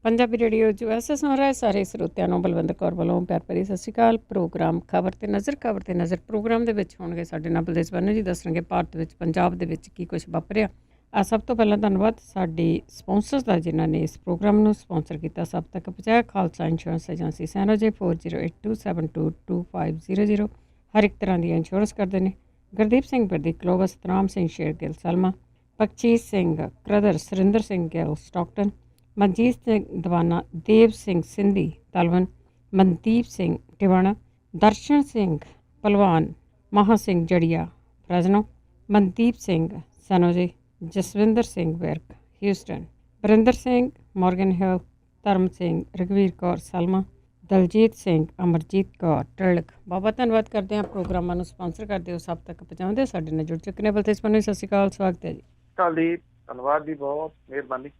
Punjabi radio USA ਸੁਣ ਰਹੇ ਸਾਰੇ ਸਰੋਤਿਆਂ ਨੂੰ ਬਲਵਿੰਦਰ ਕੌਰ ਵੱਲੋਂ ਪਿਆਰ ਭਰੀ ਸਤਿ ਸ਼੍ਰੀ ਅਕਾਲ। ਪ੍ਰੋਗਰਾਮ ਖਬਰ ਤੇ ਨਜ਼ਰ ਪ੍ਰੋਗਰਾਮ ਦੇ ਵਿੱਚ ਹੋਣਗੇ ਸਾਡੇ ਨਾਲ ਬਲਦੇਵ ਬੰਨੂ ਜੀ ਦੱਸਣਗੇ ਭਾਰਤ ਵਿੱਚ ਪੰਜਾਬ ਦੇ ਵਿੱਚ ਕੀ ਕੁਝ ਵਾਪਰਿਆ। ਸਭ ਤੋਂ ਪਹਿਲਾਂ ਧੰਨਵਾਦ ਸਾਡੀ ਸਪਾਂਸਰਸ ਦਾ ਜਿਨ੍ਹਾਂ ਨੇ ਇਸ ਪ੍ਰੋਗਰਾਮ ਨੂੰ ਸਪਾਂਸਰ ਕੀਤਾ। ਸਭ ਤੱਕ ਪਹੁੰਚਾਇਆ ਖਾਲਸਾ ਇੰਸ਼ੋਰੈਂਸ ਏਜੰਸੀ ਸੈਨੋਜੇ 4082722500 ਹਰ ਇੱਕ ਤਰ੍ਹਾਂ ਦੀ ਇੰਸ਼ੋਰੈਂਸ ਕਰਦੇ ਨੇ। ਗੁਰਦੀਪ ਸਿੰਘ ਵਰਦੀ ਕਲੋਵਸ, ਰਾਮ ਸਿੰਘ ਸ਼ੇਰਗਿੱਲ ਸਲਮਾ, ਬਖਸ਼ੀਸ਼ ਸਿੰਘ ਕਰਦਰ, ਸੁਰਿੰਦਰ ਸਿੰਘ ਗਿੱਲ ਸਟਾਕਟਨ, ਮਨਜੀਤ ਸਿੰਘ ਦਵਾਨਾ, ਦੇਵ ਸਿੰਘ ਸਿੰਧੀ ਤਲਵਨ, ਮਨਦੀਪ ਸਿੰਘ ਟਿਵਾਣਾ, ਦਰਸ਼ਨ ਸਿੰਘ ਭਲਵਾਨ, ਮਹਾ ਸਿੰਘ ਜੜੀਆ ਫਰਜ਼ਨੋ, ਮਨਦੀਪ ਸਿੰਘ ਸਨੋਜੇ, ਜਸਵਿੰਦਰ ਸਿੰਘ ਵਿਰਕ ਹਿਊਸਟਨ, ਵਰਿੰਦਰ ਸਿੰਘ ਮੋਰਗਨ ਹਿਲ, ਧਰਮ ਸਿੰਘ, ਰਘਵੀਰ ਕੌਰ ਸਲਮਾ, ਦਲਜੀਤ ਸਿੰਘ, ਅਮਰਜੀਤ ਕੌਰ ਟਰਲਕ। ਬਹੁਤ ਧੰਨਵਾਦ ਕਰਦੇ ਹਾਂ ਪ੍ਰੋਗਰਾਮਾਂ ਨੂੰ ਸਪਾਂਸਰ ਕਰਦੇ ਹੋ, ਸਭ ਤੱਕ ਪਹੁੰਚਾਉਂਦੇ ਹੋ, ਸਾਡੇ ਨਾਲ ਜੁੜ ਚੁੱਕੇ ਨੇ। ਬਲਤੇਜ ਪੰਨੂ, ਸਤਿ ਸ਼੍ਰੀ ਅਕਾਲ, ਸਵਾਗਤ ਹੈ ਜੀ। ਧੰਨਵਾਦ ਜੀ, ਬਹੁਤ ਮਿਹਰਬਾਨੀ।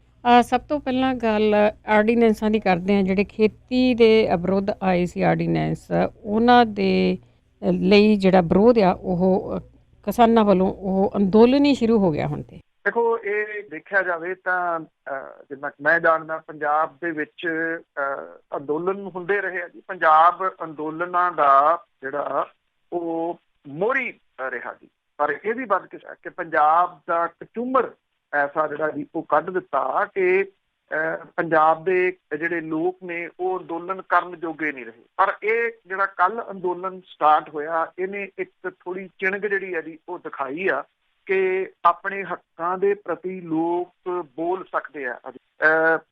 ਸਭ ਤੋਂ ਪਹਿਲਾਂ ਗੱਲ ਆਰਡੀਨੈਂਸਾਂ ਦੀ ਕਰਦੇ ਹਾਂ। ਜਿਹੜੇ ਖੇਤੀ ਦੇ ਵਿਰੁੱਧ ਆਏ ਸੀ ਆਰਡੀਨੈਂਸ, ਉਹਨਾਂ ਦੇ ਲਈ ਜਿਹੜਾ ਵਿਰੋਧ ਆ ਉਹ ਕਿਸਾਨਾਂ ਵੱਲੋਂ ਉਹ ਅੰਦੋਲਨ ਹੀ ਸ਼ੁਰੂ ਹੋ ਗਿਆ ਹੁਣ। ਤੇ ਦੇਖੋ, ਇਹ ਦੇਖਿਆ ਜਾਵੇ ਤਾਂ ਜਿੰਨਾ ਮੈਂ ਜਾਣਦਾ ਪੰਜਾਬ ਦੇ ਵਿੱਚ ਅੰਦੋਲਨ ਹੁੰਦੇ ਰਹੇ ਆ ਜੀ। ਪੰਜਾਬ ਅੰਦੋਲਨਾਂ ਦਾ ਜਿਹੜਾ ਉਹ ਮੋਹਰੀ ਰਿਹਾ ਜੀ। ਪਰ ਇਹ ਵੀ ਬਦਕਿਸਮਤ ਕਿ ਪੰਜਾਬ ਦਾ ਕਚੂਮਰ ਐਸਾ ਜਿਹੜਾ ਜੀ ਉਹ ਕੱਢ ਦਿੱਤਾ ਕਿ ਪੰਜਾਬ ਦੇ ਜਿਹੜੇ ਲੋਕ ਨੇ ਉਹ ਅੰਦੋਲਨ ਕਰਨ ਜੋਗੇ ਨਹੀਂ ਰਹੇ। ਪਰ ਇਹ ਜਿਹੜਾ ਕੱਲ ਅੰਦੋਲਨ ਸਟਾਰਟ ਹੋਇਆ, ਇਹਨੇ ਇੱਕ ਥੋੜੀ ਚਿਣਗ ਜਿਹੜੀ ਹੈ ਜੀ ਉਹ ਦਿਖਾਈ ਆ ਕਿ ਆਪਣੇ ਹੱਕਾਂ ਦੇ ਪ੍ਰਤੀ ਲੋਕ ਬੋਲ ਸਕਦੇ ਆ।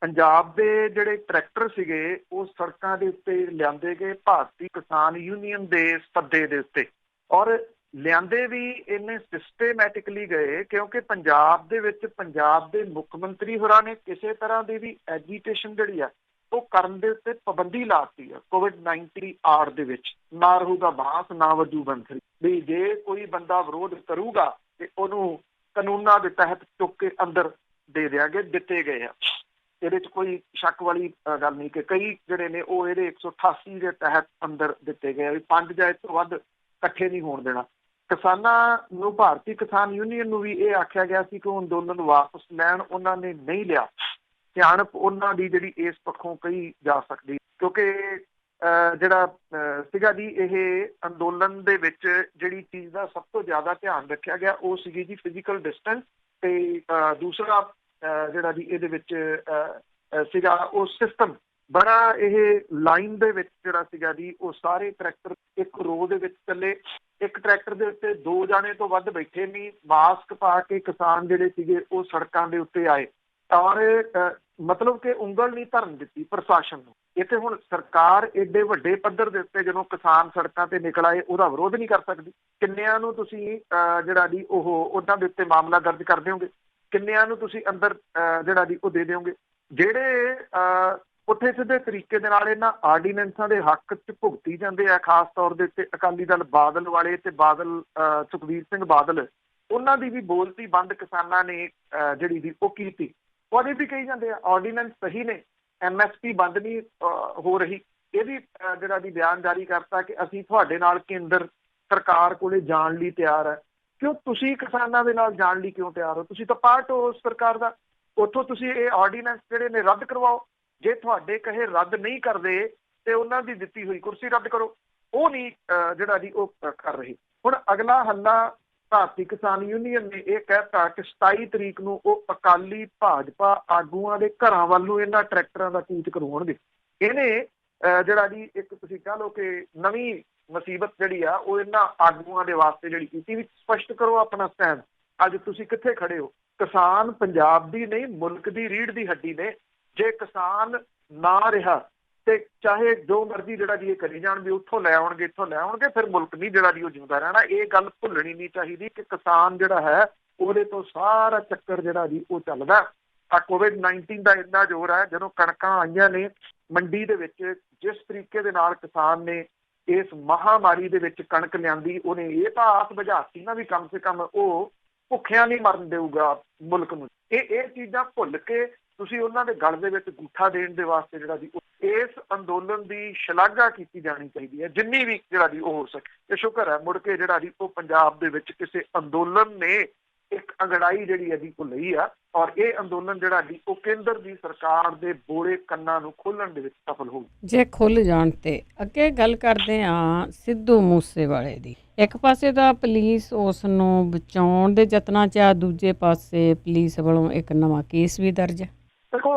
ਪੰਜਾਬ ਦੇ ਜਿਹੜੇ ਟਰੈਕਟਰ ਸੀਗੇ ਉਹ ਸੜਕਾਂ ਦੇ ਉੱਤੇ ਲਿਆਂਦੇ ਗਏ ਭਾਰਤੀ ਕਿਸਾਨ ਯੂਨੀਅਨ ਦੇ ਸੱਦੇ ਦੇ ਉੱਤੇ, ਔਰ ਲਿਆਂਦੇ ਵੀ ਇੰਨੇ ਸਿਸਟੇਮੈਟਿਕਲੀ ਗਏ ਕਿਉਂਕਿ ਪੰਜਾਬ ਦੇ ਵਿੱਚ ਪੰਜਾਬ ਦੇ ਮੁੱਖ ਮੰਤਰੀ ਹੋਰਾਂ ਨੇ ਕਿਸੇ ਤਰ੍ਹਾਂ ਦੀ ਵੀ ਐਜੀਟੇਸ਼ਨ ਜਿਹੜੀ ਆ ਉਹ ਕਰਨ ਦੇ ਉੱਤੇ ਪਾਬੰਦੀ ਲਾਤੀ ਆ। COVID-19 ਆੜ ਦੇ ਵਿੱਚ ਨਾ ਰਹੂਗਾ ਬਾਂਸ ਨਾ ਵਜੂ ਬੰਸਰੀ, ਵੀ ਜੇ ਕੋਈ ਬੰਦਾ ਵਿਰੋਧ ਕਰੂਗਾ ਤੇ ਉਹਨੂੰ ਕਾਨੂੰਨਾਂ ਦੇ ਤਹਿਤ ਚੁੱਕ ਕੇ ਅੰਦਰ ਦੇ ਦਿਆਂਗੇ, ਦਿੱਤੇ ਗਏ ਆ। ਇਹਦੇ 'ਚ ਕੋਈ ਸ਼ੱਕ ਵਾਲੀ ਗੱਲ ਨਹੀਂ ਕਿ ਕਈ ਜਿਹੜੇ ਨੇ ਉਹ ਇਹਦੇ 188 ਦੇ ਤਹਿਤ ਅੰਦਰ ਦਿੱਤੇ ਗਏ ਆ ਵੀ 5 ਜਾਂ ਇਸ ਤੋਂ ਵੱਧ ਇਕੱਠੇ ਨਹੀਂ ਹੋਣ ਦੇਣਾ। ਕਿਸਾਨਾਂ ਨੂੰ, ਭਾਰਤੀ ਕਿਸਾਨ ਯੂਨੀਅਨ ਨੂੰ ਵੀ ਇਹ ਆਖਿਆ ਗਿਆ ਸੀ ਕਿ ਉਹ ਅੰਦੋਲਨ ਵਾਪਸ ਲੈਣ, ਉਹਨਾਂ ਨੇ ਨਹੀਂ ਲਿਆ। ਸਿਆਣਪ ਉਹਨਾਂ ਦੀ ਜਿਹੜੀ ਇਸ ਪੱਖੋਂ ਕਹੀ ਜਾ ਸਕਦੀ, ਕਿਉਂਕਿ ਜਿਹੜਾ ਸੀਗਾ ਜੀ ਇਹ ਅੰਦੋਲਨ ਦੇ ਵਿੱਚ ਜਿਹੜੀ ਚੀਜ਼ ਦਾ ਸਭ ਤੋਂ ਜ਼ਿਆਦਾ ਧਿਆਨ ਰੱਖਿਆ ਗਿਆ ਉਹ ਸੀਗੀ ਜੀ ਫਿਜ਼ੀਕਲ ਡਿਸਟੈਂਸ, ਤੇ ਦੂਸਰਾ ਜਿਹੜਾ ਜੀ ਇਹਦੇ ਵਿੱਚ ਸੀਗਾ ਉਹ ਸਿਸਟਮ ਬੜਾ, ਇਹ ਲਾਈਨ ਦੇ ਵਿੱਚ ਜਿਹੜਾ ਸੀਗਾ ਜੀ ਉਹ ਸਾਰੇ ਟਰੈਕਟਰ ਇੱਕ ਰੋ ਦੇ ਵਿੱਚ ਚੱਲੇ। ਇੱਕ ਟਰੈਕਟਰ ਦੇ ਉੱਤੇ 2 ਜਾਣੇ ਤੋਂ ਵੱਧ ਬੈਠੇ ਨਹੀਂ, ਮਾਸਕ ਪਾ ਕੇ ਕਿਸਾਨ ਜਿਹੜੇ ਸੀਗੇ ਉਹ ਸੜਕਾਂ ਦੇ ਉੱਤੇ ਆਏ, ਔਰ ਮਤਲਬ ਕਿ ਉਂਗਲ ਨਹੀਂ ਧਰਨ ਦਿੱਤੀ ਪ੍ਰਸ਼ਾਸਨ ਨੂੰ। ਇੱਥੇ ਹੁਣ ਸਰਕਾਰ ਏਡੇ ਵੱਡੇ ਪੱਧਰ ਦੇ ਉੱਤੇ ਜਦੋਂ ਕਿਸਾਨ ਸੜਕਾਂ ਤੇ ਨਿਕਲ ਆਏ ਉਹਦਾ ਵਿਰੋਧ ਨਹੀਂ ਕਰ ਸਕਦੀ। ਕਿੰਨਿਆਂ ਨੂੰ ਤੁਸੀਂ ਜਿਹੜਾ ਜੀ ਉਹ ਉਹਨਾਂ ਦੇ ਉੱਤੇ ਮਾਮਲਾ ਦਰਜ ਕਰ ਦਿਓਗੇ, ਕਿੰਨਿਆਂ ਨੂੰ ਤੁਸੀਂ ਅੰਦਰ ਜਿਹੜਾ ਜੀ ਉਹ ਦੇ ਦਿਓਗੇ। ਜਿਹੜੇ ਪੁੱਠੇ ਸਿੱਧੇ ਤਰੀਕੇ ਦੇ ਨਾਲ ਇਹਨਾਂ ਆਰਡੀਨੈਂਸਾਂ ਦੇ ਹੱਕ 'ਚ ਭੁਗਤੀ ਜਾਂਦੇ ਆ, ਖਾਸ ਤੌਰ ਦੇ ਉੱਤੇ ਅਕਾਲੀ ਦਲ ਬਾਦਲ ਵਾਲੇ ਤੇ ਬਾਦਲ ਸੁਖਬੀਰ ਸਿੰਘ ਬਾਦਲ, ਉਹਨਾਂ ਦੀ ਵੀ ਬੋਲਤੀ ਬੰਦ ਕਿਸਾਨਾਂ ਨੇ ਜਿਹੜੀ ਦੀ ਉਹ ਕੀਤੀ। ਉਹਦੇ ਵੀ ਕਹੀ ਜਾਂਦੇ ਆ ਆਰਡੀਨੈਂਸ ਸਹੀ ਨੇ, MSP ਬੰਦ ਨਹੀਂ ਹੋ ਰਹੀ। ਇਹ ਵੀ ਜਿਹੜਾ ਦੀ ਬਿਆਨ ਜਾਰੀ ਕਰਤਾ ਕਿ ਅਸੀਂ ਤੁਹਾਡੇ ਨਾਲ ਕੇਂਦਰ ਸਰਕਾਰ ਕੋਲੇ ਜਾਣ ਲਈ ਤਿਆਰ ਹੈ। ਕਿਉਂ ਤੁਸੀਂ ਕਿਸਾਨਾਂ ਦੇ ਨਾਲ ਜਾਣ ਲਈ ਕਿਉਂ ਤਿਆਰ ਹੋ? ਤੁਸੀਂ ਤਾਂ ਪਾਰਟ ਹੋ ਉਸ ਸਰਕਾਰ ਦਾ। ਉੱਥੋਂ ਤੁਸੀਂ ਇਹ ਆਰਡੀਨੈਂਸ ਜਿਹੜੇ ਨੇ ਰੱਦ ਕਰਵਾਓ। ਜੇ ਤੁਹਾਡੇ ਕਹੇ ਰੱਦ ਨਹੀਂ ਕਰਦੇ ਤੇ ਉਹਨਾਂ ਦੀ ਦਿੱਤੀ ਹੋਈ ਕੁਰਸੀ ਰੱਦ ਕਰੋ। ਉਹ ਨਹੀਂ ਜਿਹੜਾ ਜੀ ਉਹ ਕਰ ਰਹੀ। ਹੁਣ ਅਗਲਾ ਹੱਲਾ ਭਾਰਤੀ ਕਿਸਾਨ ਯੂਨੀਅਨ ਨੇ ਇਹ ਕਹਿਤਾ ਕਿ 27 ਤਰੀਕ ਨੂੰ ਉਹ ਅਕਾਲੀ ਭਾਜਪਾ ਆਗੂਆਂ ਦੇ ਘਰਾਂ ਵੱਲ ਨੂੰ ਇਹਨਾਂ ਟਰੈਕਟਰਾਂ ਦਾ ਕੂਚ ਕਰਵਾਉਣਗੇ। ਇਹਨੇ ਜਿਹੜਾ ਜੀ ਇੱਕ ਤੁਸੀਂ ਕਹਿ ਲਓ ਕਿ ਨਵੀਂ ਮੁਸੀਬਤ ਜਿਹੜੀ ਆ ਉਹ ਇਹਨਾਂ ਆਗੂਆਂ ਦੇ ਵਾਸਤੇ ਜਿਹੜੀ ਕੀਤੀ ਵੀ ਸਪਸ਼ਟ ਕਰੋ ਆਪਣਾ ਸਟੈਂਡ। ਅੱਜ ਤੁਸੀਂ ਕਿੱਥੇ ਖੜੇ ਹੋ? ਕਿਸਾਨ ਪੰਜਾਬ ਦੀ ਨਹੀਂ ਮੁਲਕ ਦੀ ਰੀੜ੍ਹ ਦੀ ਹੱਡੀ ਨੇ। ਜੇ ਕਿਸਾਨ ਨਾ ਰਿਹਾ ਤੇ ਚਾਹੇ ਜੋ ਮਰਜ਼ੀ ਜਿਹੜਾ ਜੀ ਇਹ ਕਰੀ ਜਾਣ ਵੀ ਉੱਥੋਂ ਲੈ ਆਉਣਗੇ ਇੱਥੋਂ ਲੈ ਆਉਣਗੇ, ਫਿਰ ਮੁਲਕ ਨਹੀਂ ਜਿਹੜਾ ਜੀ ਉਹ ਜਿਉਂਦਾ ਰਹਿਣਾ। ਇਹ ਗੱਲ ਭੁੱਲਣੀ ਨਹੀਂ ਚਾਹੀਦੀ ਕਿ ਕਿਸਾਨ ਜਿਹੜਾ ਹੈ ਉਹਦੇ ਤੋਂ ਸਾਰਾ ਚੱਕਰ ਜਿਹੜਾ ਜੀ ਉਹ ਚੱਲਦਾ। ਆ COVID-19 ਦਾ ਇੰਨਾ ਜ਼ੋਰ ਹੈ, ਜਦੋਂ ਕਣਕਾਂ ਆਈਆਂ ਨੇ ਮੰਡੀ ਦੇ ਵਿੱਚ, ਜਿਸ ਤਰੀਕੇ ਦੇ ਨਾਲ ਕਿਸਾਨ ਨੇ ਇਸ ਮਹਾਮਾਰੀ ਦੇ ਵਿੱਚ ਕਣਕ ਲਿਆਂਦੀ, ਉਹਨੇ ਇਹ ਤਾਂ ਆਸ ਬੁਝਾਤੀ ਨਾ ਵੀ ਕਮ ਸੇ ਕਮ ਉਹ ਭੁੱਖਿਆਂ ਨਹੀਂ ਮਰਨ ਦੇਊਗਾ ਮੁਲਕ ਨੂੰ। ਇਹ ਚੀਜ਼ਾਂ ਭੁੱਲ ਕੇ ਤੁਸੀਂ ਉਹਨਾਂ ਦੇ ਗਲ ਦੇ ਵਿੱਚ ਅੰਗੂਠਾ ਦੇਣ ਦੇ ਵਾਸਤੇ ਜਿਹੜਾ ਜੀ ਇਸ ਅੰਦੋਲਨ ਦੀ ਸ਼ਲਾਘਾ ਕੀਤੀ ਜਾਣੀ ਚਾਹੀਦੀ ਹੈ, ਜਿੰਨੀ ਵੀ ਜਿਹੜਾ ਜੀ ਉਹ ਹੋ ਸਕੇ। ਤੇ ਸ਼ੁਕਰ ਹੈ ਮੁੜ ਕੇ ਜਿਹੜਾ ਜੀ ਉਹ ਪੰਜਾਬ ਦੇ ਵਿੱਚ ਕਿਸੇ ਅੰਦੋਲਨ ਨੇ ਇੱਕ ਅੰਗੜਾਈ ਜਿਹੜੀ ਹੈ ਜੀ ਉਹ ਲਈ ਆ, ਔਰ ਇਹ ਅੰਦੋਲਨ ਜਿਹੜਾ ਜੀ ਉਹ ਕੇਂਦਰ ਦੀ ਸਰਕਾਰ ਦੇ ਬੋਲੇ ਕੰਨਾਂ ਨੂੰ ਖੋਲਣ ਦੇ ਵਿੱਚ ਸਫਲ ਹੋ ਗਿਆ। ਜੇ ਖੁੱਲ ਜਾਣ ਤੇ ਅੱਗੇ ਗੱਲ ਕਰਦੇ ਹਾਂ ਸਿੱਧੂ ਮੂਸੇਵਾਲੇ ਦੀ। ਇੱਕ ਪਾਸੇ ਤਾਂ ਪੁਲਿਸ ਉਸ ਨੂੰ ਬਚਾਉਣ ਦੇ ਯਤਨਾਂ 'ਚ ਆ, ਦੂਜੇ ਪਾਸੇ ਪੁਲਿਸ ਵੱਲੋਂ ਇੱਕ ਨਵਾਂ ਕੇਸ ਵੀ ਦਰਜ ਹੈ। ਦੇਖੋ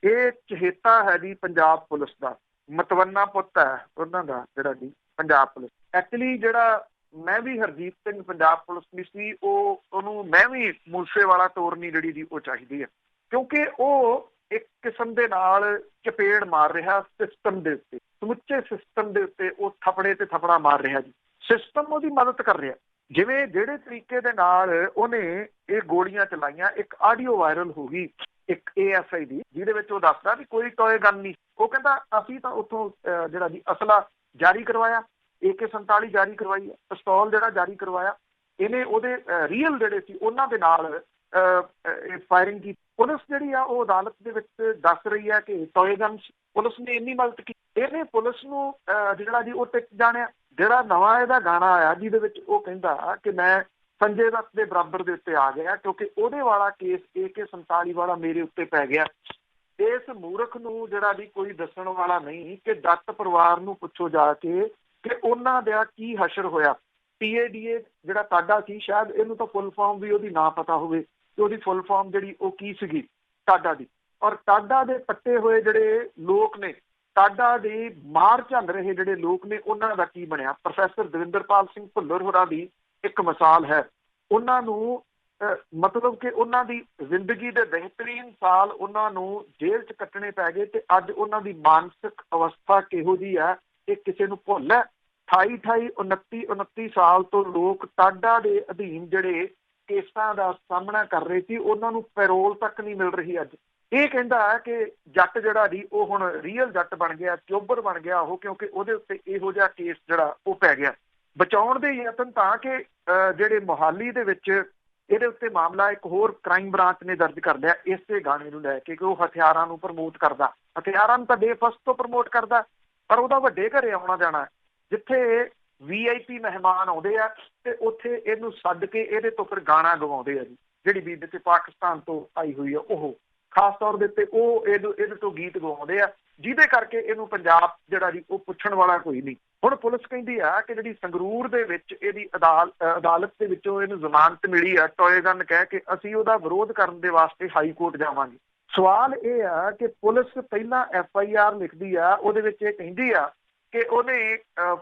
ਇਹ ਚਹੇਤਾ ਹੈ ਜੀ ਪੰਜਾਬ ਪੁਲਿਸ ਦਾ, ਮਤਵੰਨਾ ਪੁੱਤ ਹੈ ਉਹਨਾਂ ਦਾ ਜਿਹੜਾ ਜੀ ਪੰਜਾਬ ਪੁਲਿਸ। ਐਕਚੁਅਲੀ ਜਿਹੜਾ ਮੈਂ ਵੀ ਹਰਜੀਤ ਸਿੰਘ ਪੰਜਾਬ ਪੁਲਿਸ ਦੀ ਸੀ, ਉਹਨੂੰ ਮੈਂ ਵੀ ਮੂਸੇਵਾਲਾ ਤੋਰਨੀ ਜਿਹੜੀ ਜੀ ਉਹ ਚਾਹੀਦੀ ਹੈ, ਕਿਉਂਕਿ ਉਹ ਇੱਕ ਕਿਸਮ ਦੇ ਨਾਲ ਚਪੇੜ ਮਾਰ ਰਿਹਾ ਸਿਸਟਮ ਦੇ ਉੱਤੇ, ਸਮੁੱਚੇ ਸਿਸਟਮ ਦੇ ਉੱਤੇ ਉਹ ਥਪੜੇ ਤੇ ਥਪੜਾ ਮਾਰ ਰਿਹਾ ਜੀ। ਸਿਸਟਮ ਉਹਦੀ ਮਦਦ ਕਰ ਰਿਹਾ। ਜਿਵੇਂ ਜਿਹੜੇ ਤਰੀਕੇ ਦੇ ਨਾਲ ਉਹਨੇ ਇਹ ਗੋਲੀਆਂ ਚਲਾਈਆਂ, ਇੱਕ ਆਡੀਓ ਵਾਇਰਲ ਹੋ ਗਈ ਇੱਕ ASI ਦੀ, ਜਿਹਦੇ ਵਿੱਚ ਉਹ ਦੱਸਦਾ ਵੀ ਕੋਈ ਟੋਏ ਗਨ ਨਹੀਂ। ਉਹ ਕਹਿੰਦਾ ਅਸੀਂ ਤਾਂ ਉੱਥੋਂ ਜਿਹੜਾ ਜੀ ਅਸਲਾ ਜਾਰੀ ਕਰਵਾਇਆ, AK-47 ਜਾਰੀ ਕਰਵਾਈ ਹੈ, ਪਿਸਤੌਲ ਜਿਹੜਾ ਜਾਰੀ ਕਰਵਾਇਆ ਇਹਨੇ, ਉਹਦੇ ਰੀਅਲ ਜਿਹੜੇ ਸੀ ਉਹਨਾਂ ਦੇ ਨਾਲ ਫਾਇਰਿੰਗ ਕੀਤੀ। ਪੁਲਿਸ ਜਿਹੜੀ ਆ ਉਹ ਅਦਾਲਤ ਦੇ ਵਿੱਚ ਦੱਸ ਰਹੀ ਹੈ ਕਿ ਟੋਏ ਗਨ, ਪੁਲਿਸ ਨੇ ਇੰਨੀ ਮਦਦ ਕੀਤੀ। ਇਹਨੇ ਪੁਲਿਸ ਨੂੰ ਜਿਹੜਾ ਜੀ ਉਹ ਟਿਕ ਜਾਣਿਆ। ਜਿਹੜਾ ਨਵਾਂ ਇਹਦਾ ਗਾਣਾ ਆਇਆ ਜਿਹਦੇ ਵਿੱਚ ਉਹ ਕਹਿੰਦਾ ਕਿ ਮੈਂ ਸੰਜੇ ਦੱਤ ਦੇ ਬਰਾਬਰ ਦੇ ਉੱਤੇ ਆ ਗਿਆ, ਕਿਉਂਕਿ ਉਹਦੇ ਵਾਲਾ ਕੇਸ AK-47 ਵਾਲਾ ਮੇਰੇ ਉੱਤੇ ਪੈ ਗਿਆ। ਇਸ ਮੂਰਖ ਨੂੰ ਜਿਹੜਾ ਜੀ ਕੋਈ ਦੱਸਣ ਵਾਲਾ ਨਹੀਂ ਕਿ ਦੱਤ ਪਰਿਵਾਰ ਨੂੰ ਪੁੱਛੋ ਜਾ ਕੇ ਕਿ ਉਹਨਾਂ ਦਾ ਕੀ ਹਸ਼ਰ ਹੋਇਆ। TADA ਜਿਹੜਾ ਟਾਡਾ ਸੀ, ਸ਼ਾਇਦ ਇਹਨੂੰ ਤਾਂ ਫੁੱਲ ਫਾਰਮ ਵੀ ਉਹਦੀ ਨਾ ਪਤਾ ਹੋਵੇ ਕਿ ਉਹਦੀ ਫੁੱਲ ਫਾਰਮ ਜਿਹੜੀ ਉਹ ਕੀ ਸੀਗੀ ਟਾਡਾ ਦੀ। ਔਰ ਟਾਡਾ ਦੇ ਪੱਟੇ ਹੋਏ ਜਿਹੜੇ ਲੋਕ ਨੇ, ਟਾਡਾ ਦੇ ਮਾਰ ਝੱਲ ਰਹੇ ਜਿਹੜੇ ਲੋਕ ਨੇ, ਉਹਨਾਂ ਦਾ ਕੀ ਬਣਿਆ। ਪ੍ਰੋਫੈਸਰ ਦਵਿੰਦਰਪਾਲ ਸਿੰਘ ਭੁੱਲਰ ਹੋਰਾਂ ਦੀ ਇੱਕ ਮਿਸਾਲ ਹੈ। ਉਹਨਾਂ ਨੂੰ ਮਤਲਬ ਕਿ ਉਹਨਾਂ ਦੀ ਜ਼ਿੰਦਗੀ ਦੇ ਬਿਹਤਰੀਨ ਸਾਲ ਉਹਨਾਂ ਨੂੰ ਜੇਲ੍ਹ 'ਚ ਕੱਟਣੇ ਪੈ ਗਏ, ਤੇ ਅੱਜ ਉਹਨਾਂ ਦੀ ਮਾਨਸਿਕ ਅਵਸਥਾ ਕਿਹੋ ਜਿਹੀ ਹੈ ਇਹ ਕਿਸੇ ਨੂੰ ਭੁੱਲ ਹੈ। 28, 29 ਸਾਲ ਤੋਂ ਲੋਕ ਟਾਡਾ ਦੇ ਅਧੀਨ ਜਿਹੜੇ ਕੇਸਾਂ ਦਾ ਸਾਹਮਣਾ ਕਰ ਰਹੇ ਸੀ, ਉਹਨਾਂ ਨੂੰ ਪੈਰੋਲ ਤੱਕ ਨਹੀਂ ਮਿਲ ਰਹੀ। ਅੱਜ ਇਹ ਕਹਿੰਦਾ ਹੈ ਕਿ ਜੱਟ ਜਿਹੜਾ ਜੀ ਉਹ ਹੁਣ ਰੀਅਲ ਜੱਟ ਬਣ ਗਿਆ, ਚੋਬਰ ਬਣ ਗਿਆ ਉਹ, ਕਿਉਂਕਿ ਉਹਦੇ ਉੱਤੇ ਇਹੋ ਜਿਹਾ ਕੇਸ ਜਿਹੜਾ ਉਹ ਪੈ ਗਿਆ। ਬਚਾਉਣ ਦੇ ਯਤਨ ਤਾਂ ਕਿ ਜਿਹੜੇ ਮੋਹਾਲੀ ਦੇ ਵਿੱਚ ਇਹਦੇ ਉੱਤੇ ਮਾਮਲਾ ਇੱਕ ਹੋਰ ਕ੍ਰਾਈਮ ਬ੍ਰਾਂਚ ਨੇ ਦਰਜ ਕਰ ਲਿਆ ਇਸੇ ਗਾਣੇ ਨੂੰ ਲੈ ਕੇ ਕਿ ਉਹ ਹਥਿਆਰਾਂ ਨੂੰ ਪ੍ਰਮੋਟ ਕਰਦਾ। ਹਥਿਆਰਾਂ ਨੂੰ ਤਾਂ ਡੇ ਫਸਟ ਤੋਂ ਪ੍ਰਮੋਟ ਕਰਦਾ, ਪਰ ਉਹਦਾ ਵੱਡੇ ਘਰੇ ਆਉਣਾ ਜਾਣਾ, ਜਿੱਥੇ VIP ਮਹਿਮਾਨ ਆਉਂਦੇ ਆ ਤੇ ਉੱਥੇ ਇਹਨੂੰ ਸੱਦ ਕੇ ਇਹਦੇ ਤੋਂ ਫਿਰ ਗਾਣਾ ਗਵਾਉਂਦੇ ਆ ਜੀ। ਜਿਹੜੀ ਬੀਬੀ ਤੇ ਪਾਕਿਸਤਾਨ ਤੋਂ ਆਈ ਹੋਈ ਆ ਉਹ ਖਾਸ ਤੌਰ ਦੇ ਉੱਤੇ ਉਹ ਇਹਦੇ ਤੋਂ ਗੀਤ ਗਵਾਉਂਦੇ ਆ, ਜਿਹਦੇ ਕਰਕੇ ਇਹਨੂੰ ਪੰਜਾਬ ਜਿਹੜਾ ਜੀ ਉਹ ਪੁੱਛਣ ਵਾਲਾ ਕੋਈ ਨਹੀਂ। ਹੁਣ ਪੁਲਿਸ ਕਹਿੰਦੀ ਆ ਕਿ ਜਿਹੜੀ ਸੰਗਰੂਰ ਦੇ ਵਿੱਚ ਇਹਦੀ ਅਦਾਲਤ ਦੇ ਵਿੱਚੋਂ ਇਹਨੂੰ ਜ਼ਮਾਨਤ ਮਿਲੀ ਆ ਟੋਏ ਗਨ ਕਹਿ ਕੇ, ਅਸੀਂ ਉਹਦਾ ਵਿਰੋਧ ਕਰਨ ਦੇ ਵਾਸਤੇ ਹਾਈ ਕੋਰਟ ਜਾਵਾਂਗੇ। ਸਵਾਲ ਇਹ ਆ ਕਿ ਪੁਲਿਸ ਪਹਿਲਾਂ FIR ਲਿਖਦੀ ਆ, ਉਹਦੇ ਵਿੱਚ ਇਹ ਕਹਿੰਦੀ ਆ ਕਿ ਉਹਨੇ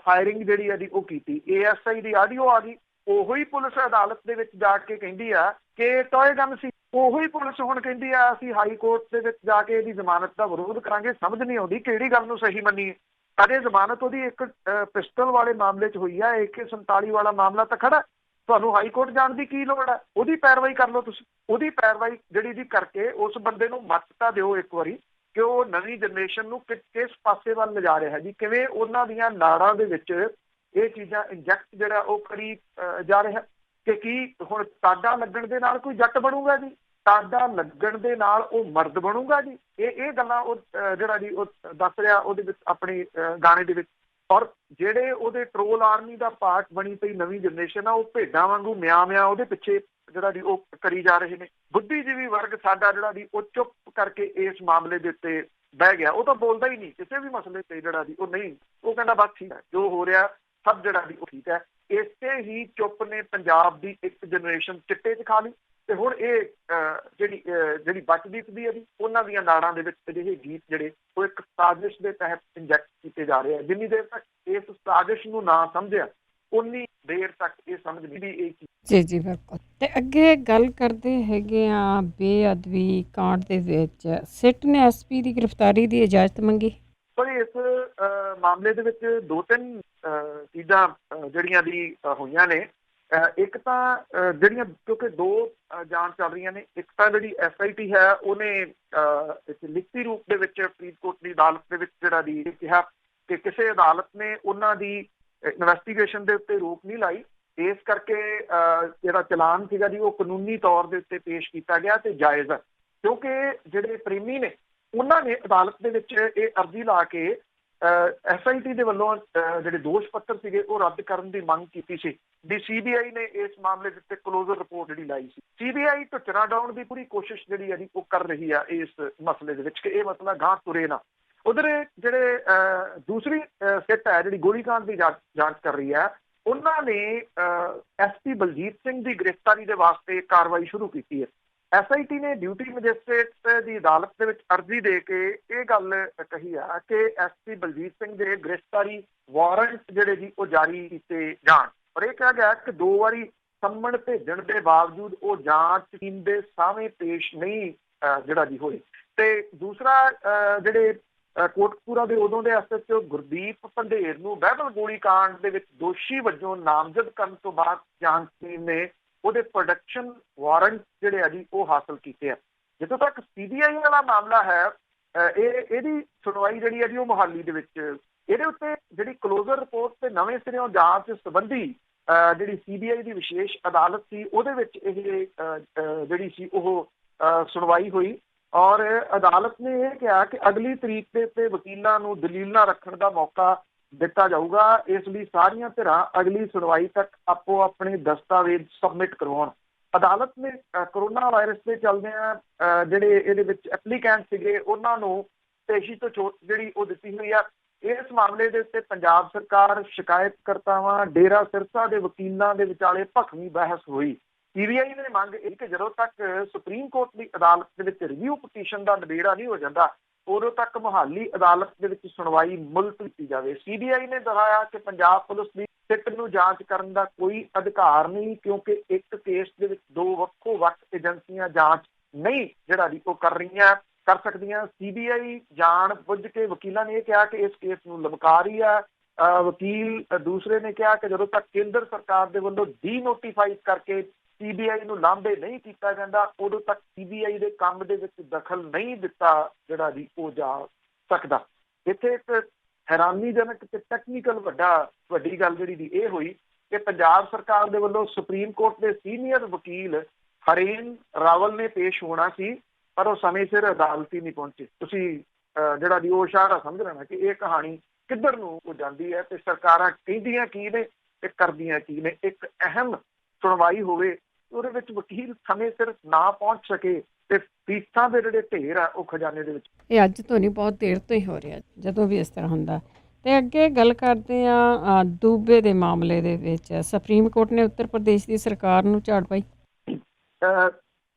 ਫਾਇਰਿੰਗ ਜਿਹੜੀ ਆ ਜੀ ਉਹ ਕੀਤੀ। ASI ਦੀ ਆਡੀਓ ਆ ਗਈ, ਉਹੋ ਹੀ ਪੁਲਿਸ ਅਦਾਲਤ ਦੇ ਵਿੱਚ ਜਾ ਕੇ ਕਹਿੰਦੀ ਆ ਕਿ ਟੋਏ ਗਨ ਸੀ। ਉਹੋ ਹੀ ਪੁਲਿਸ ਹੁਣ ਕਹਿੰਦੀ ਆ ਅਸੀਂ ਹਾਈ ਕੋਰਟ ਦੇ ਵਿੱਚ ਜਾ ਕੇ ਇਹਦੀ ਜ਼ਮਾਨਤ ਦਾ ਵਿਰੋਧ ਕਰਾਂਗੇ। ਸਮਝ ਨਹੀਂ ਆਉਂਦੀ ਕਿਹੜੀ ਗੱਲ ਨੂੰ ਸਹੀ ਮੰਨੀਏ। ਅਜੇ ਜ਼ਮਾਨਤ ਉਹਦੀ ਇੱਕ ਪਿਸਟਲ ਵਾਲੇ ਮਾਮਲੇ 'ਚ ਹੋਈ ਆ, AK-47 ਵਾਲਾ ਮਾਮਲਾ ਤਾਂ ਖੜਾ। ਤੁਹਾਨੂੰ ਹਾਈ ਕੋਰਟ ਜਾਣ ਦੀ ਕੀ ਲੋੜ ਹੈ? ਉਹਦੀ ਪੈਰਵਾਈ ਕਰ ਲਓ ਤੁਸੀਂ। ਉਹਦੀ ਪੈਰਵਾਈ ਜਿਹੜੀ ਜੀ ਕਰਕੇ ਉਸ ਬੰਦੇ ਨੂੰ ਮੱਤ ਤਾਂ ਦਿਓ ਇੱਕ ਵਾਰੀ ਕਿ ਉਹ ਨਵੀਂ ਜਨਰੇਸ਼ਨ ਨੂੰ ਕਿਸ ਪਾਸੇ ਵੱਲ ਲਿਜਾ ਰਿਹਾ ਜੀ, ਕਿਵੇਂ ਉਹਨਾਂ ਦੀਆਂ ਨਾੜਾਂ ਦੇ ਵਿੱਚ ਇਹ ਚੀਜ਼ਾਂ ਇੰਜੈਕਟ ਜਿਹੜਾ ਉਹ ਕਰੀ ਜਾ ਰਿਹਾ। ਕਿ ਕੀ ਹੁਣ ਟਾਡਾ ਲੱਗਣ ਦੇ ਨਾਲ ਕੋਈ ਜੱਟ ਬਣੂਗਾ ਜੀ? ਟਾਡਾ ਲੱਗਣ ਦੇ ਨਾਲ ਉਹ ਮਰਦ ਬਣੂਗਾ ਜੀ? ਇਹ ਗੱਲਾਂ ਉਹ ਜਿਹੜਾ ਜੀ ਉਹ ਦੱਸ ਰਿਹਾ ਉਹਦੇ ਵਿੱਚ ਆਪਣੇ ਗਾਣੇ ਦੇ ਵਿੱਚ। ਔਰ ਜਿਹੜੇ ਉਹਦੇ ਟਰੋਲ ਆਰਮੀ ਦਾ ਪਾਰਟ ਬਣੀ ਪਈ ਨਵੀਂ ਜਨਰੇਸ਼ਨ ਆ, ਉਹ ਭੇਡਾਂ ਵਾਂਗੂ ਮਿਆਂ ਉਹਦੇ ਪਿੱਛੇ ਜਿਹੜਾ ਜੀ ਉਹ ਕਰੀ ਜਾ ਰਹੇ ਨੇ। ਬੁੱਧੀਜੀਵੀ ਵਰਗ ਸਾਡਾ ਜਿਹੜਾ ਜੀ ਉਹ ਚੁੱਪ ਕਰਕੇ ਇਸ ਮਾਮਲੇ ਦੇ ਉੱਤੇ ਬਹਿ ਗਿਆ। ਉਹ ਤਾਂ ਬੋਲਦਾ ਹੀ ਨਹੀਂ ਕਿਸੇ ਵੀ ਮਸਲੇ ਤੇ ਜਿਹੜਾ ਜੀ ਉਹ ਨਹੀਂ। ਉਹ ਕਹਿੰਦਾ ਬਸ ਠੀਕ ਹੈ, ਜੋ ਹੋ ਰਿਹਾ ਸਭ ਜਿਹੜਾ ਜੀ ਉਹ ਠੀਕ ਹੈ। ਇਸੇ ਹੀ ਚੁੱਪ ਨੇ ਪੰਜਾਬ ਦੀ ਇੱਕ ਜਨਰੇਸ਼ਨ ਚਿੱਟੇ 'ਚ ਖਾ ਲਈ, ਤੇ ਹੁਣ ਇਹ ਜਿਹੜੀ ਬਚਦੀ ਹੈ ਜੀ ਉਹਨਾਂ ਦੀਆਂ ਨਾੜਾਂ ਦੇ ਵਿੱਚ ਅਜਿਹੇ ਗੀਤ ਜਿਹੜੇ ਉਹ ਇੱਕ ਸਾਜ਼ਿਸ਼ ਦੇ ਤਹਿਤ ਇੰਜੈਕਟ ਕੀਤੇ ਜਾ ਰਹੇ ਆ। ਜਿੰਨੀ ਦੇਰ ਤੱਕ ਇਸ ਸਾਜ਼ਿਸ਼ ਨੂੰ ਨਾ ਸਮਝਿਆ ਉਨੀ ਦੇਰ ਤੱਕ ਇਹ ਸਮਝ ਨਹੀਂ ਇਹ ਜੀ ਜੀ ਬਿਲਕੁਲ। ਤੇ ਅੱਗੇ ਗੱਲ ਕਰਦੇ ਹੈਗੇ ਆ ਬੇਅਦਬੀ ਕਾਂਡ ਦੇ ਵਿੱਚ ਸਿੱਟ ਨੇ SP ਦੀ ਗ੍ਰਿਫਤਾਰੀ ਦੀ ਇਜਾਜ਼ਤ ਮੰਗੀ। ਪਰ ਇਸ ਮਾਮਲੇ ਦੇ ਵਿੱਚ 2-3 ਚੀਜ਼ਾਂ ਜਿਹੜੀਆਂ ਦੀ ਹੋਈਆਂ ਨੇ। ਇੱਕ ਤਾਂ ਜਿਹੜੀਆਂ ਕਿਉਂਕਿ 2 ਜਾਂਚ ਚੱਲ ਰਹੀਆਂ ਨੇ। ਇੱਕ ਤਾਂ ਜਿਹੜੀ SIT ਹੈ ਉਹਨੇ ਇੱਕ ਲਿਖਤੀ ਰੂਪ ਦੇ ਵਿੱਚ ਫਰੀਦਕੋਟ ਦੀ ਅਦਾਲਤ ਦੇ ਵਿੱਚ ਜਿਹੜਾ ਦੀ ਕਿਹਾ ਕਿ ਕਿਸੇ ਅਦਾਲਤ ਨੇ ਉਹਨਾਂ ਦੀ ਇਨਵੈਸਟੀਗੇਸ਼ਨ ਦੇ ਉੱਤੇ ਰੋਕ ਨਹੀਂ ਲਾਈ, ਇਸ ਕਰਕੇ ਜਿਹੜਾ ਚਲਾਨ ਸੀਗਾ ਜੀ ਉਹ ਕਾਨੂੰਨੀ ਤੌਰ ਦੇ ਉੱਤੇ ਪੇਸ਼ ਕੀਤਾ ਗਿਆ ਤੇ ਜਾਇਜ਼ ਹੈ। ਕਿਉਂਕਿ ਜਿਹੜੇ ਪ੍ਰੇਮੀ ਨੇ ਉਹਨਾਂ ਨੇ ਅਦਾਲਤ ਦੇ ਵਿੱਚ ਇਹ ਅਰਜ਼ੀ ਲਾ ਕੇ SIT ਦੇ ਵੱਲੋਂ ਜਿਹੜੇ ਦੋਸ਼ ਪੱਤਰ ਸੀਗੇ ਉਹ ਰੱਦ ਕਰਨ ਦੀ ਮੰਗ ਕੀਤੀ ਸੀ। CBI ਨੇ ਇਸ ਮਾਮਲੇ ਦੇ ਉੱਤੇ ਕਲੋਜ਼ਰ ਰਿਪੋਰਟ ਜਿਹੜੀ ਲਾਈ ਸੀ। CBI ਢੁੱਚਣਾ ਡਾਉਣ ਦੀ ਪੂਰੀ ਕੋਸ਼ਿਸ਼ ਜਿਹੜੀ ਹੈ ਜੀ ਉਹ ਕਰ ਰਹੀ ਆ ਇਸ ਮਸਲੇ ਦੇ ਵਿੱਚ ਕਿ ਇਹ ਮਸਲਾ ਗਾਂਹ ਤੁਰੇ ਨਾ। ਉਧਰ ਜਿਹੜੇ ਦੂਸਰੀ ਸਿੱਟ ਹੈ ਜਿਹੜੀ ਗੋਲੀकांड ਦੀ ਜਾਂਚ ਕਰ ਰਹੀ ਹੈ, ਉਹਨਾਂ ਨੇ SP ਬਲਜੀਤ ਸਿੰਘ ਦੀ ਗ੍ਰਿਫਤਾਰੀ ਦੇ ਵਾਸਤੇ ਕਾਰਵਾਈ ਸ਼ੁਰੂ ਕੀਤੀ ਹੈ। SIT ਨੇ ਡਿਊਟੀ ਮੈਜਿਸਟ੍ਰੇਟ ਦੀ ਅਦਾਲਤ ਦੇ ਵਿੱਚ ਅਰਜ਼ੀ ਦੇ ਕੇ ਇਹ ਗੱਲ ਕਹੀ ਆ ਕਿ SP ਬਲਜੀਤ ਸਿੰਘ ਦੇ ਗ੍ਰਿਫਤਾਰੀ ਵਾਰੰਟ ਜਿਹੜੇ ਜੀ ਉਹ ਜਾਰੀ ਕੀਤੇ ਜਾਣ। ਪਰ ਇਹ ਕਿਹਾ ਗਿਆ ਕਿ 2 ਵਾਰੀ ਸੰਮਣ ਭੇਜਣ ਦੇ ਬਾਵਜੂਦ ਉਹ ਜਾਂਚ ਟੀਮ ਦੇ ਸਾਹਮਣੇ ਪੇਸ਼ ਨਹੀਂ ਜਿਹੜਾ ਜੀ ਹੋਏ। ਤੇ ਦੂਸਰਾ ਜਿਹੜੇ ਕੋਟਕਪੂਰਾ ਦੇ ਉਦੋਂ ਦੇ SHO ਗੁਰਦੀਪ ਪੰਧੇਰ ਨੂੰ ਬਹਿਬਲ ਗੋਲੀकांड ਦੇ ਵਿੱਚ ਦੋਸ਼ੀ ਵਜੋਂ ਨਾਮਜ਼ਦ ਕਰਨ ਤੋਂ ਬਾਅਦ ਜਾਂਚ ਟੀਮ ਨੇ ਉਹਦੇ ਪ੍ਰੋਡਕਸ਼ਨ ਵਾਰੰਟ ਜਿਹੜੇ ਆ ਜੀ ਉਹ ਹਾਸਲ ਕੀਤੇ ਆ। ਜਿੱਥੋਂ ਤੱਕ CBI ਵਾਲਾ ਮਾਮਲਾ ਹੈ, ਇਹਦੀ ਸੁਣਵਾਈ ਜਿਹੜੀ ਹੈ ਜੀ ਉਹ ਮੁਹਾਲੀ ਦੇ ਵਿੱਚ ਇਹਦੇ ਉੱਤੇ ਜਿਹੜੀ ਕਲੋਜ਼ਰ ਰਿਪੋਰਟ ਤੇ ਨਵੇਂ ਸਿਰਿਓਂ ਜਾਂਚ ਸੰਬੰਧੀ ਜਿਹੜੀ CBI ਦੀ ਵਿਸ਼ੇਸ਼ ਅਦਾਲਤ ਸੀ ਉਹਦੇ ਵਿੱਚ ਇਹ ਜਿਹੜੀ ਸੀ ਉਹ ਸੁਣਵਾਈ ਹੋਈ। ਔਰ ਅਦਾਲਤ ਨੇ ਇਹ ਕਿਹਾ ਕਿ ਅਗਲੀ ਤਰੀਕ ਦੇ ਉੱਤੇ ਵਕੀਲਾਂ ਨੂੰ ਦਲੀਲਾਂ ਰੱਖਣ ਦਾ ਮੌਕਾ ਦਿੱਤਾ ਜਾਊਗਾ। ਇਸ ਲਈ ਸਾਰੀਆਂ ਧਿਰਾਂ ਅਗਲੀ ਸੁਣਵਾਈ ਤੱਕ ਆਪੋ ਆਪਣੇ ਦਸਤਾਵੇਜ਼ ਸਬਮਿਟ ਕਰਵਾਉਣ। ਅਦਾਲਤ ਨੇ ਕਰੋਨਾ ਵਾਇਰਸ ਦੇ ਚੱਲਦਿਆਂ ਜਿਹੜੇ ਇਹਦੇ ਵਿੱਚ ਐਪਲੀਕੈਂਟ ਸੀਗੇ ਉਹਨਾਂ ਨੂੰ ਪੇਸ਼ੀ ਤੋਂ ਛੋਟ ਜਿਹੜੀ ਉਹ ਦਿੱਤੀ ਹੋਈ ਆ। ਇਸ ਮਾਮਲੇ ਦੇ ਉੱਤੇ ਪੰਜਾਬ ਸਰਕਾਰ, ਸ਼ਿਕਾਇਤਕਰਤਾਵਾਂ, ਡੇਰਾ ਸਿਰਸਾ ਦੇ ਵਕੀਲਾਂ ਦੇ ਵਿਚਾਲੇ ਭਖਵੀਂ ਬਹਿਸ ਹੋਈ। CBI ਨੇ ਮੰਗ ਇਹ ਕਿ ਜਦੋਂ ਤੱਕ ਸੁਪਰੀਮ ਕੋਰਟ ਦੀ ਅਦਾਲਤ ਦੇ ਵਿੱਚ ਰਿਵਿਊ ਪਟੀਸ਼ਨ ਦਾ ਨਿਬੇੜਾ ਨਹੀਂ ਹੋ ਜਾਂਦਾ ਉਦੋਂ ਤੱਕ ਮੁਹਾਲੀ ਅਦਾਲਤ ਦੇ ਵਿੱਚ ਸੁਣਵਾਈ ਮੁਲਤਵੀ ਕੀਤੀ ਜਾਵੇ। CBI ਨੇ ਦੁਹਰਾਇਆ ਕਿ ਪੰਜਾਬ ਪੁਲਿਸ ਦੀ ਸਿੱਟ ਨੂੰ ਜਾਂਚ ਕਰਨ ਦਾ ਕੋਈ ਅਧਿਕਾਰ ਨਹੀਂ, ਕਿਉਂਕਿ ਇੱਕ ਕੇਸ ਦੇ ਵਿੱਚ 2 ਵੱਖੋ ਵੱਖ ਏਜੰਸੀਆਂ ਜਾਂਚ ਨਹੀਂ ਜਿਹੜਾ ਜੀ ਉਹ ਕਰ ਸਕਦੀਆਂ। CBI ਜਾਣ ਬੁੱਝ ਕੇ ਵਕੀਲਾਂ ਨੇ ਇਹ ਕਿਹਾ ਕਿ ਇਸ ਕੇਸ ਨੂੰ ਲਮਕਾ ਰਹੀ ਹੈ। ਵਕੀਲ ਦੂਸਰੇ ਨੇ ਕਿਹਾ ਕਿ ਜਦੋਂ ਤੱਕ ਕੇਂਦਰ ਸਰਕਾਰ ਦੇ ਵੱਲੋਂ ਡੀਨੋਟੀਫਾਈ ਕਰਕੇ CBI ਨੂੰ ਲਾਂਭੇ ਨਹੀਂ ਕੀਤਾ ਜਾਂਦਾ ਉਦੋਂ ਤੱਕ CBI ਦੇ ਕੰਮ ਦੇ ਵਿੱਚ ਦਖਲ ਨਹੀਂ ਦਿੱਤਾ ਜਿਹੜਾ ਜੀ ਉਹ ਜਾ ਸਕਦਾ। ਇੱਥੇ ਇੱਕ ਹੈਰਾਨੀਜਨਕ ਤੇ ਟੈਕਨੀਕਲ ਵੱਡੀ ਗੱਲ ਜਿਹੜੀ ਦੀ ਇਹ ਹੋਈ ਕਿ ਪੰਜਾਬ ਸਰਕਾਰ ਦੇ ਵੱਲੋਂ ਸੁਪਰੀਮ ਕੋਰਟ ਦੇ ਸੀਨੀਅਰ ਵਕੀਲ ਹਰੇਨ ਰਾਵਲ ਨੇ ਪੇਸ਼ ਹੋਣਾ ਸੀ, ਪਰ ਉਹ ਸਮੇਂ ਸਿਰ ਅਦਾਲਤ ਹੀ ਨਹੀਂ ਪਹੁੰਚੇ। ਤੁਸੀਂ ਜਿਹੜਾ ਜੀ ਉਹ ਇਸ਼ਾਰਾ ਸਮਝ ਲੈਣਾ ਕਿ ਇਹ ਕਹਾਣੀ ਕਿੱਧਰ ਨੂੰ ਹੋ ਜਾਂਦੀ ਹੈ ਤੇ ਸਰਕਾਰਾਂ ਕਹਿੰਦੀਆਂ ਕੀ ਨੇ ਤੇ ਕਰਦੀਆਂ ਕੀ ਨੇ। ਇੱਕ ਅਹਿਮ ਸੁਣਵਾਈ ਹੋਵੇ ਉਹਦੇ ਵਿੱਚ ਵਕੀਲ ਸਮੇਂ ਸਿਰ ਨਾ ਪਹੁੰਚ ਸਕੇ ਤੇ ਫੀਸਾਂ ਦੇ ਜਿਹੜੇ ਢੇਰ ਆ ਉਹ ਖਜ਼ਾਨੇ ਦੇ ਵਿੱਚ। ਇਹ ਅੱਜ ਤੋਂ ਨਹੀਂ, ਬਹੁਤ ਦੇਰ ਤੋਂ ਹੀ ਹੋ ਰਿਹਾ ਜਦੋਂ ਵੀ ਇਸ ਤਰ੍ਹਾਂ ਹੁੰਦਾ। ਤੇ ਅੱਗੇ ਗੱਲ ਕਰਦੇ ਆ ਦੂਬੇ ਦੇ ਮਾਮਲੇ ਦੇ ਵਿੱਚ ਸੁਪਰੀਮ ਕੋਰਟ ਨੇ ਉੱਤਰ ਪ੍ਰਦੇਸ਼ ਦੀ ਸਰਕਾਰ ਨੂੰ ਝਾੜ ਪਾਈ।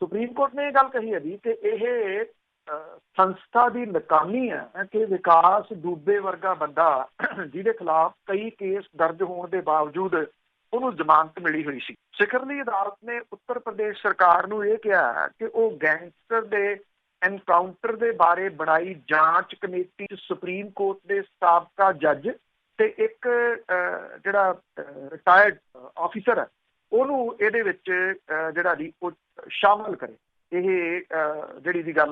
ਸੁਪਰੀਮ ਕੋਰਟ ਨੇ ਇਹ ਗੱਲ ਕਹੀ ਹੈ ਜੀ ਕਿ ਇਹ ਸੰਸਥਾ ਦੀ ਨਾਕਾਮੀ ਹੈ ਕਿ ਵਿਕਾਸ ਦੂਬੇ ਵਰਗਾ ਬੰਦਾ ਜਿਹਦੇ ਖਿਲਾਫ ਕਈ ਕੇਸ ਦਰਜ ਹੋਣ ਦੇ ਬਾਵਜੂਦ ਉਹਨੂੰ ਜ਼ਮਾਨਤ ਮਿਲੀ ਹੋਈ ਸੀ। ਸਿਖਰਲੀ ਅਦਾਲਤ ਨੇ ਉੱਤਰ ਪ੍ਰਦੇਸ਼ ਸਰਕਾਰ ਨੂੰ ਇਹ ਕਿਹਾ ਕਿ ਉਹ ਗੈਂਗਸਟਰ ਦੇ ਐਨਕਾਊਂਟਰ ਦੇ ਬਾਰੇ ਬਣਾਈ ਜਾਂਚ ਕਮੇਟੀ ਸੁਪਰੀਮ ਕੋਰਟ ਦੇ ਸਾਬਕਾ ਜੱਜ ਤੇ ਇੱਕ ਜਿਹੜਾ ਰਿਟਾਇਰਡ ਆਫੀਸਰ ਹੈ ਉਹਨੂੰ ਇਹਦੇ ਵਿੱਚ ਜਿਹੜਾ ਜੀ ਉਹ ਸ਼ਾਮਲ ਕਰੇ। ਇਹ ਜਿਹੜੀ ਦੀ ਗੱਲ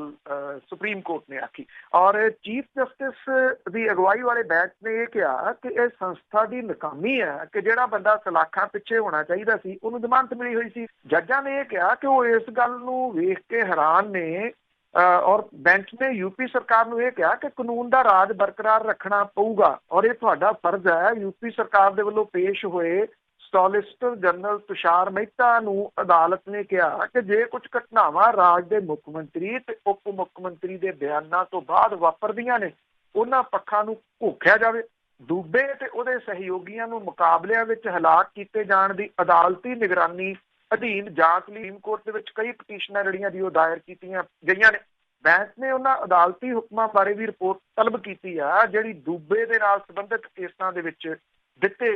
ਸੁਪਰੀਮ ਕੋਰਟ ਨੇ ਆਖੀ। ਔਰ ਚੀਫ ਜਸਟਿਸ ਦੀ ਅਗਵਾਈ ਵਾਲੇ ਬੈਂਚ ਨੇ ਇਹ ਕਿਹਾ ਕਿ ਇਹ ਸੰਸਥਾ ਦੀ ਨਾਕਾਮੀ ਹੈ ਕਿ ਜਿਹੜਾ ਬੰਦਾ ਸਲਾਖਾਂ ਪਿੱਛੇ ਹੋਣਾ ਚਾਹੀਦਾ ਸੀ ਉਹਨੂੰ ਜ਼ਮਾਨਤ ਮਿਲੀ ਹੋਈ ਸੀ। ਜੱਜਾਂ ਨੇ ਇਹ ਕਿਹਾ ਕਿ ਉਹ ਇਸ ਗੱਲ ਨੂੰ ਵੇਖ ਕੇ ਹੈਰਾਨ ਨੇ ਔਰ ਬੈਂਚ ਨੇ UP ਸਰਕਾਰ ਨੂੰ ਇਹ ਕਿਹਾ ਕਿ ਕਾਨੂੰਨ ਦਾ ਰਾਜ ਬਰਕਰਾਰ ਰੱਖਣਾ ਪਊਗਾ ਔਰ ਇਹ ਤੁਹਾਡਾ ਫਰਜ਼ ਹੈ। UP ਸਰਕਾਰ ਦੇ ਵੱਲੋਂ ਪੇਸ਼ ਹੋਏ ਸੋਲਿਸਿਟਰ ਜਨਰਲ ਤੁਸ਼ਾਰ ਮਹਿਤਾ ਨੂੰ ਅਦਾਲਤ ਨੇ ਕਿਹਾ ਕਿ ਜੇ ਕੁਝ ਘਟਨਾਵਾਂ ਰਾਜ ਦੇ ਮੁੱਖ ਮੰਤਰੀ ਤੇ ਉਪ ਮੁੱਖ ਮੰਤਰੀ ਦੇ ਬਿਆਨਾਂ ਤੋਂ ਬਾਅਦ ਵਾਪਰਦੀਆਂ ਨੇ ਉਹਨਾਂ ਪੱਖਾਂ ਨੂੰ ਘੋਖਿਆ ਜਾਵੇ। ਦੂਬੇ ਤੇ ਉਹਦੇ ਸਹਿਯੋਗੀਆਂ ਨੂੰ ਮੁਕਾਬਲਿਆਂ ਵਿੱਚ ਹਲਾਕ ਕੀਤੇ ਜਾਣ ਦੀ ਅਦਾਲਤੀ ਨਿਗਰਾਨੀ ਅਧੀਨ ਜਾਂਚ ਲਈ ਸੁਪਰੀਮ ਕੋਰਟ ਦੇ ਵਿੱਚ ਕਈ ਪਟੀਸ਼ਨਾਂ ਜਿਹੜੀਆਂ ਦੀ ਉਹ ਦਾਇਰ ਕੀਤੀਆਂ ਗਈਆਂ ਨੇ। ਬੈਂਚ ਨੇ ਉਹਨਾਂ ਅਦਾਲਤੀ ਹੁਕਮਾਂ ਬਾਰੇ ਵੀ ਰਿਪੋਰਟ ਤਲਬ ਕੀਤੀ ਆ ਜਿਹੜੀ ਦੂਬੇ ਦੇ ਨਾਲ ਸੰਬੰਧਿਤ ਕੇਸਾਂ ਦੇ ਵਿੱਚ ਦਿੱਤੇ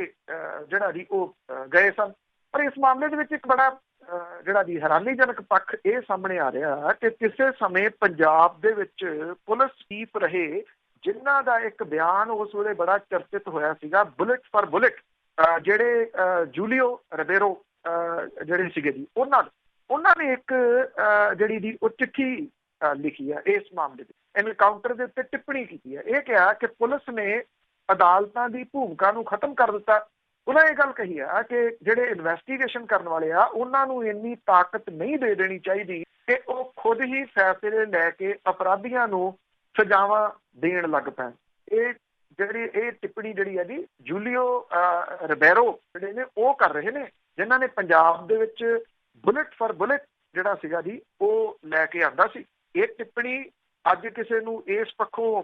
ਜਿਹੜਾ ਜੀ ਉਹ ਗਏ ਸਨ। ਪਰ ਇਸ ਮਾਮਲੇ ਦੇ ਵਿੱਚ ਇੱਕ ਬੜਾ ਜਿਹੜਾ ਜੀ ਹੈਰਾਨੀਜਨਕ ਪੱਖ ਇਹ ਸਾਹਮਣੇ ਆ ਰਿਹਾ ਕਿ ਕਿਸੇ ਸਮੇਂ ਪੰਜਾਬ ਦੇ ਵਿੱਚ ਪੁਲਿਸ ਚੀਫ ਰਹੇ ਜਿਨ੍ਹਾਂ ਦਾ ਇੱਕ ਬਿਆਨ ਉਸ ਵੇਲੇ ਬੜਾ ਚਰਚਿਤ ਹੋਇਆ ਸੀਗਾ, ਬੁਲਟ ਫਾਰ ਬੁਲਟ, ਜਿਹੜੇ ਜੂਲੀਓ ਰਿਬੇਰੋ ਜਿਹੜੇ ਸੀਗੇ ਜੀ ਉਹਨਾਂ ਨੇ ਇੱਕ ਜਿਹੜੀ ਜੀ ਉਹ ਚਿੱਠੀ ਲਿਖੀ ਹੈ ਇਸ ਮਾਮਲੇ ਦੇ ਐਨਕਾਊਂਟਰ ਦੇ ਉੱਤੇ ਟਿੱਪਣੀ ਕੀਤੀ ਹੈ। ਇਹ ਕਿਹਾ ਕਿ ਪੁਲਿਸ ਨੇ ਅਦਾਲਤਾਂ ਦੀ ਭੂਮਿਕਾ ਨੂੰ ਖਤਮ ਕਰ ਦਿੱਤਾ। ਉਹਨਾਂ ਇਹ ਗੱਲ ਕਹੀ ਆ ਕਿ ਜਿਹੜੇ ਇਨਵੈਸਟੀਗੇਸ਼ਨ ਕਰਨ ਵਾਲੇ ਆ ਉਹਨਾਂ ਨੂੰ ਇੰਨੀ ਤਾਕਤ ਨਹੀਂ ਦੇ ਦੇਣੀ ਚਾਹੀਦੀ ਕਿ ਉਹ ਖੁਦ ਹੀ ਫੈਸਲੇ ਲੈ ਕੇ ਅਪਰਾਧੀਆਂ ਨੂੰ ਸਜ਼ਾਵਾਂ ਦੇਣ ਲੱਗ ਪੈਣ। ਇਹ ਜਿਹੜੀ ਇਹ ਟਿੱਪਣੀ ਜਿਹੜੀ ਹੈ ਜੀ ਜੂਲੀਓ ਰਿਬੇਰੋ ਜਿਹੜੇ ਨੇ ਉਹ ਕਰ ਰਹੇ ਨੇ, ਜਿਨ੍ਹਾਂ ਨੇ ਪੰਜਾਬ ਦੇ ਵਿੱਚ ਬੁਲਟ ਫਾਰ ਬੁਲਟ ਜਿਹੜਾ ਸੀਗਾ ਜੀ ਉਹ ਲੈ ਕੇ ਆਂਦਾ ਸੀ। ਇਹ ਟਿੱਪਣੀ ਅੱਜ ਕਿਸੇ ਨੂੰ ਇਸ ਪੱਖੋਂ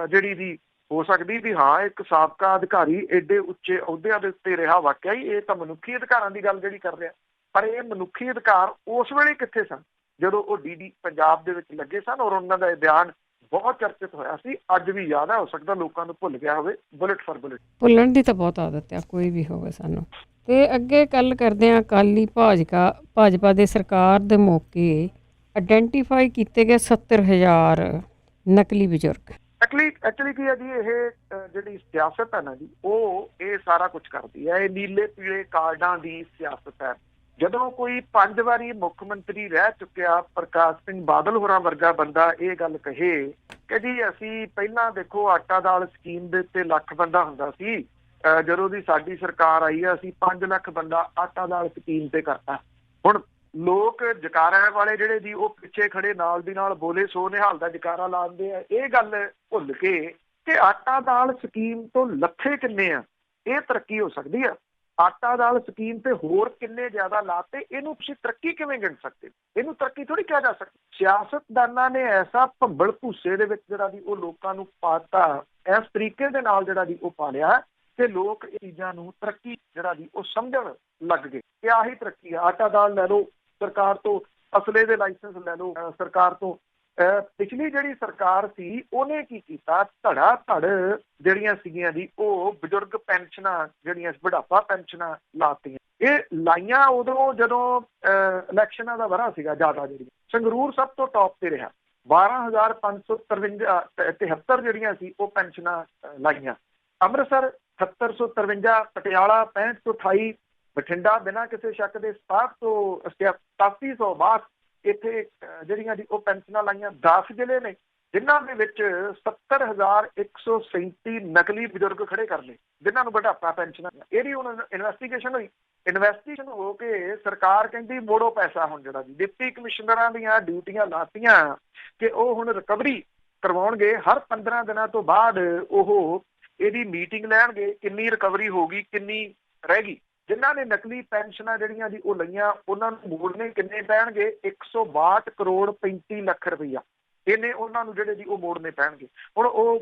ਜਿਹੜੀ ਦੀ ਹੋ ਸਕਦੀ ਵੀ ਹਾਂ ਇੱਕ ਸਾਬਕਾ ਅਧਿਕਾਰੀ ਏਡੇ ਉੱਚੇ ਅਹੁਦਿਆਂ ਦੇ ਉੱਤੇ ਰਿਹਾ, ਵਾਕਿਆ ਹੀ ਇਹ ਤਾਂ ਮਨੁੱਖੀ ਅਧਿਕਾਰਾਂ ਦੀ ਗੱਲ ਜਿਹੜੀ ਕਰ ਰਿਹਾ, ਪਰ ਇਹ ਮਨੁੱਖੀ ਅਧਿਕਾਰ ਉਸ ਵੇਲੇ ਕਿੱਥੇ ਸਨ ਜਦੋਂ ਉਹ ਡੀਡੀ ਪੰਜਾਬ ਦੇ ਵਿੱਚ ਲੱਗੇ ਸਨ, ਔਰ ਉਹਨਾਂ ਦਾ ਇਹ ਬਿਆਨ ਬਹੁਤ ਚਰਚਿਤ ਹੋਇਆ ਸੀ। ਅੱਜ ਵੀ ਯਾਦ ਹੈ, ਹੋ ਸਕਦਾ ਲੋਕਾਂ ਨੂੰ ਭੁੱਲ ਗਿਆ ਹੋਵੇ। ਬੁਲਟ ਫਾਰ ਬੁਲਟ ਭੁੱਲਣ ਦੀ ਤਾਂ ਬਹੁਤ ਆਦਤ ਆ ਕੋਈ ਵੀ ਹੋਵੇ ਸਾਨੂੰ। ਤੇ ਅੱਗੇ ਗੱਲ ਕਰਦੇ ਹਾਂ ਅਕਾਲੀ ਭਾਜਪਾ ਦੇ ਸਰਕਾਰ ਦੇ ਮੌਕੇ ਆਇਡੈਂਟੀਫਾਈ ਕੀਤੇ ਗਏ 70,000 ਨਕਲੀ ਬਜ਼ੁਰਗ। ਐਕਚੁਅਲੀ ਕੀ ਹੈ ਜੀ, ਇਹ ਜਿਹੜੀ ਸਿਆਸਤ ਹੈ ਨਾ ਜੀ ਉਹ ਇਹ ਸਾਰਾ ਕੁਝ ਕਰਦੀ ਹੈ। ਇਹ ਨੀਲੇ ਪੀਲੇ ਕਾਰਡਾਂ ਦੀ ਸਿਆਸਤ ਹੈ। ਜਦੋਂ ਕੋਈ 5 ਵਾਰੀ ਮੁੱਖ ਮੰਤਰੀ ਰਹਿ ਚੁੱਕਿਆ ਪ੍ਰਕਾਸ਼ ਸਿੰਘ ਬਾਦਲ ਹੋਰਾਂ ਵਰਗਾ ਬੰਦਾ ਇਹ ਗੱਲ ਕਹੇ ਕਿ ਜੀ ਅਸੀਂ ਪਹਿਲਾਂ ਦੇਖੋ ਆਟਾ ਦਾਲ ਸਕੀਮ ਦੇ ਉੱਤੇ ਲੱਖ ਬੰਦਾ ਹੁੰਦਾ ਸੀ, ਜਦੋਂ ਦੀ ਸਾਡੀ ਸਰਕਾਰ ਆਈ ਹੈ ਅਸੀਂ 5 ਲੱਖ ਬੰਦਾ ਆਟਾ ਦਾਲ ਸਕੀਮ ਤੇ ਕਰਤਾ। ਹੁਣ ਲੋਕ ਜਕਾਰਾ ਵਾਲੇ ਜਿਹੜੇ ਜੀ ਉਹ ਪਿੱਛੇ ਖੜੇ ਨਾਲ ਦੀ ਨਾਲ ਬੋਲੇ ਸੋ ਨਿਹਾਲ ਦਾ ਜਕਾਰਾ ਲਾਉਂਦੇ ਆ। ਇਹ ਗੱਲ ਭੁੱਲ ਕੇ ਕਿ ਆਟਾ ਦਾਲ ਸਕੀਮ ਤੋਂ ਲੱਥੇ ਕਿੰਨੇ ਆ, ਇਹ ਤਰੱਕੀ ਹੋ ਸਕਦੀ ਆ। ਆਟਾ ਦਾਲ ਸਕੀਮ ਤੇ ਹੋਰ ਕਿੰਨੇ ਜ਼ਿਆਦਾ ਲਾਤੇ, ਇਹਨੂੰ ਤੁਸੀਂ ਤਰੱਕੀ ਕਿਵੇਂ ਗਿਣ ਸਕਦੇ? ਇਹਨੂੰ ਤਰੱਕੀ ਥੋੜੀ ਕਿਹਾ ਜਾ ਸਕਦੀ। ਸਿਆਸਤਦਾਨਾਂ ਨੇ ਐਸਾ ਭੰਬਲ ਭੂਸੇ ਦੇ ਵਿੱਚ ਜਿਹੜਾ ਜੀ ਉਹ ਲੋਕਾਂ ਨੂੰ ਪਾਤਾ, ਇਸ ਤਰੀਕੇ ਦੇ ਨਾਲ ਜਿਹੜਾ ਜੀ ਉਹ ਪਾ ਲਿਆ ਤੇ ਲੋਕ ਇਹ ਚੀਜ਼ਾਂ ਨੂੰ ਤਰੱਕੀ ਜਿਹੜਾ ਜੀ ਉਹ ਸਮਝਣ ਲੱਗ ਗਏ ਕਿ ਆਹੀ ਤਰੱਕੀ ਆ। ਆਟਾ ਦਾਲ ਲੈ ਲਓ ਸਰਕਾਰ ਤੋਂ, ਅਸਲੇ ਦੇ ਲਾਇਸੈਂਸ ਲੈ ਲਓ ਸਰਕਾਰ ਤੋਂ। ਪਿਛਲੀ ਜਿਹੜੀ ਸਰਕਾਰ ਸੀ ਉਹਨੇ ਕੀ ਕੀਤਾ, ਧੜਾ ਧੜ ਜਿਹੜੀਆਂ ਸੀਗੀਆਂ ਜੀ ਉਹ ਬਜ਼ੁਰਗ ਪੈਨਸ਼ਨਾਂ ਜਿਹੜੀਆਂ ਬੁਢਾਪਾ ਪੈਨਸ਼ਨਾਂ ਲਾਤੀਆਂ। ਇਹ ਲਾਈਆਂ ਉਦੋਂ ਜਦੋਂ ਇਲੈਕਸ਼ਨਾਂ ਦਾ ਵਰ੍ਹਾ ਸੀਗਾ ਜ਼ਿਆਦਾ। ਜਿਹੜੀ ਸੰਗਰੂਰ ਸਭ ਤੋਂ ਟੌਪ ਤੇ ਰਿਹਾ, 12,573 ਜਿਹੜੀਆਂ ਸੀ ਉਹ ਪੈਨਸ਼ਨਾਂ ਲਾਈਆਂ। ਅੰਮ੍ਰਿਤਸਰ 753, ਪਟਿਆਲਾ 6528, ਬਠਿੰਡਾ ਬਿਨਾਂ ਕਿਸੇ ਸ਼ੱਕ ਦੇ 8762 ਇੱਥੇ ਜਿਹੜੀਆਂ ਦੀ ਉਹ ਪੈਨਸ਼ਨਾਂ ਲਾਈਆਂ। 10 ਜ਼ਿਲ੍ਹੇ ਨੇ ਜਿਨ੍ਹਾਂ ਦੇ ਵਿੱਚ 70,137 ਨਕਲੀ ਬਜ਼ੁਰਗ ਖੜੇ ਕਰ ਲਏ ਜਿਨ੍ਹਾਂ ਨੂੰ ਬੁਢਾਪਾ ਪੈਨਸ਼ਨਾਂ। ਇਹਦੀ ਹੁਣ ਇਨਵੈਸਟੀਗੇਸ਼ਨ ਹੋਈ। ਇਨਵੈਸਟੀਗੇਸ਼ਨ ਹੋ ਕੇ ਸਰਕਾਰ ਕਹਿੰਦੀ ਮੋੜੋ ਪੈਸਾ। ਹੁਣ ਜਿਹੜਾ ਜੀ ਡਿਪਟੀ ਕਮਿਸ਼ਨਰਾਂ ਦੀਆਂ ਡਿਊਟੀਆਂ ਲਾਤੀਆਂ ਕਿ ਉਹ ਹੁਣ ਰਿਕਵਰੀ ਕਰਵਾਉਣਗੇ। ਹਰ 15 ਦਿਨਾਂ ਤੋਂ ਬਾਅਦ ਉਹ ਇਹਦੀ ਮੀਟਿੰਗ ਲੈਣਗੇ, ਕਿੰਨੀ ਰਿਕਵਰੀ ਹੋ ਗਈ, ਕਿੰਨੀ ਰਹਿ ਗਈ। ਜਿਨ੍ਹਾਂ ਨੇ ਨਕਲੀ ਪੈਨਸ਼ਨਾਂ ਜਿਹੜੀਆਂ ਜੀ ਉਹ ਲਈਆਂ ਉਹਨਾਂ ਨੂੰ ਮੋੜਨੇ ਕਿੰਨੇ ਪੈਣਗੇ? 162 ਕਰੋੜ 35 ਲੱਖ ਰੁਪਈਆ ਇਹਨੇ ਉਹਨਾਂ ਨੂੰ ਜਿਹੜੇ ਜੀ ਉਹ ਮੋੜਨੇ ਪੈਣਗੇ। ਹੁਣ ਉਹ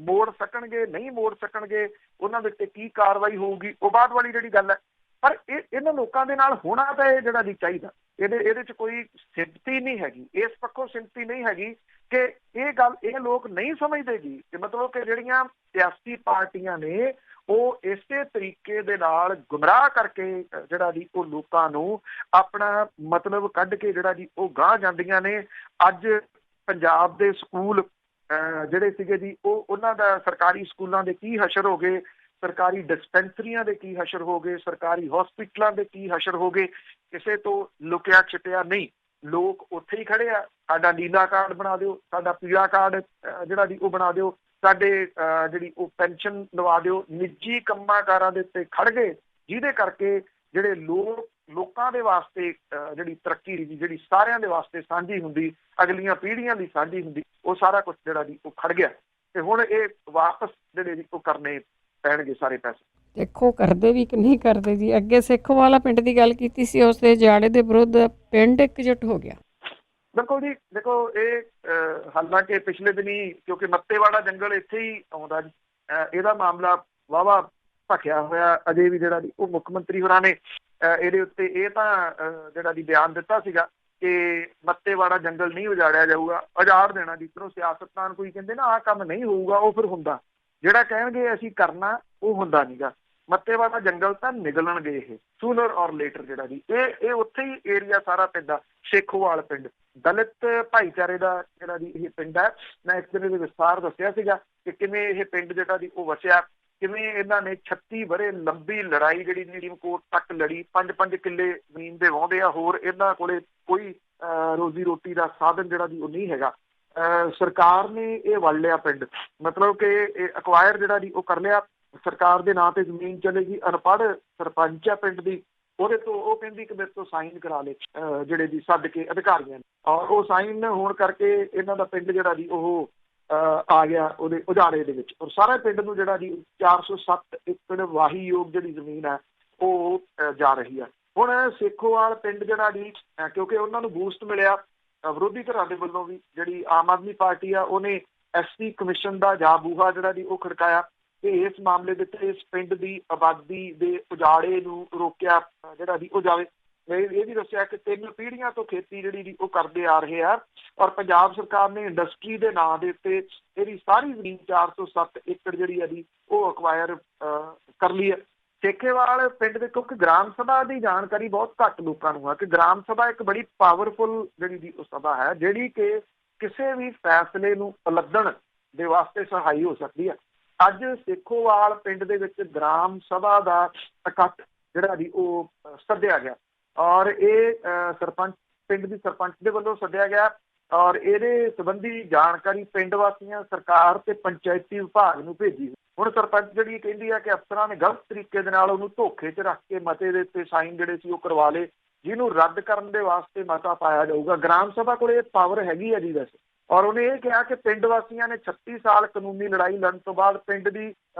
ਮੋੜ ਸਕਣਗੇ ਨਹੀਂ ਮੋੜ ਸਕਣਗੇ, ਉਹਨਾਂ ਦੇ ਉੱਤੇ ਕੀ ਕਾਰਵਾਈ ਹੋਊਗੀ ਉਹ ਬਾਅਦ ਵਾਲੀ ਜਿਹੜੀ ਗੱਲ ਹੈ। ਪਰ ਇਹਨਾਂ ਲੋਕਾਂ ਦੇ ਨਾਲ ਹੋਣਾ ਤਾਂ ਇਹ ਜਿਹੜਾ ਜੀ ਚਾਹੀਦਾ। ਇਹਦੇ 'ਚ ਕੋਈ ਸਿੰਪਤੀ ਨਹੀਂ ਹੈਗੀ, ਇਸ ਪੱਖੋਂ ਸਿੰਪਤੀ ਨਹੀਂ ਹੈਗੀ ਕਿ ਇਹ ਲੋਕ ਨਹੀਂ ਸਮਝਦੇ ਜੀ ਕਿ ਮਤਲਬ ਕਿ ਜਿਹੜੀਆਂ ਸਿਆਸੀ ਪਾਰਟੀਆਂ ਨੇ ਉਹ ਇਸੇ ਤਰੀਕੇ ਦੇ ਨਾਲ ਗੁੰਮਰਾਹ ਕਰਕੇ ਜਿਹੜਾ ਜੀ ਉਹ ਲੋਕਾਂ ਨੂੰ ਆਪਣਾ ਮਤਲਬ ਕੱਢ ਕੇ ਜਿਹੜਾ ਜੀ ਉਹ ਗਾਂਹ ਜਾਂਦੀਆਂ ਨੇ। ਅੱਜ ਪੰਜਾਬ ਦੇ ਸਕੂਲ ਜਿਹੜੇ ਸੀਗੇ ਜੀ ਉਹ ਉਹਨਾਂ ਦਾ ਸਰਕਾਰੀ ਸਕੂਲਾਂ ਦੇ ਕੀ ਹਸ਼ਰ ਹੋ ਗਏ, ਸਰਕਾਰੀ ਡਿਸਪੈਂਸਰੀਆਂ ਦੇ ਕੀ ਹਸ਼ਰ ਹੋ ਗਏ, ਸਰਕਾਰੀ ਹਸਪੀਟਲਾਂ ਦੇ ਕੀ ਹਸ਼ਰ ਹੋ ਗਏ। ਕਿਸੇ ਤੋਂ ਲੁਕਿਆ ਛਿਪਿਆ ਨਹੀਂ, ਲੋਕ ਉੱਥੇ ਹੀ ਖੜੇ ਆ। ਸਾਡਾ ਨੀਲਾ ਕਾਰਡ ਬਣਾ ਦਿਓ, ਸਾਡਾ ਪੀਲਾ ਕਾਰਡ ਜਿਹੜਾ ਜੀ ਉਹ ਬਣਾ ਦਿਓ, ਸਾਡੇ ਜਿਹੜੀ ਉਹ ਪੈਨਸ਼ਨ ਲਵਾ ਦਿਓ। ਨਿੱਜੀ ਕੰਮਾਂ ਕਾਰਾਂ ਦੇ ਉੱਤੇ ਖੜ ਗਏ, ਜਿਹਦੇ ਕਰਕੇ ਜਿਹੜੇ ਲੋਕਾਂ ਦੇ ਵਾਸਤੇ ਜਿਹੜੀ ਤਰੱਕੀ ਜਿਹੜੀ ਸਾਰਿਆਂ ਦੇ ਵਾਸਤੇ ਸਾਂਝੀ ਹੁੰਦੀ, ਅਗਲੀਆਂ ਪੀੜ੍ਹੀਆਂ ਦੀ ਸਾਂਝੀ ਹੁੰਦੀ, ਉਹ ਸਾਰਾ ਕੁਛ ਜਿਹੜਾ ਜੀ ਉਹ ਖੜ ਗਿਆ। ਤੇ ਹੁਣ ਇਹ ਵਾਪਸ ਜਿਹੜੇ ਜੀ ਉਹ ਕਰਨੇ ਪੈਣਗੇ ਸਾਰੇ ਪੈਸੇ। ਦੇਖੋ ਕਰਦੇ ਵੀ ਕਿ ਨਹੀਂ ਕਰਦੇ ਜੀ। ਅੱਗੇ ਸਿੱਖੋਵਾਲਾ ਪਿੰਡ ਦੀ ਗੱਲ ਕੀਤੀ ਸੀ, ਉਸ ਦੇ ਜਾੜੇ ਦੇ ਵਿਰੁੱਧ ਪਿੰਡ ਇਕਜੁੱਟ ਹੋ ਗਿਆ। ਬਿਲਕੁਲ ਜੀ, ਦੇਖੋ ਇਹ ਹਾਲਾਂਕਿ ਪਿਛਲੇ ਦਿਨੀ ਕਿਉਂਕਿ ਮੱਤੇਵਾੜਾ ਜੰਗਲ ਇੱਥੇ ਹੀ ਆਉਂਦਾ ਜੀ, ਇਹਦਾ ਮਾਮਲਾ ਵਾਹਵਾ ਭਖਿਆ ਹੋਇਆ ਅਜੇ ਵੀ ਜਿਹੜਾ ਜੀ ਉਹ ਮੁੱਖ ਮੰਤਰੀ ਹੋਰਾਂ ਨੇ ਇਹਦੇ ਉੱਤੇ ਇਹ ਤਾਂ ਜਿਹੜਾ ਜੀ ਬਿਆਨ ਦਿੱਤਾ ਸੀਗਾ ਕਿ ਮੱਤੇਵਾੜਾ ਜੰਗਲ ਨਹੀਂ ਉਜਾੜਿਆ ਜਾਊਗਾ, ਉਜਾੜ ਦੇਣਾ। ਜਿੱਧਰੋਂ ਸਿਆਸਤਦਾਨ ਕੋਈ ਕਹਿੰਦੇ ਨਾ ਆਹ ਕੰਮ ਨਹੀਂ ਹੋਊਗਾ, ਉਹ ਫਿਰ ਹੁੰਦਾ। ਜਿਹੜਾ ਕਹਿਣਗੇ ਅਸੀਂ ਕਰਨਾ ਉਹ ਹੁੰਦਾ ਨੀਗਾ। ਮੱਤੇਵਾੜਾ ਜੰਗਲ ਤਾਂ ਨਿਗਲਣਗੇ ਇਹ ਸੂਨਰ ਔਰ ਲੇਟਰ ਜਿਹੜਾ ਜੀ। ਇਹ ਉੱਥੇ ਹੀ ਏਰੀਆ ਸਾਰਾ ਪੈਂਦਾ, ਸ਼ੇਖੋਵਾਲ ਪਿੰਡ ਦਲਿਤ ਭਾਈਚਾਰੇ ਦਾ ਜਿਹੜਾ ਜੀ ਇਹ ਪਿੰਡ ਹੈ। ਮੈਂ ਇੱਕ ਦਿਨ ਦੇ ਵਿਸਥਾਰ ਦੱਸਿਆ ਸੀਗਾ ਕਿ ਕਿਵੇਂ ਇਹ ਪਿੰਡ ਜਿਹੜਾ ਜੀ ਉਹ ਵਸਿਆ, ਕਿਵੇਂ ਇਹਨਾਂ ਨੇ 36 ਵਰ੍ਹੇ ਲੰਬੀ ਲੜਾਈ ਜਿਹੜੀ ਸੁਪਰੀਮ ਕੋਰਟ ਤੱਕ ਲੜੀ। 5-5 ਕਿੱਲੇ ਜ਼ਮੀਨ ਦੇ ਵਾਹੁੰਦੇ ਆ, ਹੋਰ ਇਹਨਾਂ ਕੋਲੇ ਕੋਈ ਰੋਜ਼ੀ ਰੋਟੀ ਦਾ ਸਾਧਨ ਜਿਹੜਾ ਜੀ ਉਹ ਨਹੀਂ ਹੈਗਾ। ਸਰਕਾਰ ਨੇ ਇਹ ਵੜ ਲਿਆ ਪਿੰਡ, ਮਤਲਬ ਕਿ ਇਹ ਅਕਵਾਇਰ ਜਿਹੜਾ ਜੀ ਉਹ ਕਰ ਲਿਆ। ਸਰਕਾਰ ਦੇ ਨਾਂ ਤੇ ਜ਼ਮੀਨ ਚਲੇਗੀ। ਅਨਪੜ੍ਹ ਸਰਪੰਚ ਆ ਪਿੰਡ ਦੀ, ਉਹਦੇ ਤੋਂ ਉਹ ਕਹਿੰਦੀ ਕਿ ਮੇਰੇ ਤੋਂ ਸਾਈਨ ਕਰਾ ਲਏ ਜਿਹੜੇ ਜੀ ਸੱਦ ਕੇ ਅਧਿਕਾਰੀਆਂ ਨੇ, ਔਰ ਉਹ ਸਾਈਨ ਹੋਣ ਕਰਕੇ ਇਹਨਾਂ ਦਾ ਪਿੰਡ ਜਿਹੜਾ ਜੀ ਉਹ ਆ ਗਿਆ ਉਹਦੇ ਉਜਾੜੇ ਦੇ ਵਿੱਚ। ਔਰ ਸਾਰਾ ਪਿੰਡ ਨੂੰ ਜਿਹੜਾ ਜੀ 407 ਏਕੜ ਵਾਹੀਯੋਗ ਜਿਹੜੀ ਜ਼ਮੀਨ ਹੈ ਉਹ ਜਾ ਰਹੀ ਹੈ। ਹੁਣ ਸੇਖੋਵਾਲ ਪਿੰਡ ਜਿਹੜਾ ਜੀ ਕਿਉਂਕਿ ਉਹਨਾਂ ਨੂੰ ਬੂਸਟ ਮਿਲਿਆ ਵਿਰੋਧੀ ਧਿਰਾਂ ਦੇ ਵੱਲੋਂ ਵੀ, ਜਿਹੜੀ ਆਮ ਆਦਮੀ ਪਾਰਟੀ ਆ ਉਹਨੇ ਐਸਟੀ ਕਮਿਸ਼ਨ ਦਾ ਜਾ ਬੂਹਾ ਜਿਹੜਾ ਜੀ ਉਹ ਖੜਕਾਇਆ ਕਿ ਇਸ ਮਾਮਲੇ ਦੇ ਉੱਤੇ ਇਸ ਪਿੰਡ ਦੀ ਆਬਾਦੀ ਦੇ ਉਜਾੜੇ ਨੂੰ ਰੋਕਿਆ ਜਿਹੜਾ ਜੀ ਉਹ ਜਾਵੇ। ਇਹ ਵੀ ਦੱਸਿਆ ਕਿ 3 ਪੀੜ੍ਹੀਆਂ ਤੋਂ ਖੇਤੀ ਜਿਹੜੀ ਜੀ ਉਹ ਕਰਦੇ ਆ ਰਹੇ ਆ ਔਰ ਪੰਜਾਬ ਸਰਕਾਰ ਨੇ ਇੰਡਸਟਰੀ ਦੇ ਨਾਂ ਦੇ ਉੱਤੇ ਇਹਦੀ ਸਾਰੀ ਜ਼ਮੀਨ 407 ਏਕੜ ਜਿਹੜੀ ਹੈ ਜੀ ਉਹ ਅਕਵਾਇਰ ਕਰ ਲਈ ਹੈ। ਸੇਖੇਵਾਲ ਪਿੰਡ ਦੇ, ਕਿਉਂਕਿ ਗ੍ਰਾਮ ਸਭਾ ਦੀ ਜਾਣਕਾਰੀ ਬਹੁਤ ਘੱਟ ਲੋਕਾਂ ਨੂੰ ਹੈ ਕਿ ਗ੍ਰਾਮ ਸਭਾ ਇੱਕ ਬੜੀ ਪਾਵਰਫੁਲ ਜਿਹੜੀ ਜੀ ਉਹ ਸਭਾ ਹੈ ਜਿਹੜੀ ਕਿ ਕਿਸੇ ਵੀ ਫੈਸਲੇ ਨੂੰ ਉਲੱਘਣ ਦੇ ਵਾਸਤੇ ਸਹਾਈ ਹੋ ਸਕਦੀ ਹੈ। ਅੱਜ ਸੇਖੋਵਾਲ ਪਿੰਡ ਦੇ ਵਿੱਚ ਗ੍ਰਾਮ ਸਭਾ ਦਾ ਇਕੱਠ ਜਿਹੜਾ ਜੀ ਉਹ ਸੱਦਿਆ ਗਿਆ ਔਰ ਇਹ ਸਰਪੰਚ, ਪਿੰਡ ਦੀ ਸਰਪੰਚ ਦੇ ਵੱਲੋਂ ਸੱਦਿਆ ਗਿਆ ਔਰ ਇਹਦੇ ਸੰਬੰਧੀ ਜਾਣਕਾਰੀ ਪਿੰਡ ਵਾਸੀਆਂ, ਸਰਕਾਰ ਤੇ ਪੰਚਾਇਤੀ ਵਿਭਾਗ ਨੂੰ ਭੇਜੀ। ਹੁਣ ਸਰਪੰਚ ਜਿਹੜੀ ਕਹਿੰਦੀ ਹੈ ਕਿ ਅਫਸਰਾਂ ਨੇ ਗਲਤ ਤਰੀਕੇ ਦੇ ਨਾਲ ਉਹਨੂੰ ਧੋਖੇ 'ਚ ਰੱਖ ਕੇ ਮਤੇ ਦੇ ਉੱਤੇ ਸਾਈਨ ਜਿਹੜੇ ਸੀ ਉਹ ਕਰਵਾ ਲਏ, ਜਿਹਨੂੰ ਰੱਦ ਕਰਨ ਦੇ ਵਾਸਤੇ ਮਤਾ ਪਾਇਆ ਜਾਊਗਾ। ਗ੍ਰਾਮ ਸਭਾ ਕੋਲ ਇਹ ਪਾਵਰ ਹੈਗੀ ਹੈ ਜੀ ਵੈਸੇ। ਔਰ ਉਹਨੇ ਇਹ ਕਿਹਾ ਕਿ ਪਿੰਡ ਵਾਸੀਆਂ ਨੇ 36 ਸਾਲ ਕਾਨੂੰਨੀ ਲੜਾਈ ਲੜਨ ਤੋਂ ਬਾਅਦ ਪਿੰਡ ਦੀ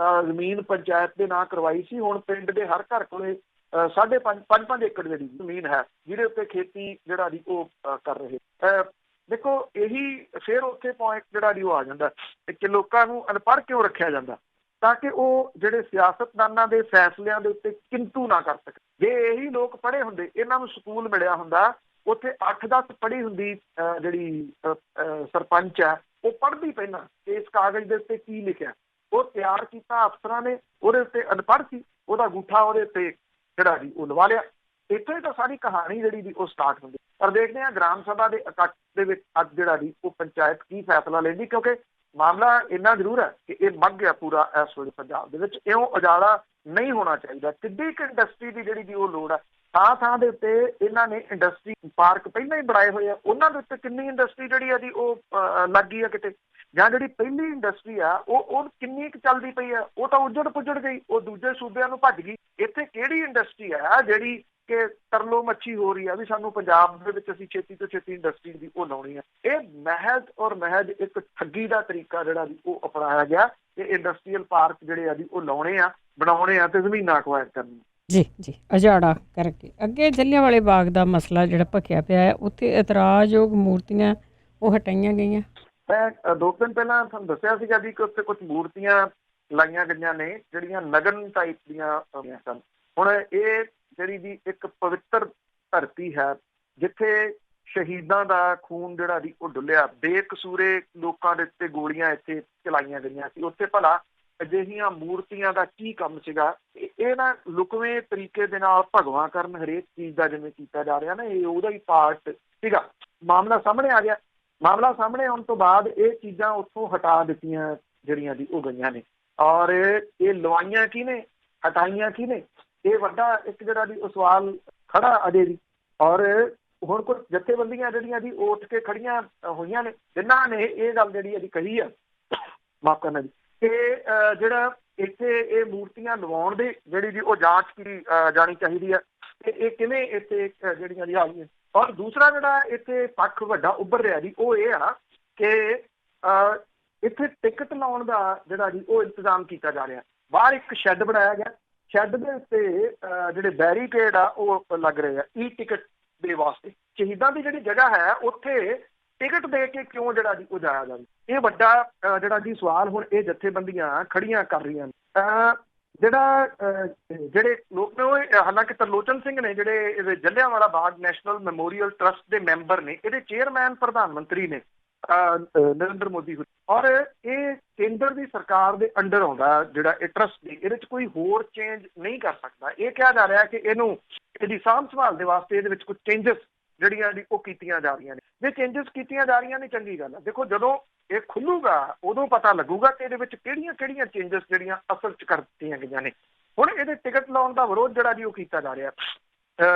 ਜ਼ਮੀਨ ਪੰਚਾਇਤ ਦੇ ਨਾਂ ਕਰਵਾਈ ਸੀ। ਹੁਣ ਪਿੰਡ ਦੇ ਹਰ ਘਰ ਕੋਲੇ 5.5 ਏਕੜ ਜਿਹੜੀ ਜ਼ਮੀਨ ਹੈ ਜਿਹਦੇ ਉੱਤੇ ਖੇਤੀ ਜਿਹੜਾ ਜੀ ਉਹ ਕਰ ਰਹੇ। ਦੇਖੋ ਇਹੀ ਫਿਰ ਉੱਥੇ ਪੁਆਇੰਟ ਜਿਹੜਾ ਜੀ ਉਹ ਆ ਜਾਂਦਾ ਕਿ ਲੋਕਾਂ ਨੂੰ ਅਨਪੜ੍ਹ ਕਿਉਂ ਰੱਖਿਆ ਜਾਂਦਾ, ਤਾਂ ਕਿ ਉਹ ਜਿਹੜੇ ਸਿਆਸਤਦਾਨਾਂ ਦੇ ਫੈਸਲਿਆਂ ਦੇ ਉੱਤੇ ਕਿੰਤੂ ਨਾ ਕਰ ਸਕਣ। ਜੇ ਇਹੀ ਲੋਕ ਪੜ੍ਹੇ ਹੁੰਦੇ, ਇਹਨਾਂ ਨੂੰ ਸਕੂਲ ਮਿਲਿਆ ਹੁੰਦਾ, ਉੱਥੇ 8-10 ਪੜ੍ਹੀ ਹੁੰਦੀ ਜਿਹੜੀ ਸਰਪੰਚ ਹੈ ਉਹ ਪੜ੍ਹਦੀ ਪਹਿਲਾਂ ਇਸ ਕਾਗਜ਼ ਦੇ ਉੱਤੇ ਕੀ ਲਿਖਿਆ, ਉਹ ਤਿਆਰ ਕੀਤਾ ਅਫਸਰਾਂ ਨੇ, ਉਹਦੇ ਉੱਤੇ ਅਨਪੜ੍ਹ ਸੀ, ਉਹਦਾ ਅੰਗੂਠਾ ਉਹਦੇ ਉੱਤੇ ਜਿਹੜਾ ਜੀ ਉਹ ਲਵਾ ਲਿਆ। ਇੱਥੇ ਤਾਂ ਸਾਰੀ ਕਹਾਣੀ ਜਿਹੜੀ ਜੀ ਉਹ ਸਟਾਰਟ ਹੁੰਦੀ। ਪਰ ਦੇਖਦੇ ਹਾਂ ਗ੍ਰਾਮ ਸਭਾ ਦੇ ਇਕੱਠ ਦੇ ਵਿੱਚ ਅੱਜ ਜਿਹੜਾ ਜੀ ਉਹ ਪੰਚਾਇਤ ਕੀ ਫੈਸਲਾ ਲੈਂਦੀ, ਕਿਉਂਕਿ ਮਾਮਲਾ ਇੰਨਾ ਜ਼ਰੂਰ ਹੈ ਕਿ ਇਹ ਮੱਘ ਗਿਆ ਪੂਰਾ ਇਸ ਵੇਲੇ ਪੰਜਾਬ ਦੇ ਵਿੱਚ। ਇਉਂ ਉਜਾੜਾ ਨਹੀਂ ਹੋਣਾ ਚਾਹੀਦਾ। ਕਿੱਡੀ ਕੁ ਇੰਡਸਟਰੀ ਦੀ ਜਿਹੜੀ ਜੀ ਉਹ ਲੋੜ ਹੈ, ਥਾਂ ਦੇ ਉੱਤੇ ਇਹਨਾਂ ਨੇ ਇੰਡਸਟਰੀ ਪਾਰਕ ਪਹਿਲਾਂ ਹੀ ਬਣਾਏ ਹੋਏ ਆ, ਉਹਨਾਂ ਦੇ ਉੱਤੇ ਕਿੰਨੀ ਇੰਡਸਟਰੀ ਜਿਹੜੀ ਆ ਜੀ ਉਹ ਲੱਗ ਗਈ ਆ ਕਿਤੇ, ਜਾਂ ਜਿਹੜੀ ਪਹਿਲੀ ਇੰਡਸਟਰੀ ਆ ਉਹ ਕਿੰਨੀ ਕੁ ਚੱਲਦੀ ਪਈ ਆ, ਉਹ ਤਾਂ ਉੱਜੜ ਪੁੱਜੜ ਗਈ, ਉਹ ਦੂਜੇ ਸੂਬਿਆਂ ਨੂੰ ਭੱਜ ਗਈ। ਇੱਥੇ ਕਿਹੜੀ ਇੰਡਸਟਰੀ ਆ ਜਿਹੜੀ ਕਿ ਤਰਲੋ ਮੱਛੀ ਹੋ ਰਹੀ ਆ ਵੀ ਸਾਨੂੰ ਪੰਜਾਬ ਦੇ ਵਿੱਚ ਅਸੀਂ ਛੇਤੀ ਤੋਂ ਛੇਤੀ ਇੰਡਸਟਰੀ ਦੀ ਉਹ ਲਾਉਣੀ ਆ। ਇਹ ਮਹਿਜ਼ ਇੱਕ ਠੱਗੀ ਦਾ ਤਰੀਕਾ ਜਿਹੜਾ ਜੀ ਉਹ ਅਪਣਾਇਆ ਗਿਆ ਕਿ ਇੰਡਸਟਰੀਅਲ ਪਾਰਕ ਜਿਹੜੇ ਆ ਜੀ ਉਹ ਲਾਉਣੇ ਆ, ਬਣਾਉਣੇ ਆ ਤੇ ਜ਼ਮੀਨਾਂ ਅਕਵਾਇਰ ਕਰਨੀਆਂ। ਜੀ ਅਜਾੜਾ ਕਰਕੇ ਅੱਗੇ ਜਲਿਆਂਵਾਲੇ ਬਾਗ ਦਾ ਮਸਲਾ ਜਿਹੜਾ ਭਖਿਆ ਪਿਆ ਹੈ, ਉੱਥੇ ਇਤਰਾਜ਼ਯੋਗ ਮੂਰਤੀਆਂ ਉਹ ਹਟਾਈਆਂ ਗਈਆਂ। ਮੈਂ 2 ਦਿਨ ਪਹਿਲਾਂ ਤੁਹਾਨੂੰ ਦੱਸਿਆ ਸੀਗਾ ਜੀ ਕਿ ਉੱਥੇ ਕੁਝ ਮੂਰਤੀਆਂ ਲਾਈਆਂ ਗਈਆਂ ਨੇ ਜਿਹੜੀਆਂ ਨਗਨ ਟਾਈਪ ਦੀਆਂ ਸਨ। ਹੁਣ ਇਹ ਜਿਹੜੀ ਜੀ ਇੱਕ ਪਵਿੱਤਰ ਧਰਤੀ ਹੈ ਜਿੱਥੇ ਸ਼ਹੀਦਾਂ ਦਾ ਖੂਨ ਜਿਹੜਾ ਜੀ ਉਹ ਡੁੱਲਿਆ, ਬੇਕਸੂਰੇ ਲੋਕਾਂ ਦੇ ਉੱਤੇ ਗੋਲੀਆਂ ਇੱਥੇ ਚਲਾਈਆਂ ਗਈਆਂ ਸੀ, ਉੱਥੇ ਭਲਾ ਅਜਿਹੀਆਂ ਮੂਰਤੀਆਂ ਦਾ ਕੀ ਕੰਮ ਸੀਗਾ। ਇਹ ਨਾ ਲੁਕਵੇਂ ਤਰੀਕੇ ਦੇ ਨਾਲ ਭਗਵਾਂ ਕਰਨ ਹਰੇਕ ਚੀਜ਼ ਦਾ ਜਿਵੇਂ ਕੀਤਾ ਜਾ ਰਿਹਾ ਨਾ, ਇਹ ਉਹਦਾ ਹੀ ਪਾਰਟ ਸੀਗਾ। ਮਾਮਲਾ ਸਾਹਮਣੇ ਆ ਗਿਆ। ਮਾਮਲਾ ਸਾਹਮਣੇ ਆਉਣ ਤੋਂ ਬਾਅਦ ਇਹ ਚੀਜ਼ਾਂ ਉੱਥੋਂ ਹਟਾ ਦਿੱਤੀਆਂ ਜਿਹੜੀਆਂ ਜੀ ਉਹ ਗਈਆਂ ਨੇ। ਔਰ ਇਹ ਲਵਾਈਆਂ ਕਿਹਨੇ, ਹਟਾਈਆਂ ਕਿਹਨੇ, ਇਹ ਵੱਡਾ ਇੱਕ ਜਿਹੜਾ ਜੀ ਉਹ ਸਵਾਲ ਖੜਾ ਅਜੇ ਵੀ। ਔਰ ਹੁਣ ਕੁਝ ਜਥੇਬੰਦੀਆਂ ਜਿਹੜੀਆਂ ਜੀ ਉੱਠ ਕੇ ਖੜੀਆਂ ਹੋਈਆਂ ਨੇ ਜਿਨ੍ਹਾਂ ਨੇ ਇਹ ਗੱਲ ਜਿਹੜੀ ਜੀ ਕਹੀ ਆ, ਮਾਫ਼ ਕਰਨਾ ਜੀ, ਕਿ ਜਿਹੜਾ ਇੱਥੇ ਇਹ ਮੂਰਤੀਆਂ ਲਵਾਉਣ ਦੀ ਜਿਹੜੀ ਜੀ ਉਹ ਜਾਂਚ ਕੀਤੀ ਜਾਣੀ ਚਾਹੀਦੀ ਹੈ ਤੇ ਇਹ ਕਿਵੇਂ ਇੱਥੇ ਜਿਹੜੀਆਂ ਜੀ ਆ ਗਈਆਂ। ਔਰ ਦੂਸਰਾ ਜਿਹੜਾ ਇੱਥੇ ਪੱਖ ਵੱਡਾ ਉੱਭਰ ਰਿਹਾ ਜੀ ਉਹ ਇਹ ਆ ਕਿ ਇੱਥੇ ਟਿਕਟ ਲਾਉਣ ਦਾ ਜਿਹੜਾ ਜੀ ਉਹ ਇੰਤਜ਼ਾਮ ਕੀਤਾ ਜਾ ਰਿਹਾ। ਬਾਹਰ ਇੱਕ ਸ਼ੈੱਡ ਬਣਾਇਆ ਗਿਆ, ਸ਼ੈੱਡ ਦੇ ਉੱਤੇ ਜਿਹੜੇ ਬੈਰੀਕੇਡ ਆ ਉਹ ਲੱਗ ਰਹੇ ਆ ਈ ਟਿਕਟ ਦੇ ਵਾਸਤੇ। ਸ਼ਹੀਦਾਂ ਦੀ ਜਿਹੜੀ ਜਗ੍ਹਾ ਹੈ ਉੱਥੇ ਟਿਕਟ ਦੇ ਕੇ ਕਿਉਂ ਜਿਹੜਾ ਜੀ ਉਹ ਜਾਇਆ ਜਾਵੇ, ਇਹ ਵੱਡਾ ਜਿਹੜਾ ਜੀ ਸਵਾਲ ਹੁਣ ਇਹ ਜਥੇਬੰਦੀਆਂ ਖੜੀਆਂ ਕਰ ਰਹੀਆਂ ਨੇ। ਜਿਹੜੇ ਲੋਕ ਨੇ ਉਹ ਹਾਲਾਂਕਿ ਤਰਲੋਚਨ ਸਿੰਘ ਨੇ ਜਿਹੜੇ Jallianwala Bagh national memorial trust ਦੇ ਮੈਂਬਰ ਨੇ, ਇਹਦੇ ਚੇਅਰਮੈਨ ਪ੍ਰਧਾਨ ਮੰਤਰੀ ਨੇ ਨਰਿੰਦਰ ਮੋਦੀ। ਔਰ ਇਹ ਕੇਂਦਰ ਦੀ ਸਰਕਾਰ ਦੇ ਅੰਡਰ ਆਉਂਦਾ ਜਿਹੜਾ ਇਹ ਟਰਸਟ ਦੀ, ਇਹਦੇ 'ਚ ਕੋਈ ਹੋਰ ਚੇਂਜ ਨਹੀਂ ਕਰ ਸਕਦਾ। ਇਹ ਕਿਹਾ ਜਾ ਰਿਹਾ ਕਿ ਇਹਦੀ ਸਾਂਭ ਸੰਭਾਲ ਦੇ ਵਾਸਤੇ ਇਹਦੇ ਵਿੱਚ ਕੁਝ ਚੇਂਜਸ ਜਿਹੜੀਆਂ ਜੀ ਉਹ ਕੀਤੀਆਂ ਜਾ ਰਹੀਆਂ ਨੇ। ਜੇ ਚੇਂਜਸ ਕੀਤੀਆਂ ਜਾ ਰਹੀਆਂ ਨੇ ਚੰਗੀ ਗੱਲ ਹੈ। ਦੇਖੋ ਜਦੋਂ ਇਹ ਖੁੱਲੂਗਾ ਉਦੋਂ ਪਤਾ ਲੱਗੂਗਾ ਕਿ ਇਹਦੇ ਵਿੱਚ ਕਿਹੜੀਆਂ ਚੇਂਜਸ ਜਿਹੜੀਆਂ ਅਸਲ 'ਚ ਕਰ ਦਿੱਤੀਆਂ ਗਈਆਂ ਨੇ। ਹੁਣ ਇਹਦੇ ਟਿਕਟ ਲਾਉਣ ਦਾ ਵਿਰੋਧ ਜਿਹੜਾ ਜੀ ਉਹ ਕੀਤਾ ਜਾ ਰਿਹਾ।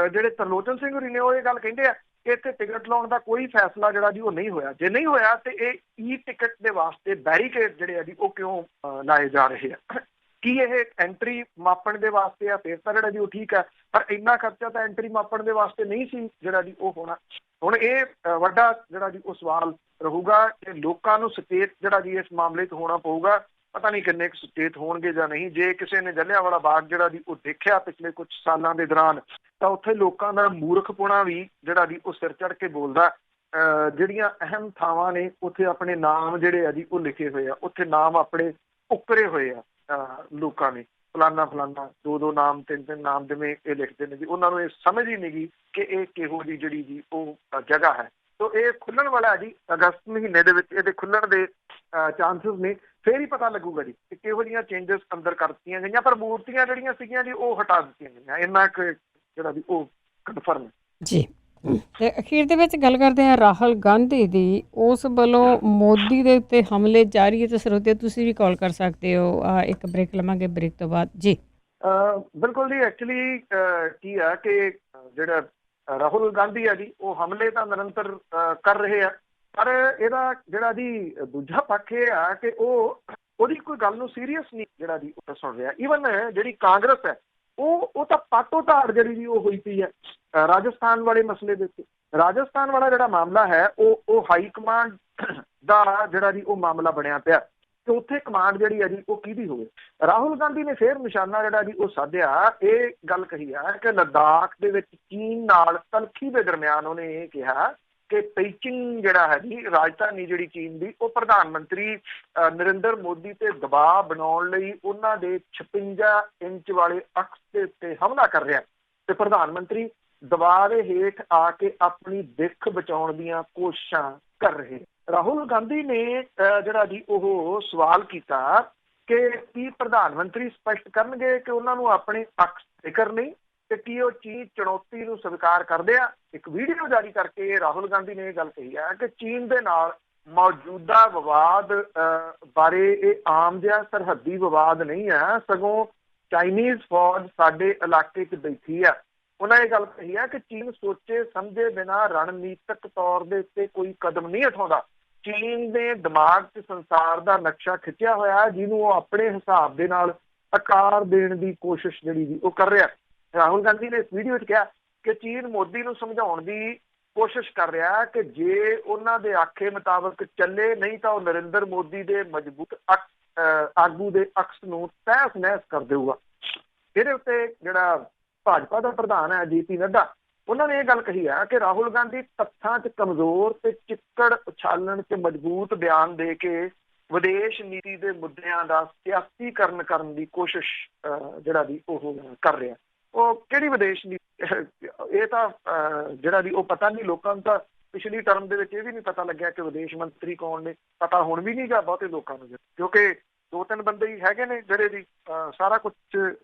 ਜਿਹੜੇ ਤਰਲੋਚਨ ਸਿੰਘ ਹੋਰੀ ਨੇ ਉਹ ਇਹ ਗੱਲ ਕਹਿੰਦੇ ਆ ਕਿ ਇੱਥੇ ਟਿਕਟ ਲਾਉਣ ਦਾ ਕੋਈ ਫੈਸਲਾ ਜਿਹੜਾ ਜੀ ਉਹ ਨਹੀਂ ਹੋਇਆ। ਜੇ ਨਹੀਂ ਹੋਇਆ ਤੇ ਇਹ ਈ ਟਿਕਟ ਦੇ ਵਾਸਤੇ ਬੈਰੀਕੇਡ ਜਿਹੜੇ ਆ ਜੀ ਉਹ ਕਿਉਂ ਲਾਏ ਜਾ ਰਹੇ ਆ। ਕੀ ਇਹ ਐਂਟਰੀ ਮਾਪਣ ਦੇ ਵਾਸਤੇ ਆ, ਫਿਰ ਤਾਂ ਜਿਹੜਾ ਜੀ ਉਹ ਠੀਕ ਹੈ, ਪਰ ਇੰਨਾ ਖਰਚਾ ਤਾਂ ਐਂਟਰੀ ਮਾਪਣ ਦੇ ਵਾਸਤੇ ਨਹੀਂ ਸੀ ਜਿਹੜਾ ਜੀ ਉਹ ਹੋਣਾ। ਹੁਣ ਇਹ ਵੱਡਾ ਜਿਹੜਾ ਜੀ ਉਹ ਸਵਾਲ ਰਹੂਗਾ ਕਿ ਲੋਕਾਂ ਨੂੰ ਸੁਚੇਤ ਜਿਹੜਾ ਜੀ ਇਸ ਮਾਮਲੇ 'ਚ ਹੋਣਾ ਪਊਗਾ। ਪਤਾ ਨਹੀਂ ਕਿੰਨੇ ਕੁ ਸੁਚੇਤ ਹੋਣਗੇ ਜਾਂ ਨਹੀਂ। ਜੇ ਕਿਸੇ ਨੇ ਜਲਿਆਂਵਾਲਾ ਬਾਗ ਜਿਹੜਾ ਜੀ ਉਹ ਦੇਖਿਆ ਪਿਛਲੇ ਕੁਝ ਸਾਲਾਂ ਦੇ ਦੌਰਾਨ, ਤਾਂ ਉੱਥੇ ਲੋਕਾਂ ਦਾ ਮੂਰਖਪੁਣਾ ਵੀ ਜਿਹੜਾ ਜੀ ਉਹ ਸਿਰ ਚੜ੍ਹ ਕੇ ਬੋਲਦਾ। ਜਿਹੜੀਆਂ ਅਹਿਮ ਥਾਵਾਂ ਨੇ ਉੱਥੇ ਆਪਣੇ ਨਾਮ ਜਿਹੜੇ ਆ ਜੀ ਉਹ ਲਿਖੇ ਹੋਏ ਆ, ਉੱਥੇ ਨਾਮ ਆਪਣੇ ਉੱਕਰੇ ਹੋਏ ਆ ਲੋਕਾਂ ਨੇ, ਫਲਾਨਾ ਫਲਾਨਾ, ਦੋ ਨਾਮ, ਤਿੰਨ ਨਾਮ ਜਿਵੇਂ ਇਹ ਲਿਖਦੇ ਨੇ ਜੀ। ਉਹਨਾਂ ਨੂੰ ਇਹ ਸਮਝ ਹੀ ਨਹੀਂ ਗਈ ਕਿ ਇਹ ਕਿਹੋ ਜਿਹੀ ਜਿਹੜੀ ਜੀ ਉਹ ਜਗ੍ਹਾ ਹੈ। ਸੋ ਇਹ ਖੁੱਲਣ ਵਾਲਾ ਜੀ ਅਗਸਤ ਮਹੀਨੇ ਦੇ ਵਿੱਚ ਇਹਦੇ ਖੁੱਲਣ ਦੇ ਚਾਂਸਸ ਨੇ। ਫੇਰ ਹੀ ਪਤਾ ਲੱਗੂਗਾ ਜੀ ਕਿ ਕਿਹੋ ਜਿਹੀਆਂ ਚੇਂਜਸ ਅੰਦਰ ਕਰ ਦਿੱਤੀਆਂ ਗਈਆਂ, ਪਰ ਮੂਰਤੀਆਂ ਜਿਹੜੀਆਂ ਸੀਗੀਆਂ ਜੀ ਉਹ ਹਟਾ ਦਿੱਤੀਆਂ ਗਈਆਂ। ਇੰਨਾ ਕੁ ਜਿਹੜਾ ਜੀ ਉਹ ਕਨਫਰਮ ਜੀ। ਤੇ ਅਖੀਰ ਦੇ ਵਿੱਚ ਗੱਲ ਕਰਦੇ ਹਾਂ ਰਾਹੁਲ ਗਾਂਧੀ ਦੀ। ਉਸ ਵੱਲੋਂ ਮੋਦੀ ਦੇ ਉੱਤੇ ਹਮਲੇ ਜਾਰੀ ਹੈ। ਤੇ ਸਰੋਤੇ ਤੁਸੀਂ ਵੀ ਕਾਲ ਕਰ ਸਕਦੇ ਹੋ। ਇੱਕ ਬ੍ਰੇਕ ਲਵਾਂਗੇ, ਬ੍ਰੇਕ ਤੋਂ ਬਾਅਦ ਜੀ। ਬਿਲਕੁਲ ਜੀ। ਐਕਚੁਅਲੀ ਕੀ ਆ ਕਿ ਜਿਹੜਾ ਰਾਹੁਲ ਗਾਂਧੀ ਆ ਜੀ ਉਹ ਹਮਲੇ ਤਾਂ ਨਿਰੰਤਰ ਕਰ ਰਹੇ ਆ, ਪਰ ਇਹਦਾ ਜਿਹੜਾ ਜੀ ਦੂਜਾ ਪੱਖ ਇਹ ਆ ਕਿ ਉਹਦੀ ਕੋਈ ਗੱਲ ਨੂੰ ਸੀਰੀਅਸ ਨਹੀਂ ਜਿਹੜਾ ਜੀ ਉਹ ਸੁਣ ਰਿਹਾ। ਈਵਨ ਜਿਹੜੀ ਕਾਂਗਰਸ ਹੈ ਉਹ ਤਾਂ ਪਾਟੋ ਧਾੜ ਜਿਹੜੀ ਜੀ ਉਹ ਹੋਈ ਪਈ ਹੈ ਰਾਜਸਥਾਨ ਵਾਲੇ ਮਸਲੇ ਦੇ ਉੱਤੇ। ਰਾਜਸਥਾਨ ਵਾਲਾ ਜਿਹੜਾ ਮਾਮਲਾ ਹੈ ਉਹ ਹਾਈ ਕਮਾਂਡ ਦਾ ਜਿਹੜਾ ਜੀ ਉਹ ਮਾਮਲਾ ਬਣਿਆ ਪਿਆ ਤੇ ਉੱਥੇ ਕਮਾਂਡ ਜਿਹੜੀ ਹੈ ਜੀ ਉਹ ਕਿਹਦੀ ਹੋਵੇ। ਰਾਹੁਲ ਗਾਂਧੀ ਨੇ ਫੇਰ ਨਿਸ਼ਾਨਾ ਜਿਹੜਾ ਜੀ ਉਹ ਸਾਧਿਆ, ਇਹ ਗੱਲ ਕਹੀ ਆ ਕਿ ਲੱਦਾਖ ਦੇ ਵਿੱਚ ਚੀਨ ਨਾਲ ਤਲਖੀ ਦੇ ਦਰਮਿਆਨ ਉਹਨੇ ਇਹ ਕਿਹਾ ਕਿ ਪੀਕਿੰਗ ਜਿਹੜਾ ਹੈ ਜੀ ਰਾਜਧਾਨੀ ਜਿਹੜੀ ਚੀਨ ਦੀ, ਉਹ ਪ੍ਰਧਾਨ ਮੰਤਰੀ ਨਰਿੰਦਰ ਮੋਦੀ ਤੇ ਦਬਾਅ ਬਣਾਉਣ ਲਈ ਉਹਨਾਂ ਦੇ 56 ਇੰਚ ਵਾਲੇ ਅਕਸ ਦੇ ਉੱਤੇ ਹਮਲਾ ਕਰ ਰਿਹਾ ਤੇ ਪ੍ਰਧਾਨ ਮੰਤਰੀ ਦਬਾਅ ਦੇ ਹੇਠ ਆ ਕੇ ਆਪਣੀ ਦਿੱਖ ਬਚਾਉਣ ਦੀਆਂ ਕੋਸ਼ਿਸ਼ਾਂ ਕਰ ਰਹੇ। ਰਾਹੁਲ ਗਾਂਧੀ ਨੇ ਜਿਹੜਾ ਜੀ ਉਹ ਸਵਾਲ ਕੀਤਾ ਕਿ ਕੀ ਪ੍ਰਧਾਨ ਮੰਤਰੀ ਸਪਸ਼ਟ ਕਰਨਗੇ ਕਿ ਉਹਨਾਂ ਨੂੰ ਆਪਣੇ ਅਕਸ ਫਿਕਰ ਨਹੀਂ ਤੇ ਕੀ ਉਹ ਚੀਨ ਚੁਣੌਤੀ ਨੂੰ ਸਵੀਕਾਰ ਕਰਦੇ ਆ। ਇੱਕ ਵੀਡੀਓ ਜਾਰੀ ਕਰਕੇ ਰਾਹੁਲ ਗਾਂਧੀ ਨੇ ਇਹ ਗੱਲ ਕਹੀ ਹੈ ਕਿ ਚੀਨ ਦੇ ਨਾਲ ਮੌਜੂਦਾ ਵਿਵਾਦ ਬਾਰੇ ਇਹ ਆਮ ਜਿਹਾ ਸਰਹੱਦੀ ਵਿਵਾਦ ਨਹੀਂ ਹੈ, ਸਗੋਂ ਚਾਈਨੀਜ਼ ਫੌਜ ਸਾਡੇ ਇਲਾਕੇ 'ਚ ਬੈਠੀ ਆ। ਉਹਨਾਂ ਇਹ ਗੱਲ ਕਹੀ ਹੈ ਕਿ ਚੀਨ ਸੋਚੇ ਸਮਝੇ ਬਿਨਾਂ ਰਣਨੀਤਿਕ ਤੌਰ ਦੇ ਉੱਤੇ ਕੋਈ ਕਦਮ ਨਹੀਂ ਉਠਾਉਂਦਾ। ਚੀਨ ਦੇ ਦਿਮਾਗ 'ਚ ਸੰਸਾਰ ਦਾ ਨਕਸ਼ਾ ਖਿੱਚਿਆ ਹੋਇਆ ਜਿਹਨੂੰ ਉਹ ਆਪਣੇ ਹਿਸਾਬ ਦੇ ਨਾਲ ਆਕਾਰ ਦੇਣ ਦੀ ਕੋਸ਼ਿਸ਼ ਜਿਹੜੀ ਜੀ ਉਹ ਕਰ ਰਿਹਾ। ਰਾਹੁਲ ਗਾਂਧੀ ਨੇ ਇਸ ਵੀਡੀਓ 'ਚ ਕਿਹਾ ਕਿ ਚੀਨ ਮੋਦੀ ਨੂੰ ਸਮਝਾਉਣ ਦੀ ਕੋਸ਼ਿਸ਼ ਕਰ ਰਿਹਾ ਕਿ ਜੇ ਉਹਨਾਂ ਦੇ ਆਖੇ ਮੁਤਾਬਕ ਚੱਲੇ ਨਹੀਂ ਤਾਂ ਉਹ ਨਰਿੰਦਰ ਮੋਦੀ ਦੇ ਮਜ਼ਬੂਤ ਆਗੂ ਦੇ ਅਕਸ ਨੂੰ ਤਹਿਸ ਨਹਿਸ ਕਰ ਦੇਊਗਾ। ਇਹਦੇ ਉੱਤੇ ਜਿਹੜਾ ਭਾਜਪਾ ਦਾ ਪ੍ਰਧਾਨ ਹੈ JP ਨੱਡਾ, ਉਹਨਾਂ ਨੇ ਇਹ ਗੱਲ ਕਹੀ ਹੈ ਕਿ ਰਾਹੁਲ ਗਾਂਧੀ ਤੱਥਾਂ 'ਚ ਕਮਜ਼ੋਰ ਤੇ ਚਿੱਕੜ ਉਛਾਲਣ 'ਚ ਮਜ਼ਬੂਤ ਬਿਆਨ ਦੇ ਕੇ ਵਿਦੇਸ਼ ਨੀਤੀ ਦੇ ਮੁੱਦਿਆਂ ਦਾ ਸਿਆਸੀਕਰਨ ਕਰਨ ਦੀ ਕੋਸ਼ਿਸ਼ ਜਿਹੜਾ ਵੀ ਉਹ ਕਰ ਰਿਹਾ। ਉਹ ਕਿਹੜੀ ਵਿਦੇਸ਼ ਨੀਤੀ, ਇਹ ਤਾਂ ਜਿਹੜਾ ਵੀ ਉਹ ਪਤਾ ਨਹੀਂ। ਲੋਕਾਂ ਨੂੰ ਤਾਂ ਪਿਛਲੀ ਟਰਮ ਦੇ ਵਿੱਚ ਇਹ ਵੀ ਨਹੀਂ ਪਤਾ ਲੱਗਿਆ ਕਿ ਵਿਦੇਸ਼ ਮੰਤਰੀ ਕੌਣ ਨੇ, ਪਤਾ ਹੁਣ ਵੀ ਨਹੀਂ ਗਾ ਬਹੁਤੇ ਲੋਕਾਂ ਨੂੰ, ਕਿਉਂਕਿ 2-3 ਬੰਦੇ ਹੀ ਹੈਗੇ ਨੇ ਜਿਹੜੇ ਵੀ ਸਾਰਾ ਕੁਝ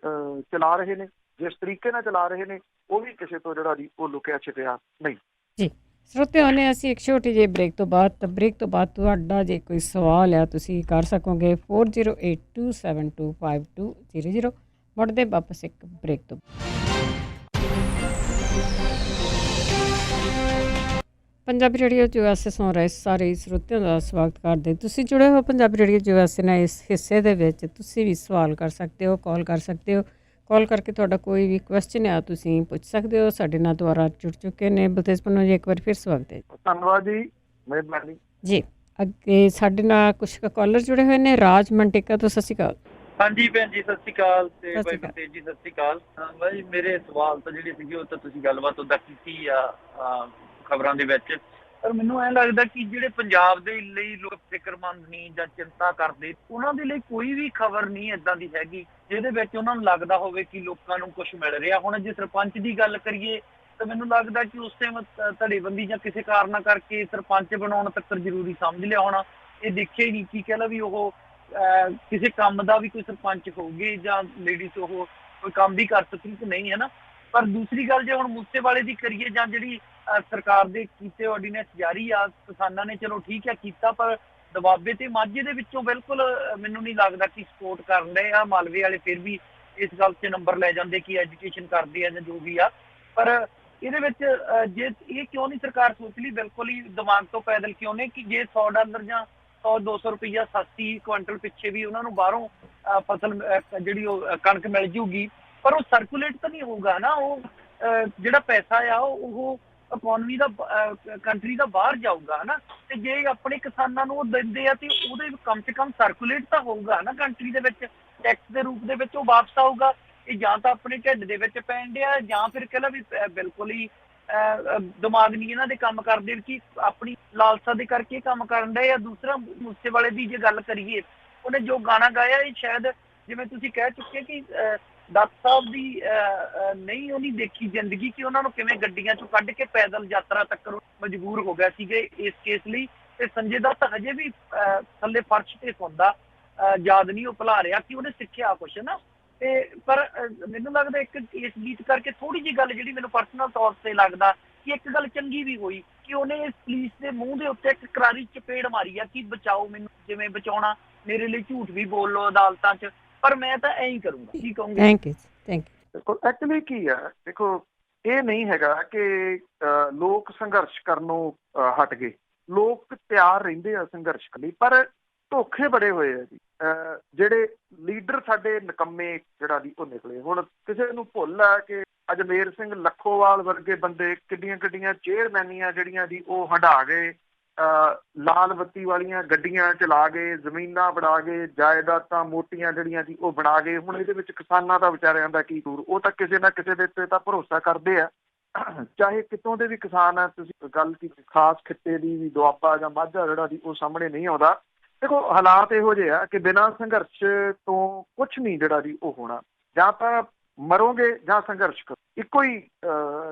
ਚਲਾ ਰਹੇ ਨੇ। ਜਿਸ ਤਰੀਕੇ ਨਾਲ ਚਲਾ ਰਹੇ ਨੇ ਉਹ ਵੀ ਕਿਸੇ ਤੋਂ ਜਿਹੜਾ ਜੀ ਉਹ ਲੁਕਿਆ ਛਿਪਿਆ ਨਹੀਂ ਜੀ। ਸਰੋਤਿਆਂ ਨੇ ਅਸੀਂ ਇੱਕ ਛੋਟੀ ਜਿਹੀ ਬ੍ਰੇਕ ਤੋਂ ਬਾਅਦ ਤੁਹਾਡਾ ਜੇ ਕੋਈ ਸਵਾਲ ਆ ਤੁਸੀਂ ਕਰ ਸਕੋਗੇ 4082725200। ਮੁੜਦੇ ਵਾਪਸ ਇੱਕ ਬ੍ਰੇਕ ਤੋਂ। ਪੰਜਾਬੀ ਰੇਡੀਓ USA ਸੁਣ ਰਹੇ ਸਾਰੇ ਸਰੋਤਿਆਂ ਦਾ ਸਵਾਗਤ ਕਰਦੇ। ਤੁਸੀਂ ਜੁੜੇ ਹੋ ਪੰਜਾਬੀ ਰੇਡੀਓ USA ਨਾਲ। ਇਸ ਹਿੱਸੇ ਦੇ ਵਿੱਚ ਤੁਸੀਂ ਵੀ ਸਵਾਲ ਕਰ ਸਕਦੇ ਹੋ, ਕਾਲ ਕਰ ਸਕਦੇ ਹੋ। ਕਾਲ ਕਰਕੇ ਤੁਹਾਡਾ ਕੋਈ ਵੀ ਕੁਐਸਚਨ ਆ ਤੁਸੀਂ ਪੁੱਛ ਸਕਦੇ ਹੋ। ਸਾਡੇ ਨਾਲ ਦੁਆਰਾ ਜੁੜ ਚੁੱਕੇ ਨੇ ਬਲਤੇਜ ਪੰਨੂ ਜੀ, ਇੱਕ ਵਾਰ ਫਿਰ ਸਵਾਗਤ ਹੈ। ਧੰਨਵਾਦ ਜੀ, ਮਿਹਰਬਾਨੀ ਜੀ। ਅੱਗੇ ਸਾਡੇ ਨਾਲ ਕੁਝ ਕਾਲਰ ਜੁੜੇ ਹੋਏ ਨੇ। ਰਾਜ ਮੰਟੇਕਾ ਤੋਂ, ਸਤਿ ਸ਼੍ਰੀ ਅਕਾਲ। ਹਾਂਜੀ ਭੈਣ ਜੀ, ਸਤਿ ਸ਼੍ਰੀ ਅਕਾਲ। ਤੇ ਬਾਈ ਬਲਤੇਜ ਜੀ, ਸਤਿ ਸ਼੍ਰੀ ਅਕਾਲ। ਬਾਈ ਮੇਰੇ ਸਵਾਲ ਤਾਂ ਜਿਹੜੇ ਸੀਗੇ ਉਹ ਤਾਂ ਤੁਸੀਂ ਗੱਲਬਾਤ ਉਹਦਾ ਕੀਤੀ ਆ ਖਬਰਾਂ ਦੇ ਵਿੱਚ, ਪਰ ਮੈਨੂੰ ਐਂ ਲੱਗਦਾ ਕਿ ਜਿਹੜੇ ਪੰਜਾਬ ਦੇ ਲਈ ਲੋਕ ਫਿਕਰਮੰਦ ਨਹੀਂ ਜਾਂ ਚਿੰਤਾ ਕਰਦੇ, ਉਹਨਾਂ ਦੇ ਲਈ ਕੋਈ ਵੀ ਖਬਰ ਨਹੀਂ ਏਦਾਂ ਦੀ ਹੈਗੀ ਜਿਹਦੇ ਵਿੱਚ ਉਹਨਾਂ ਨੂੰ ਲੱਗਦਾ ਹੋਵੇ ਕਿ ਲੋਕਾਂ ਨੂੰ ਕੁਝ ਮਿਲ ਰਿਹਾ। ਹੁਣ ਜੇ ਸਰਪੰਚ ਦੀ ਗੱਲ ਕਰੀਏ ਤਾਂ ਮੈਨੂੰ ਲੱਗਦਾ ਕਿ ਉਸ ਟਾਈਮ ਧੜੇਬੰਦੀ ਜਾਂ ਕਿਸੇ ਕਾਰਨਾਂ ਕਰਕੇ ਸਰਪੰਚ ਬਣਾਉਣ ਤੱਕ ਜ਼ਰੂਰੀ ਸਮਝ ਲਿਆ ਹੋਣਾ। ਇਹ ਦੇਖਿਆ ਹੀ ਨਹੀਂ ਕੀ ਕਹਿ ਲਾ ਵੀ ਉਹ ਕਿਸੇ ਕੰਮ ਦਾ ਵੀ ਕੋਈ ਸਰਪੰਚ ਹੋਊਗੀ ਜਾਂ ਲੇਡੀਜ਼ ਉਹ ਕੋਈ ਕੰਮ ਵੀ ਕਰ ਸਕਦੀ ਕਿ ਨਹੀਂ, ਹੈ ਨਾ। ਪਰ ਦੂਸਰੀ ਗੱਲ ਜੇ ਹੁਣ ਮੂਸੇਵਾਲੇ ਦੀ ਕਰੀਏ ਜਾਂ ਜਿਹੜੀ ਸਰਕਾਰ ਦੇ ਕੀਤੇ ਆਰਡੀਨੈਂਸ ਜਾਰੀ ਆ, ਕਿਸਾਨਾਂ ਨੇ ਚਲੋ ਠੀਕ ਹੈ ਕੀਤਾ, ਪਰ ਦਬਾਬੇ ਤੇ ਮਾਝੇ ਦੇ ਵਿੱਚੋਂ ਬਿਲਕੁਲ ਮੈਨੂੰ ਨਹੀਂ ਲੱਗਦਾ ਕਿ ਸਪੋਰਟ ਕਰਨ ਰਹੇ ਆ। ਮਾਲਵੇ ਵਾਲੇ ਫਿਰ ਵੀ ਇਸ ਗੱਲ 'ਚ ਨੰਬਰ ਲੈ ਜਾਂਦੇ ਕਿ ਐਜੂਕੇਸ਼ਨ ਕਰਦੇ ਆ ਜਾਂ ਜੋ ਵੀ ਆ, ਪਰ ਇਹਦੇ ਵਿੱਚ ਜੇ ਇਹ ਕਿਉਂ ਨਹੀਂ ਸਰਕਾਰ ਸੋਚ ਲਈ ਬਿਲਕੁਲ ਹੀ ਦਿਮਾਗ ਤੋਂ ਪੈਦਲ ਕਿਉਂ ਨੇ ਕਿ ਜੇ $100 ਜਾਂ $100-200 ਰੁਪਈਆ 87 ਕੁਆਂਟਲ ਪਿੱਛੇ ਵੀ ਉਹਨਾਂ ਨੂੰ ਬਾਹਰੋਂ ਫਸਲ ਜਿਹੜੀ ਉਹ ਕਣਕ ਮਿਲ ਜੂਗੀ, ਪਰ ਉਹ ਸਰਕੂਲੇਟ ਤਾਂ ਨਹੀਂ ਹੋਊਗਾ ਨਾ। ਉਹ ਜਿਹੜਾ ਪੈਸਾ ਆ ਉਹ ਇਕਨੋਮੀ ਦਾ ਕੰਟਰੀ ਦਾ ਬਾਹਰ ਜਾਊਗਾ ਹਨਾ। ਤੇ ਜੇ ਆਪਣੇ ਕਿਸਾਨਾਂ ਨੂੰ ਉਹ ਦਿੰਦੇ ਆ ਤੇ ਉਹਦੇ ਕਮ ਸੇ ਕਮ ਸਰਕੂਲੇਟ ਤਾਂ ਹੋਊਗਾ ਨਾ ਕੰਟਰੀ ਦੇ ਵਿੱਚ, ਟੈਕਸ ਦੇ ਰੂਪ ਦੇ ਵਿੱਚ ਉਹ ਵਾਪਸ ਆਊਗਾ। ਇਹ ਜਾਂ ਤਾਂ ਆਪਣੇ ਢਿੱਡ ਦੇ ਵਿੱਚ ਪੈਣ ਡਿਆ, ਜਾਂ ਫਿਰ ਕਹਿ ਲਾ ਵੀ ਬਿਲਕੁਲ ਹੀ ਦਿਮਾਗ ਨਹੀਂ ਇਹਨਾਂ ਦੇ ਕੰਮ ਕਰਦੇ ਕਿ ਆਪਣੀ ਲਾਲਸਾ ਦੇ ਕਰਕੇ ਕੰਮ ਕਰਨ ਡਏ ਆ। ਦੂਸਰਾ, ਮੂਸੇਵਾਲੇ ਦੀ ਜੇ ਗੱਲ ਕਰੀਏ, ਉਹਨੇ ਜੋ ਗਾਣਾ ਗਾਇਆ ਇਹ ਸ਼ਾਇਦ ਜਿਵੇਂ ਤੁਸੀਂ ਕਹਿ ਚੁੱਕੇ ਕਿ ਦੱਤ ਸਾਹਿਬ ਦੀ ਨਹੀਂ ਉਹਨੀ ਦੇਖੀ ਜ਼ਿੰਦਗੀ ਕਿ ਉਹਨਾਂ ਨੂੰ ਕਿਵੇਂ ਗੱਡੀਆਂ ਚੋਂ ਕੱਢ ਕੇ ਪੈਦਲ ਯਾਤਰਾ ਤੱਕ ਮਜਬੂਰ ਹੋ ਗਿਆ ਸੀਗੇ ਇਸ ਕੇਸ ਲਈ। ਤੇ ਸੰਜੇ ਦੱਤ ਹਜੇ ਵੀ ਥੱਲੇ ਫਰਸ਼ ਤੇ ਸੌਂਦਾ, ਯਾਦ ਨਹੀਂ ਉਹ ਭੁਲਾ ਰਿਹਾ ਕਿ ਉਹਨੇ ਸਿੱਖਿਆ ਕੁਛ ਨਾ। ਤੇ ਪਰ ਮੈਨੂੰ ਲੱਗਦਾ ਇੱਕ ਇਸ ਗੀਤ ਕਰਕੇ ਥੋੜੀ ਜਿਹੀ ਗੱਲ ਜਿਹੜੀ ਮੈਨੂੰ ਪਰਸਨਲ ਤੌਰ ਤੇ ਲੱਗਦਾ ਕਿ ਇੱਕ ਗੱਲ ਚੰਗੀ ਵੀ ਹੋਈ ਕਿ ਉਹਨੇ ਇਸ ਪੁਲਿਸ ਦੇ ਮੂੰਹ ਦੇ ਉੱਤੇ ਇੱਕ ਕਰਾਰੀ ਚਪੇੜ ਮਾਰੀ ਆ ਕਿ ਬਚਾਓ ਮੈਨੂੰ, ਜਿਵੇਂ ਬਚਾਉਣਾ ਮੇਰੇ ਲਈ ਝੂਠ ਵੀ ਬੋਲ ਲਓ ਅਦਾਲਤਾਂ 'ਚ, ਪਰ ਮੈਂ ਤਾਂ ਐਂ ਹੀ ਕਰੂੰਗਾ। ਕੀ ਕਹੂੰਗੇ? Thank you. ਦੇਖੋ ਐਕਚੁਅਲੀ ਕੀ ਹੈ, ਦੇਖੋ ਇਹ ਨਹੀਂ ਹੈਗਾ ਕਿ ਲੋਕ ਸੰਘਰਸ਼ ਕਰਨੋਂ ਹਟ ਗਏ। ਲੋਕ ਤਿਆਰ ਰਹਿੰਦੇ ਆ ਸੰਘਰਸ਼ ਲਈ, ਪਰ ਧੋਖੇ ਬੜੇ ਹੋਏ ਆ ਜੀ। ਜਿਹੜੇ ਲੀਡਰ ਸਾਡੇ ਨਿਕੰਮੇ ਜਿਹੜਾ ਦੀ ਉਹ ਨਿਕਲੇ। ਹੁਣ ਕਿਸੇ ਨੂੰ ਭੁੱਲ ਆ ਕਿ ਅਜਮੇਰ ਸਿੰਘ ਲੱਖੋਵਾਲ ਵਰਗੇ ਬੰਦੇ ਕਿੱਡੀਆਂ ਕਿੱਡੀਆਂ ਚੇਅਰਮੈਨੀਆਂ ਜਿਹੜੀਆਂ ਦੀ ਉਹ ਹੰਢਾ ਗਏ, ਲਾਲ ਬੱਤੀ ਵਾਲੀਆਂ ਗੱਡੀਆਂ ਚਲਾ ਗਏ, ਜ਼ਮੀਨਾਂ ਬਣਾ ਗਏ, ਜਾਇਦਾਦਾਂ ਮੋਟੀਆਂ ਜਿਹੜੀਆਂ ਦੀ ਉਹ ਬਣਾ ਗਏ। ਹੁਣ ਇਹਦੇ ਵਿੱਚ ਕਿਸਾਨਾਂ ਦਾ ਵਿਚਾਰਿਆਂ ਦਾ ਕੀ ਕਸੂਰ? ਉਹ ਤਾਂ ਕਿਸੇ ਨਾ ਕਿਸੇ ਦੇ ਉੱਤੇ ਤਾਂ ਭਰੋਸਾ ਕਰਦੇ ਆ, ਚਾਹੇ ਕਿਤੋਂ ਦੇ ਵੀ ਕਿਸਾਨ ਆ। ਤੁਸੀਂ ਗੱਲ ਕੀਤੀ ਖਾਸ ਖਿੱਤੇ ਦੀ ਵੀ, ਦੁਆਬਾ ਜਾਂ ਮਾਝਾ ਜਿਹੜਾ ਦੀ ਉਹ ਸਾਹਮਣੇ ਨਹੀਂ ਆਉਂਦਾ। ਦੇਖੋ ਹਾਲਾਤ ਇਹੋ ਜਿਹੇ ਆ ਕਿ ਬਿਨਾਂ ਸੰਘਰਸ਼ ਤੋਂ ਕੁਛ ਨਹੀਂ ਜਿਹੜਾ ਦੀ ਉਹ ਹੋਣਾ। ਜਾਂ ਤਾਂ ਮਰੋਗੇ ਜਾਂ ਸੰਘਰਸ਼ ਕਰੋ, ਇੱਕੋ ਹੀ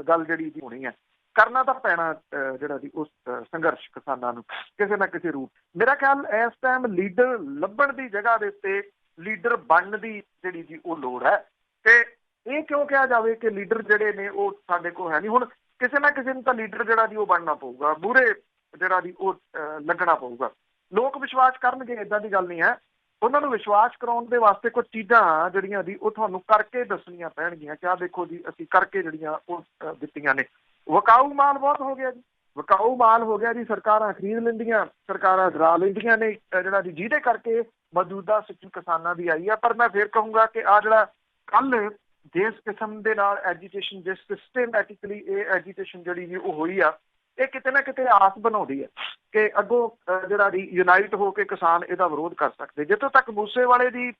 ਗੱਲ ਜਿਹੜੀ ਦੀ ਹੋਣੀ ਹੈ। ਕਰਨਾ ਤਾਂ ਪੈਣਾ ਜਿਹੜਾ ਦੀ ਉਸ ਸੰਘਰਸ਼ ਕਿਸਾਨਾਂ ਨੂੰ ਕਿਸੇ ਨਾ ਕਿਸੇ ਰੂਪ। ਮੇਰਾ ਖਿਆਲ ਇਸ ਟਾਈਮ ਲੀਡਰ ਲੱਭਣ ਦੀ ਜਗ੍ਹਾ ਦੇ ਉੱਤੇ ਲੀਡਰ ਬਣਨ ਦੀ ਜਿਹੜੀ ਦੀ ਉਹ ਲੋੜ ਹੈ। ਤੇ ਇਹ ਕਿਉਂ ਕਿਹਾ ਜਾਵੇ ਕਿ ਲੀਡਰ ਜਿਹੜੇ ਨੇ ਉਹ ਸਾਡੇ ਕੋਲ ਹੈ ਨਹੀਂ। ਹੁਣ ਕਿਸੇ ਨਾ ਕਿਸੇ ਨੂੰ ਤਾਂ ਲੀਡਰ ਜਿਹੜਾ ਦੀ ਉਹ ਬਣਨਾ ਪਊਗਾ, ਮੂਹਰੇ ਜਿਹੜਾ ਦੀ ਉਹ ਲੱਗਣਾ ਪਊਗਾ। ਲੋਕ ਵਿਸ਼ਵਾਸ ਕਰਨਗੇ, ਇੱਦਾਂ ਦੀ ਗੱਲ ਨਹੀਂ ਹੈ। ਉਹਨਾਂ ਨੂੰ ਵਿਸ਼ਵਾਸ ਕਰਾਉਣ ਦੇ ਵਾਸਤੇ ਕੁਝ ਚੀਜ਼ਾਂ ਜਿਹੜੀਆਂ ਦੀ ਉਹ ਤੁਹਾਨੂੰ ਕਰਕੇ ਦੱਸਣੀਆਂ ਪੈਣਗੀਆਂ ਕਿ ਆਹ ਦੇਖੋ ਜੀ ਅਸੀਂ ਕਰਕੇ ਜਿਹੜੀਆਂ ਉਹ ਦਿੱਤੀਆਂ ਨੇ। ਵਿਕਾਊ ਮਾਲ ਬਹੁਤ ਹੋ ਗਿਆ ਜੀ, ਵਿਕਾਊ ਮਾਲ ਹੋ ਗਿਆ ਜੀ। ਸਰਕਾਰਾਂ ਖਰੀਦ ਲੈਂਦੀਆਂ, ਸਰਕਾਰਾਂ ਡਰਾ ਲੈਂਦੀਆਂ ਨੇ ਜਿਹੜਾ ਦੀ, ਜਿਹਦੇ ਕਰਕੇ ਮੌਜੂਦਾ ਸਥਿਤੀ ਕਿਸਾਨਾਂ ਦੀ ਆਈ ਆ। ਪਰ ਮੈਂ ਫਿਰ ਕਹੂੰਗਾ ਕਿ ਆਹ ਜਿਹੜਾ ਕੱਲ੍ਹ ਜਿਸ ਕਿਸਮ ਦੇ ਨਾਲ ਐਜੀਟੇਸ਼ਨ, ਜਿਸ ਸਿਸਟਮੈਟਿਕਲੀ ਇਹ ਐਜੀਟੇਸ਼ਨ ਜਿਹੜੀ ਜੀ ਉਹ ਹੋਈ ਆ, ਇਹ ਕਿਤੇ ਨਾ ਕਿਤੇ ਆਸ ਬਣਾਉਂਦੀ ਹੈ ਕਿ ਅੱਗੋਂ ਜਿਹੜਾ ਦੀ ਯੂਨਾਈਟ ਹੋ ਕੇ ਕਿਸਾਨ ਇਹਦਾ ਵਿਰੋਧ ਕਰ ਸਕਦੇ। ਜਿੱਥੋਂ ਤੱਕ ਮੂਸੇਵਾਲੇ ਦੀ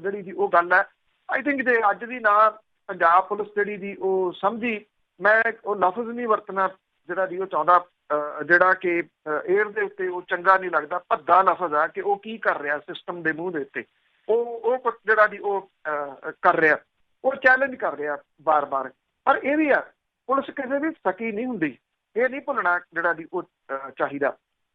ਜਿਹੜੀ ਦੀ ਉਹ ਗੱਲ ਹੈ, ਆਈ ਥਿੰਕ ਜੇ ਅੱਜ ਦੀ ਨਾ ਪੰਜਾਬ ਪੁਲਿਸ ਜਿਹੜੀ ਦੀ ਉਹ ਸਮਝੀ, ਮੈਂ ਉਹ ਲਫ਼ਜ਼ ਨਹੀਂ ਵਰਤਣਾ ਜਿਹੜਾ ਦੀ ਉਹ ਚਾਹੁੰਦਾ, ਜਿਹੜਾ ਕਿ ਏਅਰ ਦੇ ਉੱਤੇ ਉਹ ਚੰਗਾ ਨਹੀਂ ਲੱਗਦਾ, ਭੱਦਾ ਲਫ਼ਜ਼ ਆ ਕਿ ਉਹ ਕੀ ਕਰ ਰਿਹਾ ਸਿਸਟਮ ਦੇ ਮੂੰਹ ਦੇ ਉੱਤੇ। ਉਹ ਕੁਛ ਜਿਹੜਾ ਦੀ ਉਹ ਕਰ ਰਿਹਾ, ਉਹ ਚੈਲੰਜ ਕਰ ਰਿਹਾ ਬਾਰ-ਬਾਰ। ਪਰ ਇਹ ਵੀ ਆ, ਪੁਲਿਸ ਕਿਸੇ ਦੀ ਸਕੀ ਨਹੀਂ ਹੁੰਦੀ। ਇਹ ਨਹੀਂ ਭੁੱਲਣਾ ਜਿਹੜਾ ਦੀ ਉਹ ਚਾਹੀਦਾ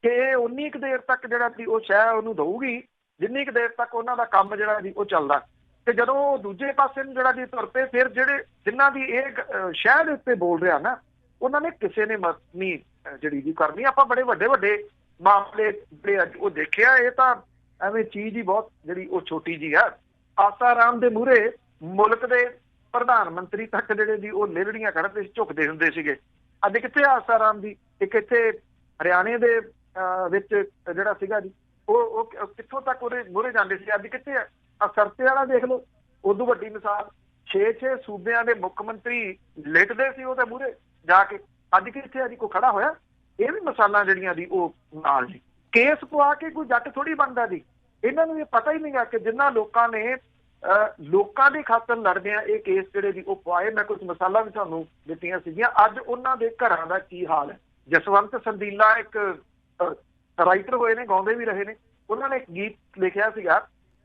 ਕਿ ਇਹ ਉਨੀ ਕੁ ਦੇਰ ਤੱਕ ਜਿਹੜਾ ਦੀ ਉਹ ਸ਼ਹਿ ਉਹਨੂੰ ਦਊਗੀ ਜਿੰਨੀ ਕੁ ਦੇਰ ਤੱਕ ਉਹਨਾਂ ਦਾ ਕੰਮ ਜਿਹੜਾ ਦੀ ਉਹ ਚੱਲਦਾ। ਤੇ ਜਦੋਂ ਉਹ ਦੂਜੇ ਪਾਸੇ ਨੂੰ ਜਿਹੜਾ ਦੀ ਤੁਰ ਪਏ, ਫਿਰ ਜਿਹੜੇ ਜਿਨ੍ਹਾਂ ਦੀ ਇਹ ਸ਼ਹਿਰ ਦੇ ਉੱਤੇ ਬੋਲ ਰਿਹਾ ਨਾ, ਉਹਨਾਂ ਨੇ ਕਿਸੇ ਨੇ ਨਹੀਂ ਜਿਹੜੀ ਦੀ ਕਰਨੀ। ਆਪਾਂ ਬੜੇ ਵੱਡੇ ਵੱਡੇ ਮਾਮਲੇ ਜਿਹੜੇ ਉਹ ਦੇਖਿਆ, ਇਹ ਤਾਂ ਐਵੇਂ ਚੀਜ਼ ਹੀ ਬਹੁਤ ਜਿਹੜੀ ਉਹ ਛੋਟੀ ਜੀ ਆ। ਆਸਾਰਾਮ ਦੇ ਮੂਹਰੇ ਮੁਲਕ ਦੇ ਪ੍ਰਧਾਨ ਮੰਤਰੀ ਤੱਕ ਜਿਹੜੇ ਦੀ ਉਹ ਲੇਲੜੀਆਂ ਕੱਢਦੇ ਝੁਕਦੇ ਹੁੰਦੇ ਸੀਗੇ। ਅੱਜ ਕਿੱਥੇ ਆਸਾਰਾਮ ਦੀ? ਇੱਕ ਇੱਥੇ ਹਰਿਆਣੇ ਦੇ ਵਿੱਚ ਜਿਹੜਾ ਸੀਗਾ ਜੀ ਉਹ ਕਿੱਥੋਂ ਤੱਕ ਉਹਦੇ ਮੂਹਰੇ ਜਾਂਦੇ ਸੀ। ਅੱਜ ਕਿੱਥੇ ਆ? ਸਰਤੇ ਵਾਲਾ ਦੇਖ ਲਓ, ਉਦੋਂ ਵੱਡੀ ਮਿਸਾਲ। 6 ਸੂਬਿਆਂ ਦੇ ਮੁੱਖ ਮੰਤਰੀ ਲਿਟਦੇ ਸੀ ਉਹਦੇ ਮੂਹਰੇ ਜਾ ਕੇ। ਅੱਜ ਕਿੱਥੇ? ਅੱਜ ਕੋਈ ਖੜਾ ਹੋਇਆ? ਇਹ ਵੀ ਮਿਸਾਲਾਂ ਜਿਹੜੀਆਂ ਦੀ ਉਹ ਨਾਲ ਜੀ। ਕੇਸ ਪਵਾ ਕੇ ਕੋਈ ਜੱਟ ਥੋੜੀ ਬਣਦਾ ਜੀ। ਇਹਨਾਂ ਨੂੰ ਇਹ ਪਤਾ ਹੀ ਨਹੀਂ ਗਾ ਕਿ ਜਿੰਨਾ ਲੋਕਾਂ ਨੇ ਲੋਕਾਂ ਦੀ ਖਾਤਰ ਲੜਦੇ ਆ ਇਹ ਕੇਸ ਜਿਹੜੇ ਦੀ ਉਹ ਪਵਾਏ। ਮੈਂ ਕੁਝ ਮਿਸਾਲਾਂ ਵੀ ਤੁਹਾਨੂੰ ਦਿੱਤੀਆਂ ਸੀਗੀਆਂ। ਅੱਜ ਉਹਨਾਂ ਦੇ ਘਰਾਂ ਦਾ ਕੀ ਹਾਲ ਹੈ। ਜਸਵੰਤ ਸੰਦੀਲਾ ਇੱਕ ਰਾਈਟਰ ਹੋਏ ਨੇ, ਗਾਉਂਦੇ ਵੀ ਰਹੇ ਨੇ। ਉਹਨਾਂ ਨੇ ਇੱਕ ਗੀਤ ਲਿਖਿਆ ਸੀਗਾ,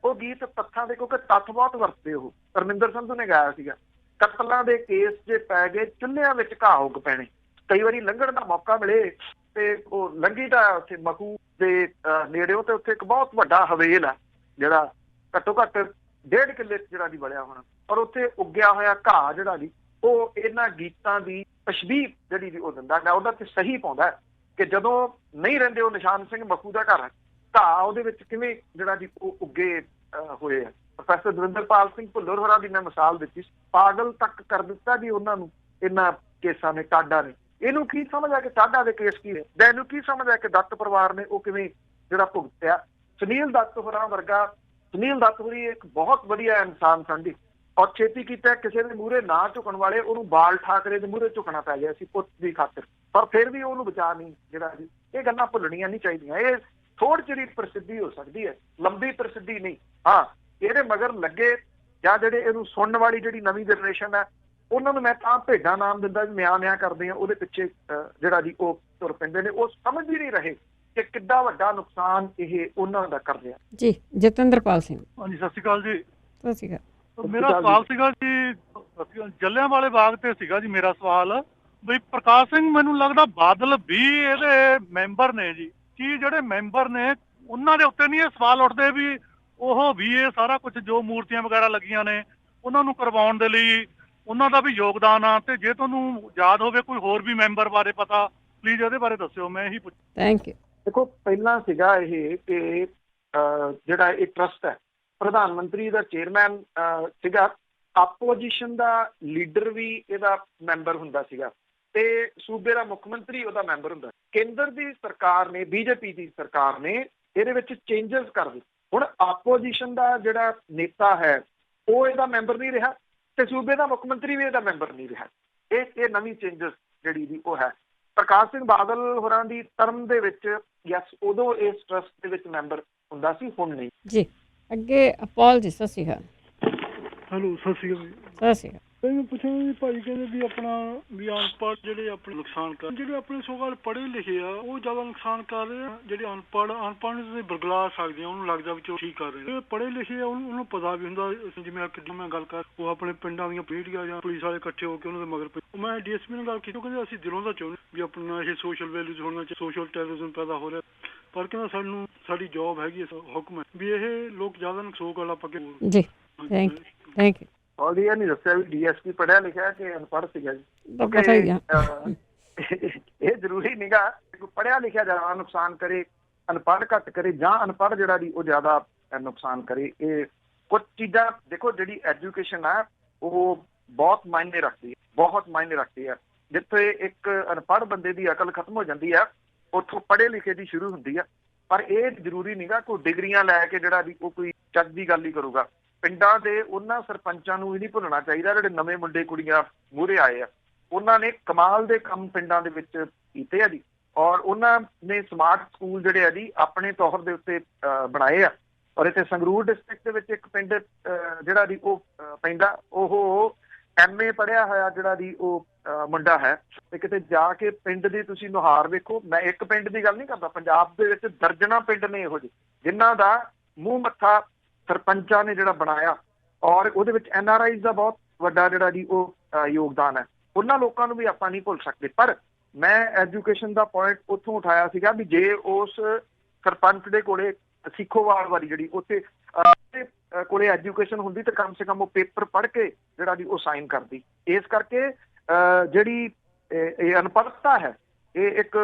ਉਹ ਗੀਤ ਤੱਥਾਂ ਦੇ, ਕਿਉਂਕਿ ਤੱਥ ਬਹੁਤ ਵਰਤਦੇ ਉਹ, ਧਰਮਿੰਦਰ ਸੰਧੂ ਨੇ ਗਾਇਆ ਸੀਗਾ। ਕਤਲਾਂ ਦੇ ਕੇਸ ਜੇ ਪੈ ਗਏ, ਚੁੱਲ੍ਹਿਆਂ ਵਿੱਚ ਘਾਹ ਉੱਗ ਪੈਣੇ। ਕਈ ਵਾਰੀ ਲੰਘਣ ਦਾ ਮੌਕਾ ਮਿਲੇ ਤੇ ਉਹ ਲੰਘੀ ਦਾ ਉੱਥੇ ਮਖੂ ਦੇ ਨੇੜਿਓਂ, ਤੇ ਉੱਥੇ ਇੱਕ ਬਹੁਤ ਵੱਡਾ ਹਵੇਲ ਆ ਜਿਹੜਾ ਘੱਟੋ ਘੱਟ 1.5 ਕਿੱਲੇ ਜਿਹੜਾ ਦੀ ਬਣਿਆ ਹੋਣਾ, ਔਰ ਉੱਥੇ ਉੱਗਿਆ ਹੋਇਆ ਘਾਹ ਜਿਹੜਾ ਦੀ ਉਹ ਇਹਨਾਂ ਗੀਤਾਂ ਦੀ ਤਸ਼ਬੀਹ ਜਿਹੜੀ ਦੀ ਉਹ ਦਿੰਦਾ। ਮੈਂ ਉਹਦਾ ਤੇ ਸਹੀ ਪਾਉਂਦਾ ਕਿ ਜਦੋਂ ਨਹੀਂ ਰਹਿੰਦੇ ਉਹ ਨਿਸ਼ਾਨ ਸਿੰਘ ਮਖੂ ਦਾ ਘਰ, ਘਾਹ ਉਹਦੇ ਵਿੱਚ ਕਿਵੇਂ ਜਿਹੜਾ ਦੀ ਉਹ ਉੱਗੇ ਹੋਏ ਆ। ਪ੍ਰੋਫੈਸਰ ਦਵਿੰਦਰਪਾਲ ਸਿੰਘ ਭੁੱਲਰ ਹੋਰਾਂ ਦੀ ਮੈਂ ਮਿਸਾਲ ਦਿੱਤੀ, ਪਾਗਲ ਤੱਕ ਕਰ ਦਿੱਤਾ ਜੀ ਉਹਨਾਂ ਨੂੰ ਇਹਨਾਂ ਕੇਸਾਂ ਨੇ, ਟਾਡਾ ਨੇ। ਇਹਨੂੰ ਕੀ ਸਮਝ ਆ ਕਿ ਟਾਡਾ ਦੇ ਕੇਸ ਕੀ ਨੇ, ਜਾਂ ਇਹਨੂੰ ਕੀ ਸਮਝ ਆ ਕਿ ਦੱਤ ਪਰਿਵਾਰ ਨੇ ਉਹ ਕਿਵੇਂ ਜਿਹੜਾ ਭੁਗਤਿਆ। ਸੁਨੀਲ ਦੱਤ ਹੋਰਾਂ ਵਰਗਾ ਸੁਨੀਲ ਦੱਤ ਹੋਰੀ ਇੱਕ ਬਹੁਤ ਵਧੀਆ ਇਨਸਾਨ ਸਨ ਜੀ, ਔਰ ਛੇਤੀ ਕੀਤਾ ਕਿਸੇ ਦੇ ਮੂਹਰੇ ਨਾ ਝੁਕਣ ਵਾਲੇ ਉਹਨੂੰ ਬਾਲ ਠਾਕਰੇ ਦੇ ਮੂਹਰੇ ਝੁਕਣਾ ਪੈ ਗਿਆ ਸੀ ਪੁੱਤ ਦੀ ਖਾਤਰ, ਪਰ ਫਿਰ ਵੀ ਉਹਨੂੰ ਬਚਾ ਨਹੀਂ ਜਿਹੜਾ ਜੀ। ਇਹ ਗੱਲਾਂ ਭੁੱਲਣੀਆਂ ਨਹੀਂ ਚਾਹੀਦੀਆਂ। ਇਹ ਥੋੜੀ ਜਿਹੀ ਪ੍ਰਸਿੱਧੀ ਹੋ ਸਕਦੀ ਹੈ, ਲੰਬੀ ਪ੍ਰਸਿੱਧੀ ਨਹੀਂ। ਹਾਂ, ਇਹਦੇ ਮਗਰ ਲੱਗੇ ਜਾਂ ਜਿਹੜੇ ਇਹਨੂੰ ਸੁਣਨ ਵਾਲੀ ਜਿਹੜੀ ਨਵੀਂ ਜਨਰੇਸ਼ਨ ਹੈ ਉਹਨਾਂ ਨੂੰ ਮੈਂ ਤਾਂ ਭੇਡਾਂ ਨਾਮ ਦਿੰਦਾ ਵੀ ਮਿਆਂ ਕਰਦੇ ਆ, ਉਹਦੇ ਪਿੱਛੇ ਜਿਹੜਾ ਜੀ ਉਹ ਤੁਰ ਪੈਂਦੇ ਨੇ। ਉਹ ਸਮਝ ਹੀ ਨਹੀਂ ਰਹੇ ਕਿ ਕਿੱਡਾ ਵੱਡਾ ਨੁਕਸਾਨ ਇਹ ਉਹਨਾਂ ਦਾ ਕਰ ਰਿਹਾ ਜੀ। ਜਤਿੰਦਰਪਾਲ ਸਿੰਘ। ਹਾਂਜੀ, ਸਤਿ ਸ਼੍ਰੀ ਅਕਾਲ ਜੀ। ਸਤਿ ਸ਼੍ਰੀ ਅਕਾਲ। ਮੇਰਾ ਸਵਾਲ ਸੀਗਾ ਜੀ ਜਲਿਆਂਵਾਲੇ ਬਾਗ ਤੇ ਸੀਗਾ ਜੀ। ਮੇਰਾ ਸਵਾਲ ਵੀ ਪ੍ਰਕਾਸ਼ ਸਿੰਘ, ਮੈਨੂੰ ਲੱਗਦਾ ਬਾਦਲ ਵੀ ਇਹਦੇ ਮੈਂਬਰ ਨੇ ਜੀ। ਕੀ ਜਿਹੜੇ ਮੈਂਬਰ ਨੇ ਉਹਨਾਂ ਦੇ ਉੱਤੇ ਨਹੀਂ ਇਹ ਸਵਾਲ ਉੱਠਦੇ ਵੀ ਉਹ ਵੀ ਇਹ ਸਾਰਾ ਕੁਝ ਜੋ ਮੂਰਤੀਆਂ ਵਗੈਰਾ ਲੱਗੀਆਂ ਨੇ ਉਹਨਾਂ ਨੂੰ ਕਰਵਾਉਣ ਦੇ ਲਈ ਉਹਨਾਂ ਦਾ ਵੀ ਯੋਗਦਾਨ ਆ? ਤੇ ਜੇ ਤੁਹਾਨੂੰ ਯਾਦ ਹੋਵੇ ਕੋਈ ਹੋਰ ਵੀ ਮੈਂਬਰ ਬਾਰੇ ਪਤਾ, ਪਲੀਜ਼ ਇਹਦੇ ਬਾਰੇ ਦੱਸਿਓ। ਮੈਂ ਇਹੀ ਪੁੱਛ। Thank you. ਦੇਖੋ, ਪਹਿਲਾਂ ਸੀਗਾ ਇਹ ਕਿ ਜਿਹੜਾ ਇਹ ਟਰਸਟ ਹੈ, ਪ੍ਰਧਾਨ ਮੰਤਰੀ ਦਾ ਚੇਅਰਮੈਨ ਸੀਗਾ, ਆਪੋਜੀਸ਼ਨ ਦਾ ਲੀਡਰ ਵੀ ਇਹਦਾ ਮੈਂਬਰ ਹੁੰਦਾ ਸੀਗਾ ਤੇ ਸੂਬੇ ਦਾ ਮੁੱਖ ਮੰਤਰੀ ਉਹਦਾ ਮੈਂਬਰ ਹੁੰਦਾ। ਕੇਂਦਰ ਦੀ ਸਰਕਾਰ ਨੇ, ਬੀਜੇਪੀ ਦੀ ਸਰਕਾਰ ਨੇ ਇਹਦੇ ਵਿੱਚ ਚੇਂਜਸ ਕਰ ਦਿੱਤੇ। ਹੁਣ ਆਪੋਜੀਸ਼ਨ ਦਾ ਜਿਹੜਾ ਨੇਤਾ ਹੈ ਉਹ ਇਹਦਾ ਮੈਂਬਰ ਨਹੀਂ ਰਿਹਾ ਤੇ ਸੂਬੇ ਦਾ ਮੁੱਖ ਮੰਤਰੀ ਵੀ ਇਹਦਾ ਮੈਂਬਰ ਨਹੀਂ ਰਿਹਾ। ਇਹ ਨਵੀਂ ਚੇਂਜਸ ਜਿਹੜੀ ਦੀ ਉਹ ਹੈ। ਪ੍ਰਕਾਸ਼ ਸਿੰਘ ਬਾਦਲ ਹੋਰਾਂ ਦੀ ਟਰਮ ਦੇ ਵਿੱਚ ਯੈਸ ਉਦੋਂ ਇਸ ਟਰਸਟ ਦੇ ਵਿੱਚ ਮੈਂਬਰ ਹੁੰਦਾ ਸੀ, ਹੁਣ ਨਹੀਂ ਜੀ। ਅੱਗੇ ਅਪੋਲ ਜੀ। ਸਤਿ ਸ਼੍ਰੀ ਅਕਾਲ। ਹੈਲੋ, ਸਤਿ ਸ਼੍ਰੀ ਅਕਾਲ ਜੀ। ਸਤਿ ਸ਼੍ਰੀ ਅਕਾਲ। ਮੈਂ ਪੁੱਛਿਆ ਵੀ ਭਾਈ ਕਹਿੰਦੇ ਵੀ ਆਪਣਾ ਵੀ ਅਨਪੜ੍ਹ ਜਿਹੜੇ ਆਪਣੇ ਨੁਕਸਾਨ ਕਰ, ਜਿਹੜੇ ਆਪਣੇ ਸੋ-ਕਾਲ ਪੜ੍ਹੇ ਲਿਖੇ ਆ ਉਹ ਜ਼ਿਆਦਾ ਨੁਕਸਾਨ ਕਰ ਰਹੇ ਆ। ਜਿਹੜੇ ਅਨਪੜ੍ਹ ਨੂੰ ਤੁਸੀਂ ਬਰਗਲਾ ਸਕਦੇ ਆ, ਉਹਨੂੰ ਲੱਗਦਾ ਵੀ ਚਲੋ ਠੀਕ ਕਰ ਰਹੇ ਨੇ। ਪੜ੍ਹੇ ਲਿਖੇ ਆ ਉਹਨੂੰ ਪਤਾ ਵੀ ਹੁੰਦਾ। ਜਿਵੇਂ ਮੈਂ ਗੱਲ ਕਰ, ਉਹ ਆਪਣੇ ਪਿੰਡਾਂ ਦੀਆਂ ਮੀਡੀਆ ਜਾਂ ਪੁਲਿਸ ਵਾਲੇ ਇਕੱਠੇ ਹੋ ਕੇ ਉਹਨਾਂ ਦੇ ਮਗਰ ਪਏ। ਮੈਂ DSP ਨਾਲ ਗੱਲ ਕੀਤੀ, ਕਹਿੰਦੇ ਅਸੀਂ ਦਿਲੋਂ ਦਾ ਚਾਹੁੰਦੇ ਵੀ ਆਪਣਾ ਇਹ ਸੋਸ਼ਲ ਵੈਲਿਊਜ਼ ਹੋਣੀਆਂ, ਸੋਸ਼ਲ ਟੈਰਰਿਜ਼ਮ ਪੈਦਾ ਹੋ ਰਿਹਾ, ਪਰ ਕਹਿੰਦਾ ਸਾਡੀ ਜੌਬ ਹੈਗੀ ਹੁਕਮ ਹੈ ਵੀ ਇਹ ਲੋਕ ਜ਼ਿਆਦਾ ਸੋ-ਕਾਲ ਆਪਾਂ ਜੀ। Thank you. ਔਰ ਇਹ ਨਹੀਂ ਦੱਸਿਆ ਵੀ DSP ਪੜ੍ਹਿਆ ਲਿਖਿਆ ਕਿ ਅਨਪੜ੍ਹ ਸੀਗਾ ਜੀ। ਇਹ ਜ਼ਰੂਰੀ ਨੀਗਾ ਕੋਈ ਪੜ੍ਹਿਆ ਲਿਖਿਆ ਜ਼ਿਆਦਾ ਨੁਕਸਾਨ ਕਰੇ, ਅਨਪੜ੍ਹ ਘੱਟ ਕਰੇ, ਜਾਂ ਅਨਪੜ੍ਹ ਜਿਹੜਾ ਦੀ ਉਹ ਜ਼ਿਆਦਾ ਨੁਕਸਾਨ ਕਰੇ। ਇਹ ਕੁਝ ਚੀਜ਼ਾਂ ਦੇਖੋ, ਜਿਹੜੀ ਐਜੂਕੇਸ਼ਨ ਆ ਉਹ ਬਹੁਤ ਮਾਇਨੇ ਰੱਖਦੀ ਹੈ, ਬਹੁਤ ਮਾਇਨੇ ਰੱਖਦੀ ਹੈ। ਜਿੱਥੇ ਇੱਕ ਅਨਪੜ੍ਹ ਬੰਦੇ ਦੀ ਅਕਲ ਖਤਮ ਹੋ ਜਾਂਦੀ ਹੈ, ਉੱਥੋਂ ਪੜ੍ਹੇ ਲਿਖੇ ਦੀ ਸ਼ੁਰੂ ਹੁੰਦੀ ਹੈ। ਪਰ ਇਹ ਜ਼ਰੂਰੀ ਨੀਗਾ ਕੋਈ ਡਿਗਰੀਆਂ ਲੈ ਕੇ ਜਿਹੜਾ ਦੀ ਉਹ ਕੋਈ ਚੱਜ ਦੀ ਗੱਲ ਹੀ ਕਰੂਗਾ। ਪਿੰਡਾਂ ਦੇ ਉਹਨਾਂ ਸਰਪੰਚਾਂ ਨੂੰ ਵੀ ਨਹੀਂ ਭੁੱਲਣਾ ਚਾਹੀਦਾ ਜਿਹੜੇ ਨਵੇਂ ਮੁੰਡੇ ਕੁੜੀਆਂ ਮੂਹਰੇ ਆਏ ਆ। ਉਹਨਾਂ ਨੇ ਕਮਾਲ ਦੇ ਕੰਮ ਪਿੰਡਾਂ ਦੇ ਵਿੱਚ ਕੀਤੇ ਆ ਜੀ, ਔਰ ਉਹਨਾਂ ਨੇ ਸਮਾਰਟ ਸਕੂਲ ਜਿਹੜੇ ਆ ਜੀ ਆਪਣੇ ਤੌਰ ਦੇ ਉੱਤੇ ਬਣਾਏ ਆ। ਔਰ ਇੱਥੇ ਸੰਗਰੂਰ ਡਿਸਟ੍ਰਿਕਟ ਦੇ ਵਿੱਚ ਇੱਕ ਪਿੰਡ ਜਿਹੜਾ ਦੀ ਉਹ ਪੈਂਦਾ, ਉਹ MA ਪੜ੍ਹਿਆ ਹੋਇਆ ਜਿਹੜਾ ਦੀ ਉਹ ਮੁੰਡਾ ਹੈ। ਤੇ ਕਿਤੇ ਜਾ ਕੇ ਪਿੰਡ ਦੀ ਤੁਸੀਂ ਨੁਹਾਰ ਵੇਖੋ। ਮੈਂ ਇੱਕ ਪਿੰਡ ਦੀ ਗੱਲ ਨਹੀਂ ਕਰਦਾ, ਪੰਜਾਬ ਦੇ ਵਿੱਚ ਦਰਜਨਾਂ ਪਿੰਡ ਨੇ ਇਹੋ ਜਿਹੇ ਜਿਨ੍ਹਾਂ ਦਾ ਮੂੰਹ ਮੱਥਾ ਸਰਪੰਚਾਂ ਨੇ ਜਿਹੜਾ ਬਣਾਇਆ, ਔਰ ਉਹਦੇ ਵਿੱਚ NRIs ਦਾ ਬਹੁਤ ਵੱਡਾ ਜਿਹੜਾ ਜੀ ਉਹ ਯੋਗਦਾਨ ਹੈ। ਉਹਨਾਂ ਲੋਕਾਂ ਨੂੰ ਵੀ ਆਪਾਂ ਨਹੀਂ ਭੁੱਲ ਸਕਦੇ। ਪਰ ਮੈਂ ਐਜੂਕੇਸ਼ਨ ਦਾ ਪੁਆਇੰਟ ਉੱਥੋਂ ਉਠਾਇਆ ਸੀਗਾ ਵੀ ਜੇ ਉਸ ਸਰਪੰਚ ਦੇ ਕੋਲੇ ਸਿੱਖੋਵਾਲ ਵਾਲੀ ਜਿਹੜੀ ਉੱਥੇ ਕੋਲੇ ਐਜੂਕੇਸ਼ਨ ਹੁੰਦੀ ਤਾਂ ਕਮ ਸੇ ਕਮ ਉਹ ਪੇਪਰ ਪੜ੍ਹ ਕੇ ਜਿਹੜਾ ਜੀ ਉਹ ਸਾਈਨ ਕਰਦੀ। ਇਸ ਕਰਕੇ ਜਿਹੜੀ ਇਹ ਅਨਪੜ੍ਹਤਾ ਹੈ, ਇਹ ਇੱਕ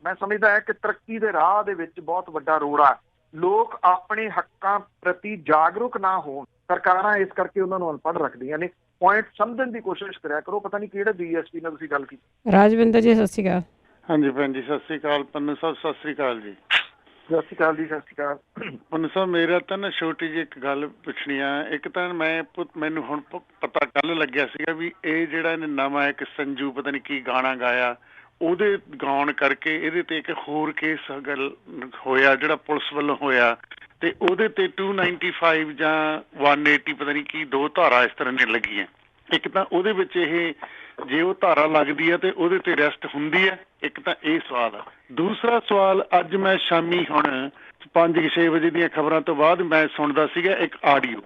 ਮੈਂ ਸਮਝਦਾ ਹੈ ਕਿ ਤਰੱਕੀ ਦੇ ਰਾਹ ਦੇ ਵਿੱਚ ਬਹੁਤ ਵੱਡਾ ਰੋੜਾ। ਲੋਕ ਆਪਣੇ ਹੱਕਾਂ ਪ੍ਰਤੀ ਜਾਗਰੂਕ ਨਾ ਹੋਣ, ਸਰਕਾਰਾਂ ਇਸ ਕਰਕੇ ਉਹਨਾਂ ਨੂੰ ਅਨਪੜ੍ਹ ਰੱਖਦੀਆਂ ਨੇ। ਪੁਆਇੰਟ ਸਮਝਣ ਦੀ ਕੋਸ਼ਿਸ਼ ਕਰਿਆ ਕਰੋ। ਪਤਾ ਨਹੀਂ ਕਿਹੜੇ DSP ਨਾਲ ਤੁਸੀਂ ਗੱਲ ਕੀਤੀ। ਰਾਜਵਿੰਦਰ ਜੀ, ਸਤਿ ਸ਼੍ਰੀ ਅਕਾਲ। ਹਾਂਜੀ ਭੈਣ ਜੀ, ਸਤਿ ਸ਼੍ਰੀ ਅਕਾਲ। ਪੰਨੂ ਸਾਹਿਬ, ਸਤਿ ਸ਼੍ਰੀ ਅਕਾਲ ਜੀ। ਸਤਿ ਸ਼੍ਰੀ ਅਕਾਲ ਜੀ। ਸਤਿ ਸ਼੍ਰੀ ਅਕਾਲ। ਪੰਨੂ ਸਾਹਿਬ, ਮੇਰਾ ਤਾਂ ਨਾ ਛੋਟੀ ਜਿਹੀ ਇੱਕ ਗੱਲ ਪੁੱਛਣੀ ਆ। ਇੱਕ ਤਾਂ ਮੈਨੂੰ ਹੁਣ ਪਤਾ ਕੱਲ ਲੱਗਿਆ ਸੀਗਾ ਵੀ ਇਹ ਜਿਹੜਾ ਇਹਨੇ ਨਵਾਂ ਇੱਕ ਸੰਜੂ ਪਤਾ ਨਹੀਂ ਕੀ ਗਾਣਾ ਗਾਇਆ, ਉਹਦੇ ਗਾਉਣ ਕਰਕੇ ਇਹਦੇ ਤੇ ਇੱਕ ਹੋਰ ਕੇਸ ਗੱਲ ਹੋਇਆ ਜਿਹੜਾ ਪੁਲਿਸ ਵੱਲੋਂ ਹੋਇਆ, ਤੇ ਉਹਦੇ ਤੇ 295 ਜਾਂ 180 ਪਤਾ ਨਹੀਂ ਕੀ ਦੋ ਧਾਰਾ ਇਸ ਤਰ੍ਹਾਂ ਦੀਆਂ ਲੱਗੀਆਂ। ਇੱਕ ਤਾਂ ਉਹਦੇ ਵਿੱਚ ਇਹ ਜੇ ਉਹ ਧਾਰਾ ਲੱਗਦੀ ਹੈ ਤੇ ਉਹਦੇ ਤੇ ਅਰੈਸਟ ਹੁੰਦੀ ਹੈ। ਇੱਕ ਤਾਂ ਇਹ ਸਵਾਲ ਆ। ਦੂਸਰਾ ਸਵਾਲ, ਅੱਜ ਮੈਂ ਸ਼ਾਮੀ ਹੁਣ 5-6 ਵਜੇ ਦੀਆਂ ਖਬਰਾਂ ਤੋਂ ਬਾਅਦ ਮੈਂ ਸੁਣਦਾ ਸੀਗਾ ਇੱਕ ਆਡੀਓ।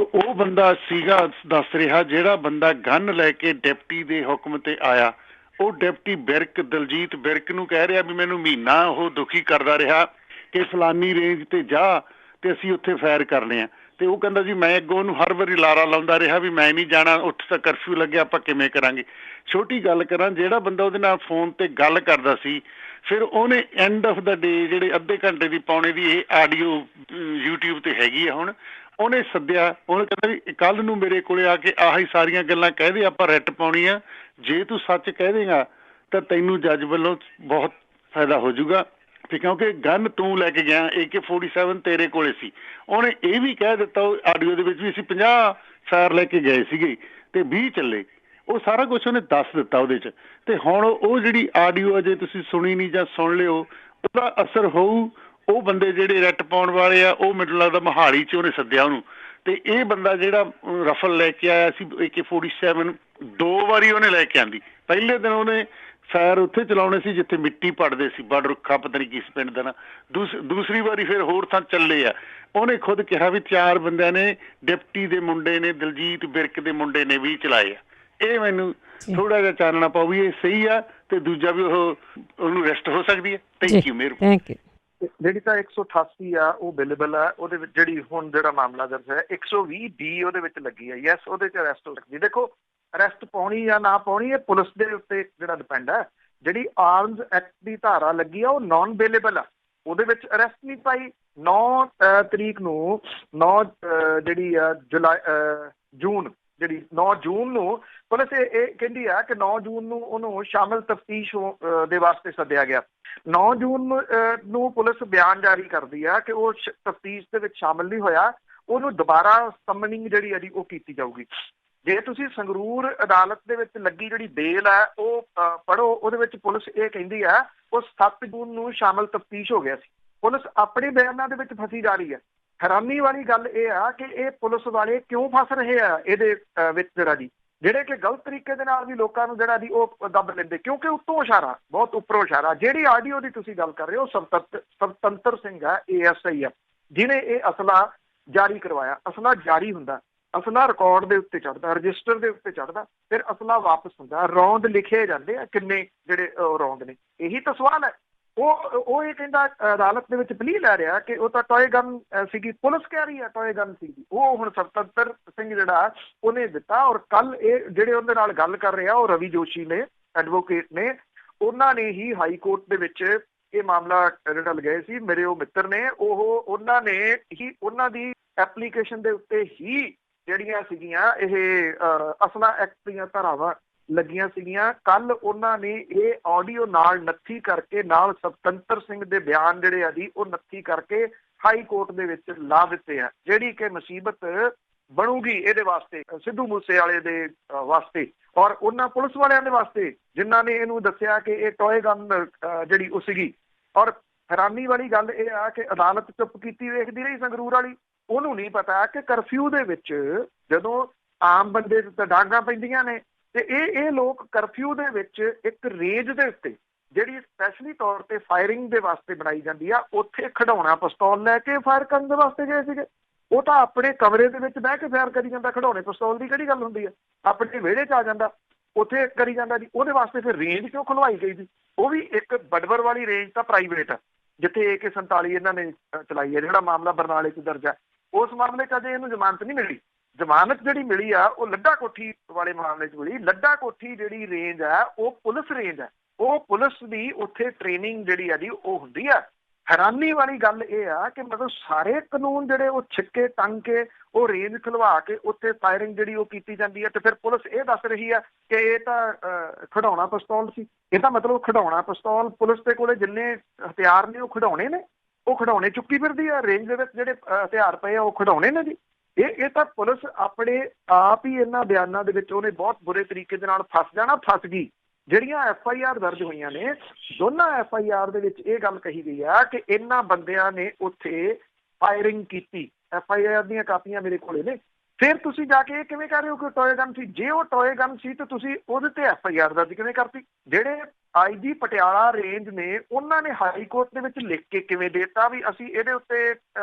ਉਹ ਬੰਦਾ ਸੀਗਾ ਦੱਸ ਰਿਹਾ, ਜਿਹੜਾ ਬੰਦਾ ਗਨ ਲੈ ਕੇ ਡਿਪਟੀ ਦੇ ਹੁਕਮ ਤੇ ਆਇਆ, ਉਹ ਡਿਪਟੀ ਬਿਰਕ, ਦਲਜੀਤ ਬਿਰਕ ਨੂੰ ਕਹਿ ਰਿਹਾ ਵੀ ਮੈਨੂੰ ਮਹੀਨਾ ਉਹ ਦੁਖੀ ਕਰਦਾ ਰਿਹਾ ਕਿ ਫਲਾਨੀ ਰੇਂਜ ਤੇ ਜਾ ਤੇ ਅਸੀਂ ਉੱਥੇ ਫਾਇਰ ਕਰਨੇ ਆ। ਤੇ ਉਹ ਕਹਿੰਦਾ ਜੀ ਮੈਂ ਅੱਗੋਂ ਉਹਨੂੰ ਹਰ ਵਾਰੀ ਲਾਰਾ ਲਾਉਂਦਾ ਰਿਹਾ ਵੀ ਮੈਂ ਨਹੀਂ ਜਾਣਾ, ਉੱਥੇ ਤਾਂ ਕਰਫਿਊ ਲੱਗਿਆ, ਆਪਾਂ ਕਿਵੇਂ ਕਰਾਂਗੇ। ਛੋਟੀ ਗੱਲ ਕਰਾਂ, ਜਿਹੜਾ ਬੰਦਾ ਉਹਦੇ ਨਾਲ ਫੋਨ ਤੇ ਗੱਲ ਕਰਦਾ ਸੀ, ਫਿਰ ਉਹਨੇ ਐਂਡ ਆਫ ਦਾ ਡੇ ਜਿਹੜੇ ਅੱਧੇ ਘੰਟੇ ਦੀ ਪੌਣੇ ਦੀ ਇਹ ਆਡੀਓ YouTube ਤੇ ਹੈਗੀ ਆ, ਹੁਣ ਉਹਨੇ ਸੱਦਿਆ, ਉਹਨੇ ਕਹਿੰਦਾ ਵੀ ਕੱਲ ਨੂੰ ਮੇਰੇ ਕੋਲੇ ਆ ਕੇ ਆਹੀ ਸਾਰੀਆਂ ਗੱਲਾਂ ਕਹਿ ਦੇ, ਆਪਾਂ ਰਿਟ ਪਾਉਣੀ ਆ। ਜੇ ਤੂੰ ਸੱਚ ਕਹਿ ਦੇਗਾ ਤਾਂ ਤੈਨੂੰ ਜੱਜ ਵੱਲੋਂ ਬਹੁਤ ਫਾਇਦਾ ਹੋ ਜਾਊਗਾ, ਤੇ ਕਿਉਂਕਿ ਗਨ ਤੂੰ ਲੈ ਕੇ ਗਿਆ, AK-47 ਤੇਰੇ ਕੋਲੇ ਸੀ। ਉਹਨੇ ਇਹ ਵੀ ਕਹਿ ਦਿੱਤਾ ਆਡੀਓ ਦੇ ਵਿੱਚ ਵੀ ਅਸੀਂ 50 ਫਾਇਰ ਲੈ ਕੇ ਗਏ ਸੀਗੇ ਤੇ 20 ਚੱਲੇ। ਉਹ ਸਾਰਾ ਕੁਝ ਉਹਨੇ ਦੱਸ ਦਿੱਤਾ ਉਹਦੇ 'ਚ। ਤੇ ਹੁਣ ਉਹ ਜਿਹੜੀ ਆਡੀਓ ਅਜੇ ਤੁਸੀਂ ਸੁਣੀ ਨਹੀਂ ਜਾਂ ਸੁਣ ਲਿਓ, ਉਹਦਾ ਅਸਰ ਹੋਊ। ਉਹ ਬੰਦੇ ਜਿਹੜੇ ਰੈਟ ਪਾਉਣ ਵਾਲੇ ਆ, ਉਹ ਮੈਨੂੰ ਲੱਗਦਾ ਮੋਹਾਲੀ 'ਚ ਉਹਨੇ ਸੱਦਿਆ ਉਹਨੂੰ। ਤੇ ਇਹ ਬੰਦਾ ਜਿਹੜਾ ਰਫਲ ਲੈ ਕੇ ਆਇਆ ਸੀ AK-47, 2 ਵਾਰੀ ਉਹਨੇ ਲੈ ਕੇ ਆਂਦੀ। ਪਹਿਲੇ ਦਿਨ ਉਹਨੇ ਫਾਇਰ ਉੱਥੇ ਚਲਾਉਣੇ ਸੀ ਜਿੱਥੇ ਮਿੱਟੀ ਪੜਦੇ ਸੀ, ਬੜ ਰੁੱਖਾ ਪਤਾ ਨਹੀਂ ਕਿਸ ਪਿੰਡ ਦਾ ਨਾ। ਦੂਸਰੀ ਵਾਰੀ ਫਿਰ ਹੋਰ ਥਾਂ ਚੱਲੇ ਆ। ਉਹਨੇ ਖੁਦ ਕਿਹਾ ਵੀ 4 ਬੰਦਿਆਂ ਨੇ, ਡਿਪਟੀ ਦੇ ਮੁੰਡੇ ਨੇ, ਦਲਜੀਤ ਬਿਰਕ ਦੇ ਮੁੰਡੇ ਨੇ ਵੀ ਚਲਾਏ ਆ। ਇਹ ਮੈਨੂੰ ਥੋੜਾ ਜਿਹਾ ਚਾਨਣਾ ਪਾਓ ਵੀ ਇਹ ਸਹੀ ਆ, ਤੇ ਦੂਜਾ ਵੀ ਉਹਨੂੰ ਅਰੈਸਟ ਹੋ ਸਕਦੀ ਹੈ। Thank you. Thank you. ਜਿਹੜੀ ਤਾਂ 188 ਆ ਉਹ ਬਿਲੇਬਲ ਆ, ਉਹਦੇ ਵਿੱਚ ਜਿਹੜੀ ਹੁਣ ਜਿਹੜਾ ਮਾਮਲਾ ਦਰਜ ਹੈ 120B ਉਹਦੇ ਵਿੱਚ ਲੱਗੀ ਹੈ। ਯੈਸ, ਉਹਦੇ 'ਚ ਅਰੈਸਟ ਲੱਗਦੀ। ਦੇਖੋ, ਅਰੈਸਟ ਪਾਉਣੀ ਜਾਂ ਨਾ ਪਾਉਣੀ ਇਹ ਪੁਲਿਸ ਦੇ ਉੱਤੇ ਜਿਹੜਾ ਡਿਪੈਂਡ ਹੈ। ਜਿਹੜੀ ਆਰਮਜ਼ ਐਕਟ ਦੀ ਧਾਰਾ ਲੱਗੀ ਆ ਉਹ ਨਾਨ ਬੇਲੇਬਲ ਆ, ਉਹਦੇ ਵਿੱਚ ਅਰੈਸਟ ਨਹੀਂ ਪਾਈ। 9 ਤਰੀਕ ਨੂੰ 9 ਜਿਹੜੀ ਆ ਜੂਨ, ਜਿਹੜੀ 9 ਜੂਨ ਨੂੰ ਪੁਲਿਸ ਇਹ ਕਹਿੰਦੀ ਆ ਕਿ 9 ਜੂਨ ਨੂੰ ਉਹਨੂੰ ਸ਼ਾਮਲ ਤਫਤੀਸ਼ ਦੇ ਵਾਸਤੇ ਸੱਦਿਆ ਗਿਆ। 9 ਜੂਨ ਨੂੰ ਪੁਲਿਸ ਬਿਆਨ ਜਾਰੀ ਕਰਦੀ ਆ ਕਿ ਉਹ ਤਫਤੀਸ਼ ਦੇ ਵਿੱਚ ਸ਼ਾਮਲ ਨਹੀਂ ਹੋਇਆ, ਉਹਨੂੰ ਦੁਬਾਰਾ ਸਮਨਿੰਗ ਜਿਹੜੀ ਹੈ ਉਹ ਕੀਤੀ ਜਾਊਗੀ। ਜੇ ਤੁਸੀਂ ਸੰਗਰੂਰ ਅਦਾਲਤ ਦੇ ਵਿੱਚ ਲੱਗੀ ਜਿਹੜੀ ਬੇਲ ਹੈ ਉਹ ਪੜ੍ਹੋ, ਉਹਦੇ ਵਿੱਚ ਪੁਲਿਸ ਇਹ ਕਹਿੰਦੀ ਆ ਉਹ 7 ਜੂਨ ਨੂੰ ਸ਼ਾਮਲ ਤਫਤੀਸ਼ ਹੋ ਗਿਆ ਸੀ। ਪੁਲਿਸ ਆਪਣੇ ਬਿਆਨਾਂ ਦੇ ਵਿੱਚ ਫਸੀ ਜਾ ਰਹੀ ਹੈ। ਹੈਰਾਨੀ ਵਾਲੀ ਗੱਲ ਇਹ ਆ ਕਿ ਇਹ ਪੁਲਿਸ ਵਾਲੇ ਕਿਉਂ ਫਸ ਰਹੇ ਆ ਇਹਦੇ ਵਿੱਚ, ਜਿਹੜੇ ਕਿ ਗਲਤ ਤਰੀਕੇ ਦੇ ਨਾਲ ਵੀ ਲੋਕਾਂ ਨੂੰ ਉਹ ਦੱਬ ਲੈਂਦੇ, ਕਿਉਂਕਿ ਉੱਤੋਂ ਇਸ਼ਾਰਾ, ਬਹੁਤ ਉੱਪਰੋਂ ਇਸ਼ਾਰਾ। ਜਿਹੜੀ ਆਡੀਓ ਦੀ ਤੁਸੀਂ ਗੱਲ ਕਰ ਰਹੇ ਹੋ ਸਵਤੰਤਰ ਸਿੰਘ ਆ, ASI ਆ, ਜਿਹਨੇ ਇਹ ਅਸਲਾ ਜਾਰੀ ਕਰਵਾਇਆ। ਅਸਲਾ ਜਾਰੀ ਹੁੰਦਾ, ਅਸਲਾ ਰਿਕਾਰਡ ਦੇ ਉੱਤੇ ਚੜ੍ਹਦਾ, ਰਜਿਸਟਰ ਦੇ ਉੱਤੇ ਚੜ੍ਹਦਾ, ਫਿਰ ਅਸਲਾ ਵਾਪਸ ਹੁੰਦਾ। ਰੌਂਦ ਲਿਖੇ ਜਾਂਦੇ ਆ ਕਿੰਨੇ ਜਿਹੜੇ ਰੌਂਦ ਨੇ। ਇਹੀ ਤਾਂ ਸਵਾਲ ਹੈ। ਉਹ ਇਹ ਕਹਿੰਦਾ ਅਦਾਲਤ ਦੇ ਵਿੱਚ ਪਲੀ ਲੈ ਰਿਹਾ ਕਿ ਉਹ ਤਾਂ ਟੋਏ ਗਨ ਸੀਗੀ, ਪੁਲਿਸ ਕਹਿ ਰਹੀ ਹੈ ਟੋਏ ਗਨ ਸੀਗੀ। ਉਹ ਹੁਣ ਸਵਤੰਤਰ ਸਿੰਘ ਜਿਹੜਾ ਉਹਨੇ ਦਿੱਤਾ। ਔਰ ਕੱਲ ਇਹ ਜਿਹੜੇ ਉਹਦੇ ਨਾਲ ਗੱਲ ਕਰ ਰਿਹਾ ਉਹ ਰਵੀ ਜੋਸ਼ੀ ਨੇ, ਐਡਵੋਕੇਟ ਨੇ, ਉਹਨਾਂ ਨੇ ਹੀ ਹਾਈ ਕੋਰਟ ਦੇ ਵਿੱਚ ਇਹ ਮਾਮਲਾ ਜਿਹੜਾ ਲਗਾਏ ਸੀ। ਮੇਰੇ ਉਹ ਮਿੱਤਰ ਨੇ, ਉਹਨਾਂ ਨੇ ਹੀ ਉਹਨਾਂ ਦੀ ਐਪਲੀਕੇਸ਼ਨ ਦੇ ਉੱਤੇ ਹੀ ਜਿਹੜੀਆਂ ਸੀਗੀਆਂ ਇਹ ਅਸਲਾ ਐਕਟ ਦੀਆਂ ਧਾਰਾਵਾਂ ਲੱਗੀਆਂ ਸੀਗੀਆਂ। ਕੱਲ ਉਹਨਾਂ ਨੇ ਇਹ ਆਡੀਓ ਨਾਲ ਨੱਥੀ ਕਰਕੇ, ਨਾਲ ਸਵਤੰਤਰ ਸਿੰਘ ਦੇ ਬਿਆਨ ਜਿਹੜੇ ਆ ਜੀ ਉਹ ਨੱਥੀ ਕਰਕੇ ਹਾਈ ਕੋਰਟ ਦੇ ਵਿੱਚ ਲਾ ਦਿੱਤੇ ਆ, ਜਿਹੜੀ ਕਿ ਮੁਸੀਬਤ ਬਣੂਗੀ ਇਹਦੇ ਵਾਸਤੇ, ਸਿੱਧੂ ਮੂਸੇਵਾਲੇ ਦੇ ਵਾਸਤੇ ਔਰ ਉਹਨਾਂ ਪੁਲਿਸ ਵਾਲਿਆਂ ਦੇ ਵਾਸਤੇ ਜਿਨ੍ਹਾਂ ਨੇ ਇਹਨੂੰ ਦੱਸਿਆ ਕਿ ਇਹ ਟੋਏ ਗਨ ਜਿਹੜੀ ਉਹ ਸੀਗੀ। ਔਰ ਹੈਰਾਨੀ ਵਾਲੀ ਗੱਲ ਇਹ ਆ ਕਿ ਅਦਾਲਤ ਚੁੱਪ ਕੀਤੀ ਵੇਖਦੀ ਰਹੀ ਸੰਗਰੂਰ ਵਾਲੀ। ਉਹਨੂੰ ਨਹੀਂ ਪਤਾ ਕਿ ਕਰਫਿਊ ਦੇ ਵਿੱਚ ਜਦੋਂ ਆਮ ਬੰਦੇ ਤੇ ਡਾਂਗਾਂ ਪੈਂਦੀਆਂ ਨੇ ਤੇ ਇਹ ਲੋਕ ਕਰਫਿਊ ਦੇ ਵਿੱਚ ਇੱਕ ਰੇਂਜ ਦੇ ਉੱਤੇ ਜਿਹੜੀ ਸਪੈਸ਼ਲੀ ਤੌਰ ਤੇ ਫਾਇਰਿੰਗ ਦੇ ਵਾਸਤੇ ਬਣਾਈ ਜਾਂਦੀ ਆ, ਉੱਥੇ ਖਿਡੌਣਾ ਪਿਸਤੌਲ ਲੈ ਕੇ ਫਾਇਰ ਕਰਨ ਦੇ ਵਾਸਤੇ ਗਏ ਸੀਗੇ। ਉਹ ਤਾਂ ਆਪਣੇ ਕਮਰੇ ਦੇ ਵਿੱਚ ਬਹਿ ਕੇ ਫਾਇਰ ਕਰੀ ਜਾਂਦਾ। ਖਿਡੌਣੇ ਪਿਸਤੌਲ ਦੀ ਕਿਹੜੀ ਗੱਲ ਹੁੰਦੀ ਆ? ਆਪਣੇ ਵਿਹੜੇ 'ਚ ਆ ਜਾਂਦਾ, ਉੱਥੇ ਕਰੀ ਜਾਂਦਾ ਜੀ। ਉਹਦੇ ਵਾਸਤੇ ਫਿਰ ਰੇਂਜ ਕਿਉਂ ਖੁਲਵਾਈ ਗਈ ਜੀ? ਉਹ ਵੀ ਇੱਕ ਬਡਵਰ ਵਾਲੀ ਰੇਂਜ ਤਾਂ ਪ੍ਰਾਈਵੇਟ ਆ, ਜਿੱਥੇ AK-47 ਇਹਨਾਂ ਨੇ ਚਲਾਈ ਹੈ। ਜਿਹੜਾ ਮਾਮਲਾ ਬਰਨਾਲੇ 'ਚ ਦਰਜ ਹੈ, ਉਸ ਮਾਮਲੇ 'ਚ ਅਜੇ ਇਹਨੂੰ ਜ਼ਮਾਨਤ ਨਹੀਂ ਮਿਲੀ। ਜ਼ਮਾਨਤ ਜਿਹੜੀ ਮਿਲੀ ਆ ਉਹ ਲੱਡਾ ਕੋਠੀ ਵਾਲੇ ਮਾਮਲੇ 'ਚ ਮਿਲੀ। ਲੱਡਾ ਕੋਠੀ ਜਿਹੜੀ ਰੇਂਜ ਹੈ ਉਹ ਪੁਲਿਸ ਰੇਂਜ ਹੈ। ਉਹ ਪੁਲਿਸ ਦੀ ਉੱਥੇ ਟ੍ਰੇਨਿੰਗ ਜਿਹੜੀ ਆ ਜੀ ਉਹ ਹੁੰਦੀ ਆ। ਹੈਰਾਨੀ ਵਾਲੀ ਗੱਲ ਇਹ ਆ ਕਿ ਮਤਲਬ ਸਾਰੇ ਕਾਨੂੰਨ ਜਿਹੜੇ ਉਹ ਛਿੱਕੇ ਟੰਗ ਕੇ ਉਹ ਰੇਂਜ ਖੁਲਵਾ ਕੇ ਉੱਥੇ ਫਾਇਰਿੰਗ ਜਿਹੜੀ ਉਹ ਕੀਤੀ ਜਾਂਦੀ ਹੈ। ਤੇ ਫਿਰ ਪੁਲਿਸ ਇਹ ਦੱਸ ਰਹੀ ਆ ਕਿ ਇਹ ਤਾਂ ਖਿਡੌਣਾ ਪਿਸਤੌਲ ਸੀ। ਇਹਦਾ ਮਤਲਬ ਖਿਡੌਣਾ ਪਿਸਤੌਲ ਪੁਲਿਸ ਦੇ ਕੋਲੇ ਜਿੰਨੇ ਹਥਿਆਰ ਨੇ ਉਹ ਖਿਡੌਣੇ ਨੇ, ਉਹ ਖਿਡੌਣੇ ਚੁੱਕੀ ਫਿਰਦੀ ਆ। ਰੇਂਜ ਦੇ ਵਿੱਚ ਜਿਹੜੇ ਹਥਿਆਰ ਪਏ ਆ ਉਹ ਖਿਡੌਣੇ ਨੇ ਜੀ। ਇਹ ਤਾਂ ਪੁਲਿਸ ਆਪਣੇ ਆਪ ਹੀ ਇਹਨਾਂ ਬਿਆਨਾਂ ਦੇ ਵਿੱਚ ਉਹਨੇ ਬਹੁਤ ਬੁਰੇ ਤਰੀਕੇ ਦੇ ਨਾਲ ਫਸ ਜਾਣਾ, ਫਸ ਗਈ। ਜਿਹੜੀਆਂ FIR ਦਰਜ ਹੋਈਆਂ ਨੇ, ਦੋਨਾਂ FIR ਦੇ ਵਿੱਚ ਇਹ ਗੱਲ ਕਹੀ ਗਈ ਆ ਕਿ ਇਹਨਾਂ ਬੰਦਿਆਂ ਨੇ ਉੱਥੇ ਫਾਇਰਿੰਗ ਕੀਤੀ। FIR ਦੀਆਂ ਕਾਪੀਆਂ ਮੇਰੇ ਕੋਲੇ ਨੇ। ਫਿਰ ਤੁਸੀਂ ਜਾ ਕੇ ਇਹ ਕਿਵੇਂ ਕਹਿ ਰਹੇ ਹੋ ਕਿ ਟੋਏ ਗਨ ਸੀ? ਜੇ ਉਹ ਟੋਏ ਗਨ ਸੀ ਤਾਂ ਤੁਸੀਂ ਉਹਦੇ ਤੇ FIR ਦਰਜ ਕਿਵੇਂ ਕਰਤੀ? ਜਿਹੜੇ IG ਪਟਿਆਲਾ ਰੇਂਜ ਨੇ ਉਹਨਾਂ ਨੇ ਹਾਈ ਕੋਰਟ ਦੇ ਵਿੱਚ ਲਿਖ ਕੇ ਕਿਵੇਂ ਦੇਤਾ ਵੀ ਅਸੀਂ ਇਹਦੇ ਉੱਤੇ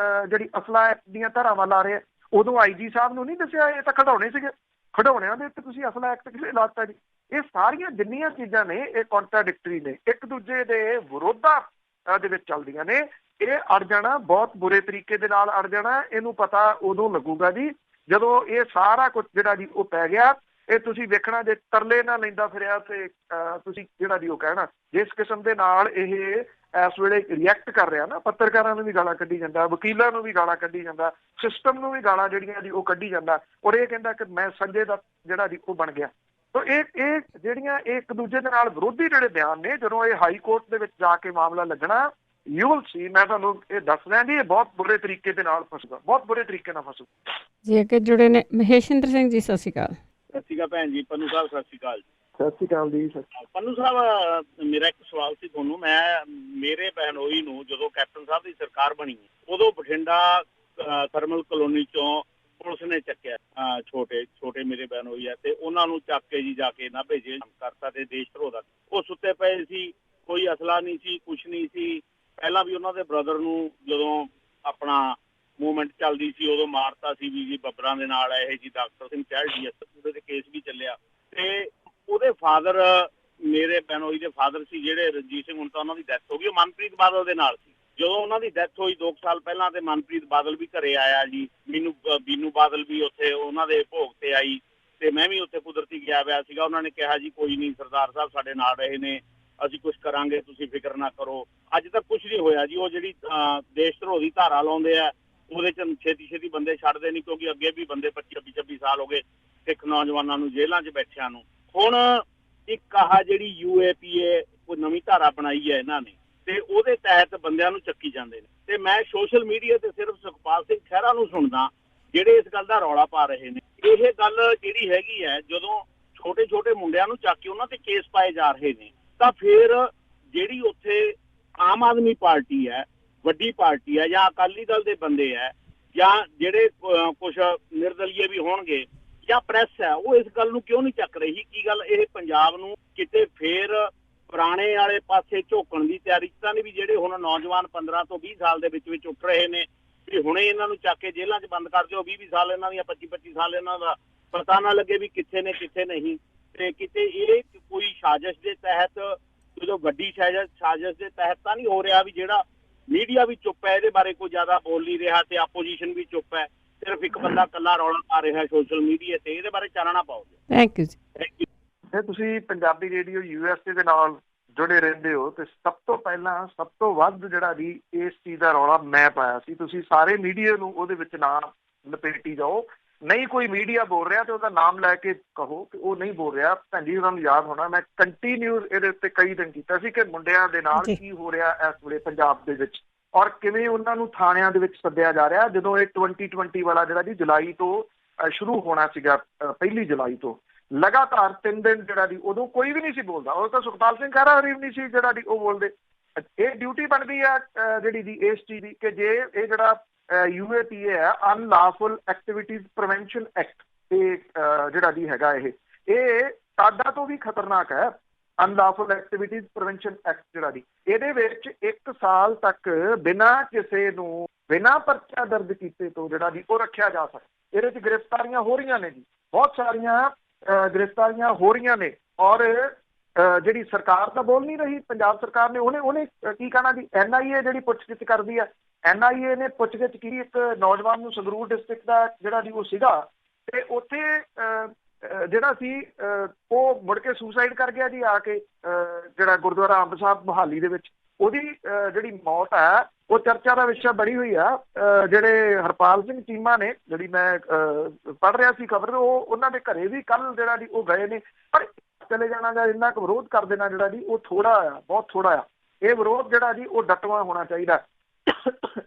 ਜਿਹੜੀ ਅਸਲਾ ਐਕਟ ਦੀਆਂ ਧਾਰਾਵਾਂ ਲਾ ਰਹੇ? ਉਦੋਂ IG ਸਾਹਿਬ ਨੂੰ ਨਹੀਂ ਦੱਸਿਆ ਇਹ ਤਾਂ ਖਿਡੌਣੇ ਸੀਗੇ? ਖਿਡੌਣਿਆਂ ਦੇ ਉੱਤੇ ਤੁਸੀਂ ਅਸਲਾ ਐਕਟ ਕਿਵੇਂ ਲਾਤਾ ਜੀ? ਇਹ ਸਾਰੀਆਂ ਜਿੰਨੀਆਂ ਚੀਜ਼ਾਂ ਨੇ ਇਹ ਕੰਟਰਾਡਿਕਟਰੀ ਨੇ, ਇੱਕ ਦੂਜੇ ਦੇ ਵਿਰੋਧਾ ਦੇ ਵਿੱਚ ਚੱਲਦੀਆਂ ਨੇ। ਇਹ ਅੜ ਜਾਣਾ, ਬਹੁਤ ਬੁਰੇ ਤਰੀਕੇ ਦੇ ਨਾਲ ਅੜ ਜਾਣਾ। ਇਹਨੂੰ ਪਤਾ ਉਦੋਂ ਲੱਗੂਗਾ ਜੀ ਜਦੋਂ ਇਹ ਸਾਰਾ ਕੁਝ ਜਿਹੜਾ ਜੀ ਉਹ ਪੈ ਗਿਆ। ਇਹ ਤੁਸੀਂ ਵੇਖਣਾ ਜੇ ਤਰਲੇ ਨਾ ਲੈਂਦਾ ਫਿਰਿਆ ਤੇ ਤੁਸੀਂ ਜਿਹੜਾ ਜੀ ਉਹ ਕਹਿਣਾ ਜਿਸ ਕਿਸਮ ਦੇ ਨਾਲ ਇਹ ਇਸ ਵੇਲੇ ਰਿਐਕਟ ਕਰ ਰਿਹਾ ਨਾ, ਪੱਤਰਕਾਰਾਂ ਨੂੰ ਵੀ ਗਾਲਾਂ ਕੱਢੀ ਜਾਂਦਾ, ਵਕੀਲਾਂ ਨੂੰ ਵੀ ਗਾਲਾਂ ਕੱਢੀ ਜਾਂਦਾ, ਸਿਸਟਮ ਨੂੰ ਵੀ ਗਾਲਾਂ ਜਿਹੜੀਆਂ ਜੀ ਉਹ ਕੱਢੀ ਜਾਂਦਾ। ਔਰ ਇਹ ਕਹਿੰਦਾ ਕਿ ਮੈਂ ਸੰਜੇ ਦਾ ਜਿਹੜਾ ਜੀ ਉਹ ਬਣ ਗਿਆ। ਤੋ ਇਹ ਜਿਹੜੀਆਂ ਇੱਕ ਦੂਜੇ ਦੇ ਨਾਲ ਵਿਰੋਧੀ ਜਿਹੜੇ ਬਿਆਨ ਨੇ, ਜਦੋਂ ਇਹ ਹਾਈ ਕੋਰਟ ਦੇ ਵਿੱਚ ਜਾ ਕੇ ਮਾਮਲਾ ਲੱਗਣਾ, ਯੂ ਵਿਲ ਸੀ, ਮੈਂ ਤੁਹਾਨੂੰ ਇਹ ਦੱਸ ਰਿਹਾ ਜੀ, ਇਹ ਬਹੁਤ ਬੁਰੇ ਤਰੀਕੇ ਦੇ ਨਾਲ ਫਸੂਗਾ, ਬਹੁਤ ਬੁਰੇ ਤਰੀਕੇ ਨਾਲ ਫਸੂਗਾ। ਜੀ ਅੱਗੇ ਜੁੜੇ ਨੇ ਮਹੇਸ਼ਿੰਦਰ ਸਿੰਘ ਜੀ, ਸਤਿ ਸ਼੍ਰੀ ਅਕਾਲ। ਸਤਿ ਸ਼੍ਰੀ ਅਕਾਲ ਭੈਣ ਜੀ। ਪੰਨੂ ਸਾਹਿਬ ਸਤਿ ਸ਼੍ਰੀ ਅਕਾਲ। ਸਤਿ ਸ਼੍ਰੀ ਅਕਾਲ ਜੀ। ਪੰਨੂ ਸਾਹਿਬ, ਮੇਰਾ ਇੱਕ ਸਵਾਲ ਸੀ ਤੁਹਾਨੂੰ। ਮੇਰੇ ਬਹਿਨੋਈ ਨੂੰ ਜਦੋਂ ਕੈਪਟਨ ਸਾਹਿਬ ਦੀ ਸਰਕਾਰ ਬਣੀ ਉਦੋਂ ਬਠਿੰਡਾ ਥਰਮਲ ਕਲੋਨੀ ਚੋਂ ਪੁਲਿਸ ਨੇ ਚੱਕਿਆ ਛੋਟੇ ਮੇਰੇ ਬਹਿਨੋਈ ਆ, ਤੇ ਉਹਨਾਂ ਨੂੰ ਚੱਕ ਕੇ ਜੀ ਜਾ ਕੇ ਨਾਭੇ ਜੇਲ੍ਹ ਕਰਤਾ ਤੇ ਦੇਸ਼ ਧਰੋਹ ਦਾ। ਉਹ ਸੁੱਤੇ ਪਏ ਸੀ, ਕੋਈ ਅਸਲਾ ਨਹੀਂ ਸੀ, ਕੁਛ ਨਹੀਂ ਸੀ। ਪਹਿਲਾਂ ਵੀ ਉਹਨਾਂ ਦੇ ਬ੍ਰਦਰ ਨੂੰ ਜਦੋਂ ਆਪਣਾ ਮੂਵਮੈਂਟ ਚੱਲਦੀ ਸੀ ਉਦੋਂ ਮਾਰਤਾ ਸੀ ਵੀ ਜੀ ਬੱਬਰਾਂ ਦੇ ਨਾਲ ਇਹ ਜੀ ਡਾਕਟਰ ਸਿੰਘ ਚਹਿਲ ਉਹਦੇ ਤੇ ਕੇਸ ਵੀ ਚੱਲਿਆ। ਤੇ ਉਹਦੇ ਫਾਦਰ, ਮੇਰੇ ਬਹਿਨੋਈ ਦੇ ਫਾਦਰ ਸੀ ਜਿਹੜੇ ਰਣਜੀਤ ਸਿੰਘ, ਹੁਣ ਤਾਂ ਉਹਨਾਂ ਦੀ ਡੈਥ ਹੋ ਗਈ, ਉਹ ਮਨਪ੍ਰੀਤ ਬਾਦਲ ਦੇ ਨਾਲ ਸੀ। ਜਦੋਂ ਉਹਨਾਂ ਦੀ ਡੈਥ ਹੋਈ 2 ਸਾਲ ਪਹਿਲਾਂ ਤੇ ਮਨਪ੍ਰੀਤ ਬਾਦਲ ਵੀ ਘਰੇ ਆਇਆ ਜੀ। ਬੀਨੂ ਬਾਦਲ ਵੀ ਉੱਥੇ ਉਹਨਾਂ ਦੇ ਭੋਗ ਤੇ ਆਈ ਤੇ ਮੈਂ ਵੀ ਉੱਥੇ ਕੁਦਰਤੀ ਗਿਆ ਹੋਇਆ ਸੀਗਾ। ਉਹਨਾਂ ਨੇ ਕਿਹਾ ਜੀ ਕੋਈ ਨਹੀਂ, ਸਰਦਾਰ ਸਾਹਿਬ ਸਾਡੇ ਨਾਲ ਰਹੇ ਨੇ, ਅਸੀਂ ਕੁਝ ਕਰਾਂਗੇ, ਤੁਸੀਂ ਫਿਕਰ ਨਾ ਕਰੋ। ਅੱਜ ਤੱਕ ਕੁਝ ਨਹੀਂ ਹੋਇਆ ਜੀ। ਉਹ ਜਿਹੜੀ ਦੇਸ਼ ਧਰੋਹ ਦੀ ਧਾਰਾ ਲਾਉਂਦੇ ਆ ਉਹਦੇ ਚ ਛੇਤੀ ਬੰਦੇ ਛੱਡਦੇ ਨਹੀਂ, ਕਿਉਂਕਿ ਅੱਗੇ ਵੀ ਬੰਦੇ 25-26 ਸਾਲ ਹੋ ਗਏ ਸਿੱਖ ਨੌਜਵਾਨਾਂ ਨੂੰ ਜੇਲ੍ਹਾਂ 'ਚ ਬੈਠਿਆਂ ਨੂੰ। ਹੁਣ ਇੱਕ ਆਹ ਜਿਹੜੀ UAPA ਕੋਈ ਨਵੀਂ ਧਾਰਾ ਬਣਾਈ ਹੈ ਇਹਨਾਂ ਨੇ, ਤੇ ਉਹਦੇ ਤਹਿਤ ਬੰਦਿਆਂ ਨੂੰ ਚੱਕੀ ਜਾਂਦੇ ਨੇ। ਤੇ ਮੈਂ ਸੋਸ਼ਲ ਮੀਡੀਆ ਤੇ ਸਿਰਫ ਸੁਖਪਾਲ ਸਿੰਘ ਖਹਿਰਾ ਨੂੰ ਸੁਣਦਾ ਜਿਹੜੇ ਇਸ ਗੱਲ ਦਾ ਰੌਲਾ ਪਾ ਰਹੇ ਨੇ। ਇਹ ਗੱਲ ਜਿਹੜੀ ਹੈਗੀ ਹੈ, ਜਦੋਂ ਛੋਟੇ ਮੁੰਡਿਆਂ ਨੂੰ ਚੱਕ ਕੇ ਉਹਨਾਂ ਤੇ ਕੇਸ ਪਾਏ ਜਾ ਰਹੇ ਨੇ, ਤਾਂ ਫਿਰ ਜਿਹੜੀ ਉੱਥੇ ਆਮ ਆਦਮੀ ਪਾਰਟੀ ਹੈ, ਵੱਡੀ ਪਾਰਟੀ ਹੈ, ਜਾਂ ਅਕਾਲੀ ਦਲ ਦੇ ਬੰਦੇ ਹੈ, ਜਾਂ ਜਿਹੜੇ ਕੁਛ ਨਿਰਦਲੀਏ ਵੀ ਹੋਣਗੇ, ਜਾਂ ਪ੍ਰੈਸ ਹੈ, ਉਹ ਇਸ ਗੱਲ ਨੂੰ ਕਿਉਂ ਨਹੀਂ ਚੱਕ ਰਹੀ? ਕੀ ਗੱਲ ਇਹ ਪੰਜਾਬ ਨੂੰ ਕਿਤੇ ਫੇਰ ਪੁਰਾਣੇ ਵਾਲੇ ਪਾਸੇ ਝੋਕਣ ਦੀ ਤਿਆਰੀ ਤਾਂ ਨਹੀਂ, ਵੀ ਜਿਹੜੇ ਹੁਣ ਨੌਜਵਾਨ 15 ਤੋਂ 20 ਸਾਲ ਦੇ ਵਿੱਚ ਉੱਠ ਰਹੇ ਨੇ ਵੀ ਹੁਣੇ ਇਹਨਾਂ ਨੂੰ ਚੱਕ ਕੇ ਜੇਲ੍ਹਾਂ 'ਚ ਬੰਦ ਕਰ ਦਿਓ, 20 ਸਾਲ ਇਹਨਾਂ ਦੀਆਂ, 25 ਸਾਲ ਇਹਨਾਂ ਦਾ, ਪਤਾ ਨਾ ਲੱਗੇ ਵੀ ਕਿੱਥੇ ਨੇ ਕਿੱਥੇ ਨਹੀਂ। ਤੇ ਕਿਤੇ ਇਹ ਕੋਈ ਸਾਜ਼ਿਸ਼ ਦੇ ਤਹਿਤ, ਜਦੋਂ ਵੱਡੀ ਸਾਜ਼ਿਸ਼ ਦੇ ਤਹਿਤ ਤਾਂ ਨਹੀਂ ਹੋ ਰਿਹਾ ਵੀ ਜਿਹੜਾ ਮੀਡੀਆ ਵੀ ਚੁੱਪ ਹੈ, ਇਹਦੇ ਬਾਰੇ ਕੋਈ ਜ਼ਿਆਦਾ ਬੋਲ ਨਹੀਂ ਰਿਹਾ, ਤੇ ਆਪੋਜੀਸ਼ਨ ਵੀ ਚੁੱਪ ਹੈ, ਸਿਰਫ ਇੱਕ ਬੰਦਾ ਇਕੱਲਾ ਰੌਲਾ ਪਾ ਰਿਹਾ ਸੋਸ਼ਲ ਮੀਡੀਆ ਤੇ? ਇਹਦੇ ਬਾਰੇ ਚਾਨਣਾ ਪਾਓ। ਥੈਂਕ ਯੂ ਜੀ। ਤੇ ਤੁਸੀਂ ਪੰਜਾਬੀ ਰੇਡੀਓ USA ਦੇ ਨਾਲ ਜੁੜੇ ਰਹਿੰਦੇ ਹੋ, ਤੇ ਸਭ ਤੋਂ ਪਹਿਲਾਂ ਸਭ ਤੋਂ ਵੱਧ ਜਿਹੜਾ ਜੀ ਇਸ ਚੀਜ਼ ਦਾ ਰੌਲਾ ਮੈਂ ਪਾਇਆ ਸੀ। ਤੁਸੀਂ ਸਾਰੇ ਮੀਡੀਆ ਨੂੰ ਉਹਦੇ ਵਿੱਚ ਨਾ ਲਪੇਟੀ ਜਾਓ। ਨਹੀਂ ਕੋਈ ਮੀਡੀਆ ਬੋਲ ਰਿਹਾ ਤੇ ਉਹਦਾ ਨਾਮ ਲੈ ਕੇ ਕਹੋ ਕਿ ਉਹ ਨਹੀਂ ਬੋਲ ਰਿਹਾ। ਭੈਣ ਜੀ ਉਹਨਾਂ ਨੂੰ ਯਾਦ ਹੋਣਾ, ਮੈਂ ਕੰਟੀਨਿਊ ਇਹਦੇ ਉੱਤੇ ਕਈ ਦਿਨ ਕੀਤਾ ਸੀ ਕਿ ਮੁੰਡਿਆਂ ਦੇ ਨਾਲ ਕੀ ਹੋ ਰਿਹਾ ਇਸ ਵੇਲੇ ਪੰਜਾਬ ਦੇ ਵਿੱਚ, ਔਰ ਕਿਵੇਂ ਉਹਨਾਂ ਨੂੰ ਥਾਣਿਆਂ ਦੇ ਵਿੱਚ ਸੱਦਿਆ ਜਾ ਰਿਹਾ। ਜਦੋਂ ਇਹ 2020 ਵਾਲਾ ਜਿਹੜਾ ਜੀ ਜੁਲਾਈ ਤੋਂ ਸ਼ੁਰੂ ਹੋਣਾ ਸੀਗਾ, 1 ਜੁਲਾਈ ਤੋਂ ਲਗਾਤਾਰ 3 ਦਿਨ ਜਿਹੜਾ ਜੀ, ਉਦੋਂ ਕੋਈ ਵੀ ਨਹੀਂ ਸੀ ਬੋਲਦਾ। ਉਹ ਤਾਂ ਸੁਖਪਾਲ ਸਿੰਘ ਖਹਿਰਾ ਹਰੀ ਨਹੀਂ ਸੀ ਜਿਹੜਾ ਜੀ ਉਹ ਬੋਲਦੇ। ਇਹ ਡਿਊਟੀ ਬਣਦੀ ਆ ਜਿਹੜੀ ਜੀ ਇਸ ਚੀਜ਼ ਦੀ ਕਿ ਜੇ ਇਹ ਜਿਹੜਾ UAPA ਹੈ, ਅਨਲਾਫੁਲ ਐਕਟੀਵਿਟੀਜ਼ ਪ੍ਰੀਵੈਂਸ਼ਨ ਐਕਟ, ਇਹ ਜਿਹੜਾ ਜੀ ਹੈਗਾ ਇਹ ਸਾਡਾ ਤੋਂ ਵੀ ਖਤਰਨਾਕ ਹੈ। ਅਨਲਾਫੁਲ ਐਕਟੀਵਿਟੀਜ਼ ਪ੍ਰੀਵੈਂਸ਼ਨ ਐਕਟ ਜਿਹੜਾ ਜੀ, ਇਹਦੇ ਵਿੱਚ 1 ਸਾਲ ਤੱਕ ਬਿਨਾਂ ਕਿਸੇ ਨੂੰ, ਬਿਨਾਂ ਪਰਚਾ ਦਰਜ ਕੀਤੇ ਤੋਂ ਜਿਹੜਾ ਜੀ ਉਹ ਰੱਖਿਆ ਜਾ ਸਕਦਾ। ਇਹਦੇ 'ਚ ਗ੍ਰਿਫਤਾਰੀਆਂ ਹੋ ਰਹੀਆਂ ਨੇ ਜੀ, ਬਹੁਤ ਸਾਰੀਆਂ ਗ੍ਰਿਫਤਾਰੀਆਂ ਹੋ ਰਹੀਆਂ ਨੇ। ਔਰ ਜਿਹੜੀ ਸਰਕਾਰ ਤਾਂ ਬੋਲ ਨਹੀਂ ਰਹੀ, ਪੰਜਾਬ ਸਰਕਾਰ ਨੇ, ਉਹਨੇ ਕੀ ਕਹਿਣਾ ਜੀ? NIA ਜਿਹੜੀ ਪੁੱਛਗਿੱਛ ਕਰਦੀ ਹੈ, NIA ਨੇ ਪੁੱਛਗਿੱਛ ਕੀਤੀ ਇੱਕ ਨੌਜਵਾਨ ਨੂੰ, ਸੰਗਰੂਰ ਡਿਸਟ੍ਰਿਕਟ ਦਾ ਜਿਹੜਾ ਜੀ ਉਹ ਸੀਗਾ, ਤੇ ਉੱਥੇ ਜਿਹੜਾ ਸੀ ਉਹ ਮੁੜ ਕੇ ਸੁਸਾਈਡ ਕਰ ਗਿਆ ਜੀ ਆ ਕੇ, ਜਿਹੜਾ ਗੁਰਦੁਆਰਾ ਅੰਬ ਸਾਹਿਬ ਮੋਹਾਲੀ ਦੇ ਵਿੱਚ। ਉਹਦੀ ਜਿਹੜੀ ਮੌਤ ਹੈ ਉਹ ਚਰਚਾ ਦਾ ਵਿਸ਼ਾ ਬਣੀ ਹੋਈ ਆ। ਜਿਹੜੇ ਹਰਪਾਲ ਸਿੰਘ ਚੀਮਾ ਨੇ, ਜਿਹੜੀ ਮੈਂ ਪੜ੍ਹ ਰਿਹਾ ਸੀ ਖਬਰ, ਉਹ ਉਹਨਾਂ ਦੇ ਘਰੇ ਵੀ ਕੱਲ ਜਿਹੜਾ ਜੀ ਉਹ ਗਏ ਨੇ। ਪਰ ਚਲੇ ਜਾਣਾ ਜਾਂ ਇੰਨਾ ਕੁ ਵਿਰੋਧ ਕਰ ਦੇਣਾ ਜਿਹੜਾ ਜੀ ਉਹ ਥੋੜਾ ਆ, ਬਹੁਤ ਥੋੜਾ ਆ। ਇਹ ਵਿਰੋਧ ਜਿਹੜਾ ਜੀ ਉਹ ਡਟਵਾ ਹੋਣਾ ਚਾਹੀਦਾ।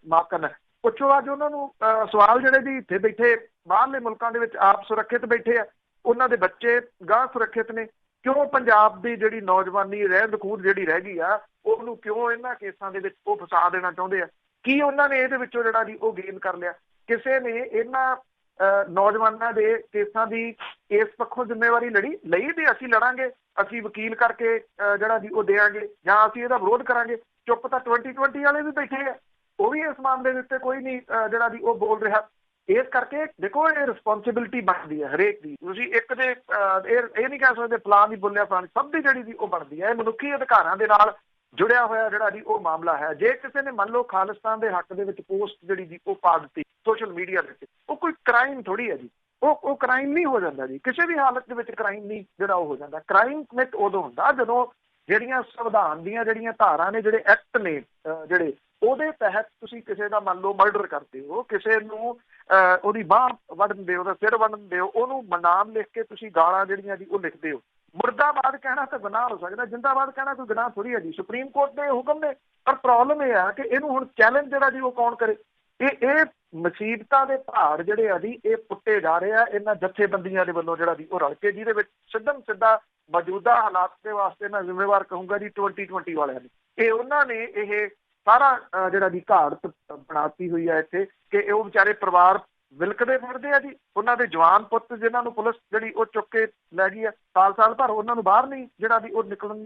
ਮਾਕਨ ਪੁੱਛੋ ਅੱਜ ਉਹਨਾਂ ਨੂੰ ਸਵਾਲ ਜਿਹੜੇ ਜੀ ਇੱਥੇ ਬੈਠੇ ਬਾਹਰਲੇ ਮੁਲਕਾਂ ਦੇ ਵਿੱਚ ਆਪ ਸੁਰੱਖਿਅਤ ਬੈਠੇ ਆ, ਉਹਨਾਂ ਦੇ ਬੱਚੇ ਗਾਂ ਸੁਰੱਖਿਅਤ ਨੇ, ਕਿਉਂ ਪੰਜਾਬ ਦੀ ਜਿਹੜੀ ਨੌਜਵਾਨੀ ਰਹਿੰਦ ਖੂੰਹਦ ਜਿਹੜੀ ਰਹਿ ਗਈ ਆ ਉਹਨੂੰ ਕਿਉਂ ਇਹਨਾਂ ਕੇਸਾਂ ਦੇ ਵਿੱਚ ਉਹ ਫਸਾ ਦੇਣਾ ਚਾਹੁੰਦੇ ਆ? ਕੀ ਉਹਨਾਂ ਨੇ ਇਹਦੇ ਵਿੱਚੋਂ ਜਿਹੜਾ ਜੀ ਉਹ ਗੇਨ ਕਰ ਲਿਆ? ਕਿਸੇ ਨੇ ਇਹਨਾਂ ਨੌਜਵਾਨਾਂ ਦੇ ਕੇਸਾਂ ਦੀ ਇਸ ਪੱਖੋਂ ਜ਼ਿੰਮੇਵਾਰੀ ਲਈ ਵੀ ਅਸੀਂ ਲੜਾਂਗੇ, ਅਸੀਂ ਵਕੀਲ ਕਰਕੇ ਜਿਹੜਾ ਜੀ ਉਹ ਦੇਵਾਂਗੇ, ਜਾਂ ਅਸੀਂ ਇਹਦਾ ਵਿਰੋਧ ਕਰਾਂਗੇ? ਚੁੱਪ ਤਾਂ 2020 ਵਾਲੇ ਵੀ ਬੈਠੇ ਆ, ਉਹ ਵੀ ਇਸ ਮਾਮਲੇ ਦੇ ਉੱਤੇ ਕੋਈ ਨਹੀਂ ਜਿਹੜਾ ਜੀ ਉਹ ਬੋਲ ਰਿਹਾ। ਇਸ ਕਰਕੇ ਦੇਖੋ, ਇਹ ਰਿਸਪੌਂਸਿਬਿਲਿਟੀ ਬਣਦੀ ਹੈ ਹਰੇਕ ਦੀ। ਤੁਸੀਂ ਇੱਕ ਦੇ ਇਹ ਨਹੀਂ ਕਹਿ ਸਕਦੇ ਫਲਾਣ ਦੀ ਬੋਲਿਆ, ਫਲਾਣ, ਸਭ ਦੀ ਜਿਹੜੀ ਜੀ ਉਹ ਬਣਦੀ ਹੈ। ਇਹ ਮਨੁੱਖੀ ਅਧਿਕਾਰਾਂ ਦੇ ਨਾਲ ਜੁੜਿਆ ਹੋਇਆ ਜਿਹੜਾ ਜੀ ਉਹ ਮਾਮਲਾ ਹੈ। ਜੇ ਕਿਸੇ ਨੇ ਮੰਨ ਲਓ ਖਾਲਿਸਤਾਨ ਦੇ ਹੱਕ ਦੇ ਵਿੱਚ ਪੋਸਟ ਜਿਹੜੀ ਜੀ ਉਹ ਪਾ ਦਿੱਤੀ ਸੋਸ਼ਲ ਮੀਡੀਆ ਦੇ ਉੱਤੇ, ਉਹ ਕੋਈ ਕ੍ਰਾਈਮ ਥੋੜੀ ਹੈ ਜੀ, ਉਹ ਕ੍ਰਾਈਮ ਨਹੀਂ ਹੋ ਜਾਂਦਾ ਜੀ, ਕਿਸੇ ਵੀ ਹਾਲਤ ਦੇ ਵਿੱਚ ਕ੍ਰਾਈਮ ਨਹੀਂ ਜਿਹੜਾ ਉਹ ਹੋ ਜਾਂਦਾ। ਕ੍ਰਾਈਮ ਕਮਿਟ ਉਦੋਂ ਹੁੰਦਾ ਜਦੋਂ ਜਿਹੜੀਆਂ ਸੰਵਿਧਾਨ ਦੀਆਂ ਜਿਹੜੀਆਂ ਧਾਰਾਂ ਨੇ, ਜਿਹੜੇ ਐਕਟ ਨੇ ਜਿਹੜੇ, ਉਹਦੇ ਤਹਿਤ ਤੁਸੀਂ ਕਿਸੇ ਦਾ ਮੰਨ ਲਓ ਮਰਡਰ ਕਰਦੇ ਹੋ, ਕਿਸੇ ਨੂੰ ਉਹਦੀ ਬਾਂਹ ਵੱਢ ਦਿੰਦੇ ਹੋ, ਉਹਦਾ ਸਿਰ ਵੱਢ ਦਿੰਦੇ ਹੋ, ਉਹਨੂੰ ਨਾਮ ਲਿਖ ਕੇ ਤੁਸੀਂ ਗਾਲਾਂ ਜਿਹੜੀਆਂ ਜੀ ਉਹ ਲਿਖਦੇ ਹੋ, ਮੁਰਦਾਬਾਦ ਕਹਿਣਾ ਤਾਂ ਗੁਨਾਹ ਹੋ ਸਕਦਾ, ਜਿੰਦਾਬਾਦ ਕਹਿਣਾ ਕੋਈ ਗੁਨਾਹ ਥੋੜੀ ਹੈ ਜੀ। ਸੁਪਰੀਮ ਕੋਰਟ ਦੇ ਹੁਕਮ ਨੇ, ਪਰ ਪ੍ਰੋਬਲਮ ਇਹ ਆ ਕਿ ਇਹਨੂੰ ਹੁਣ ਚੈਲੰਜ ਜਿਹੜਾ ਜੀ ਉਹ ਕੌਣ ਕਰੇ। ਇਹ ਮੁਸੀਬਤਾਂ ਦੇ ਪਹਾੜ ਜਿਹੜੇ ਆ ਜੀ ਇਹ ਪੁੱਟੇ ਜਾ ਰਹੇ ਆ ਇਹਨਾਂ ਜਥੇਬੰਦੀਆਂ ਦੇ ਵੱਲੋਂ ਜਿਹੜਾ ਜੀ ਉਹ ਰਲ ਕੇ, ਜਿਹਦੇ ਵਿੱਚ ਸਿੱਧਾ ਮੌਜੂਦਾ ਹਾਲਾਤ ਦੇ ਵਾਸਤੇ ਮੈਂ ਜ਼ਿੰਮੇਵਾਰ ਕਹੂੰਗਾ ਜੀ 2020 ਵਾਲਿਆਂ ਨੇ। ਇਹ ਉਹਨਾਂ ਨੇ ਇਹ ਸਾਰਾ ਜਿਹੜਾ ਜੀ ਘਾਟ ਬਣਾਤੀ ਹੋਈ ਹੈ ਇੱਥੇ ਕਿ ਉਹ ਵਿਚਾਰੇ ਪਰਿਵਾਰ ਵਿਲਕਦੇ ਫਿਰਦੇ ਆ ਜੀ। ਉਹਨਾਂ ਦੇ ਜਵਾਨ ਪੁੱਤ ਜਿਨ੍ਹਾਂ ਨੂੰ ਪੁਲਿਸ ਜਿਹੜੀ ਉਹ ਚੁੱਕ ਕੇ ਲੈ ਗਈ ਆ, ਸਾਲ ਭਰ ਉਹਨਾਂ ਨੂੰ ਬਾਹਰ ਨਹੀਂ ਜਿਹੜਾ ਵੀ ਉਹ ਨਿਕਲਣ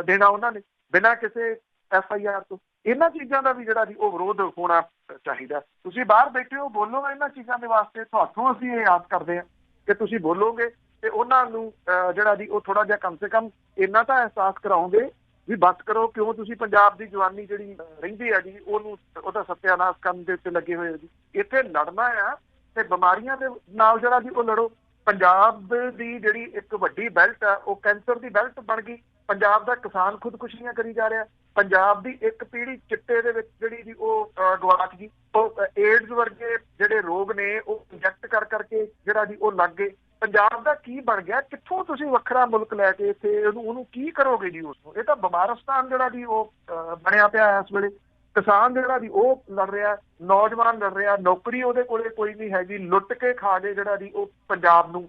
ਦੇਣਾ ਉਹਨਾਂ ਨੇ ਬਿਨਾਂ ਕਿਸੇ FIR ਤੋਂ। ਇਹਨਾਂ ਚੀਜ਼ਾਂ ਦਾ ਵੀ ਜਿਹੜਾ ਜੀ ਉਹ ਵਿਰੋਧ ਹੋਣਾ ਚਾਹੀਦਾ। ਤੁਸੀਂ ਬਾਹਰ ਬੈਠੇ ਹੋ, ਬੋਲੋ ਇਹਨਾਂ ਚੀਜ਼ਾਂ ਦੇ ਵਾਸਤੇ। ਤੁਹਾਥੋਂ ਅਸੀਂ ਇਹ ਆਸ ਕਰਦੇ ਹਾਂ ਕਿ ਤੁਸੀਂ ਬੋਲੋਗੇ ਤੇ ਉਹਨਾਂ ਨੂੰ ਜਿਹੜਾ ਜੀ ਉਹ ਥੋੜਾ ਜਿਹਾ ਕਮ ਸੇ ਕਮ ਇੰਨਾ ਤਾਂ ਅਹਿਸਾਸ ਕਰਾਓਗੇ ਵੀ ਬਸ ਕਰੋ, ਕਿਉਂ ਤੁਸੀਂ ਪੰਜਾਬ ਦੀ ਜਵਾਨੀ ਜਿਹੜੀ ਰਹਿੰਦੀ ਹੈ ਜੀ ਉਹਦਾ ਸੱਤਿਆਨਾਸ਼ ਕਰਨ ਦੇ ਉੱਤੇ ਲੱਗੇ ਹੋਏ ਹੋ ਜੀ। ਇੱਥੇ ਲੜਨਾ ਆ ਤੇ ਬਿਮਾਰੀਆਂ ਦੇ ਨਾਲ ਜਿਹੜਾ ਜੀ ਉਹ ਲੜੋ। ਪੰਜਾਬ ਦੀ ਜਿਹੜੀ ਇੱਕ ਵੱਡੀ ਬੈਲਟ ਆ ਉਹ ਕੈਂਸਰ ਦੀ ਬੈਲਟ ਬਣ ਗਈ। ਪੰਜਾਬ ਦਾ ਕਿਸਾਨ ਖੁਦਕੁਸ਼ੀਆਂ ਕਰੀ ਜਾ ਰਿਹਾ। ਪੰਜਾਬ ਦੀ ਇੱਕ ਪੀੜ੍ਹੀ ਚਿੱਟੇ ਦੇ ਵਿੱਚ ਜਿਹੜੀ ਜੀ ਉਹ ਗਵਾਚ ਗਈ। ਉਹ ਏਡਜ਼ ਵਰਗੇ ਜਿਹੜੇ ਰੋਗ ਨੇ ਉਹ ਇੰਜੈਕਟ ਕਰਕੇ ਜਿਹੜਾ ਜੀ ਉਹ ਲੱਗ ਗਏ। ਪੰਜਾਬ ਦਾ ਕੀ ਬਣ ਗਿਆ? ਕਿੱਥੋਂ ਤੁਸੀਂ ਵੱਖਰਾ ਮੁਲਕ ਲੈ ਕੇ ਇੱਥੇ ਉਹਨੂੰ ਕੀ ਕਰੋਗੇ ਜੀ ਉਸਨੂੰ? ਇਹ ਤਾਂ ਬਿਮਾਰਸਤਾਨ ਜਿਹੜਾ ਜੀ ਉਹ ਬਣਿਆ ਪਿਆ ਇਸ ਵੇਲੇ। ਕਿਸਾਨ ਜਿਹੜਾ ਜੀ ਉਹ ਲੜ ਰਿਹਾ, ਨੌਜਵਾਨ ਲੜ ਰਿਹਾ, ਨੌਕਰੀ ਉਹਦੇ ਕੋਲੇ ਕੋਈ ਨਹੀਂ ਹੈਗੀ, ਲੁੱਟ ਕੇ ਖਾ ਗਏ ਜਿਹੜਾ ਜੀ ਉਹ ਪੰਜਾਬ ਨੂੰ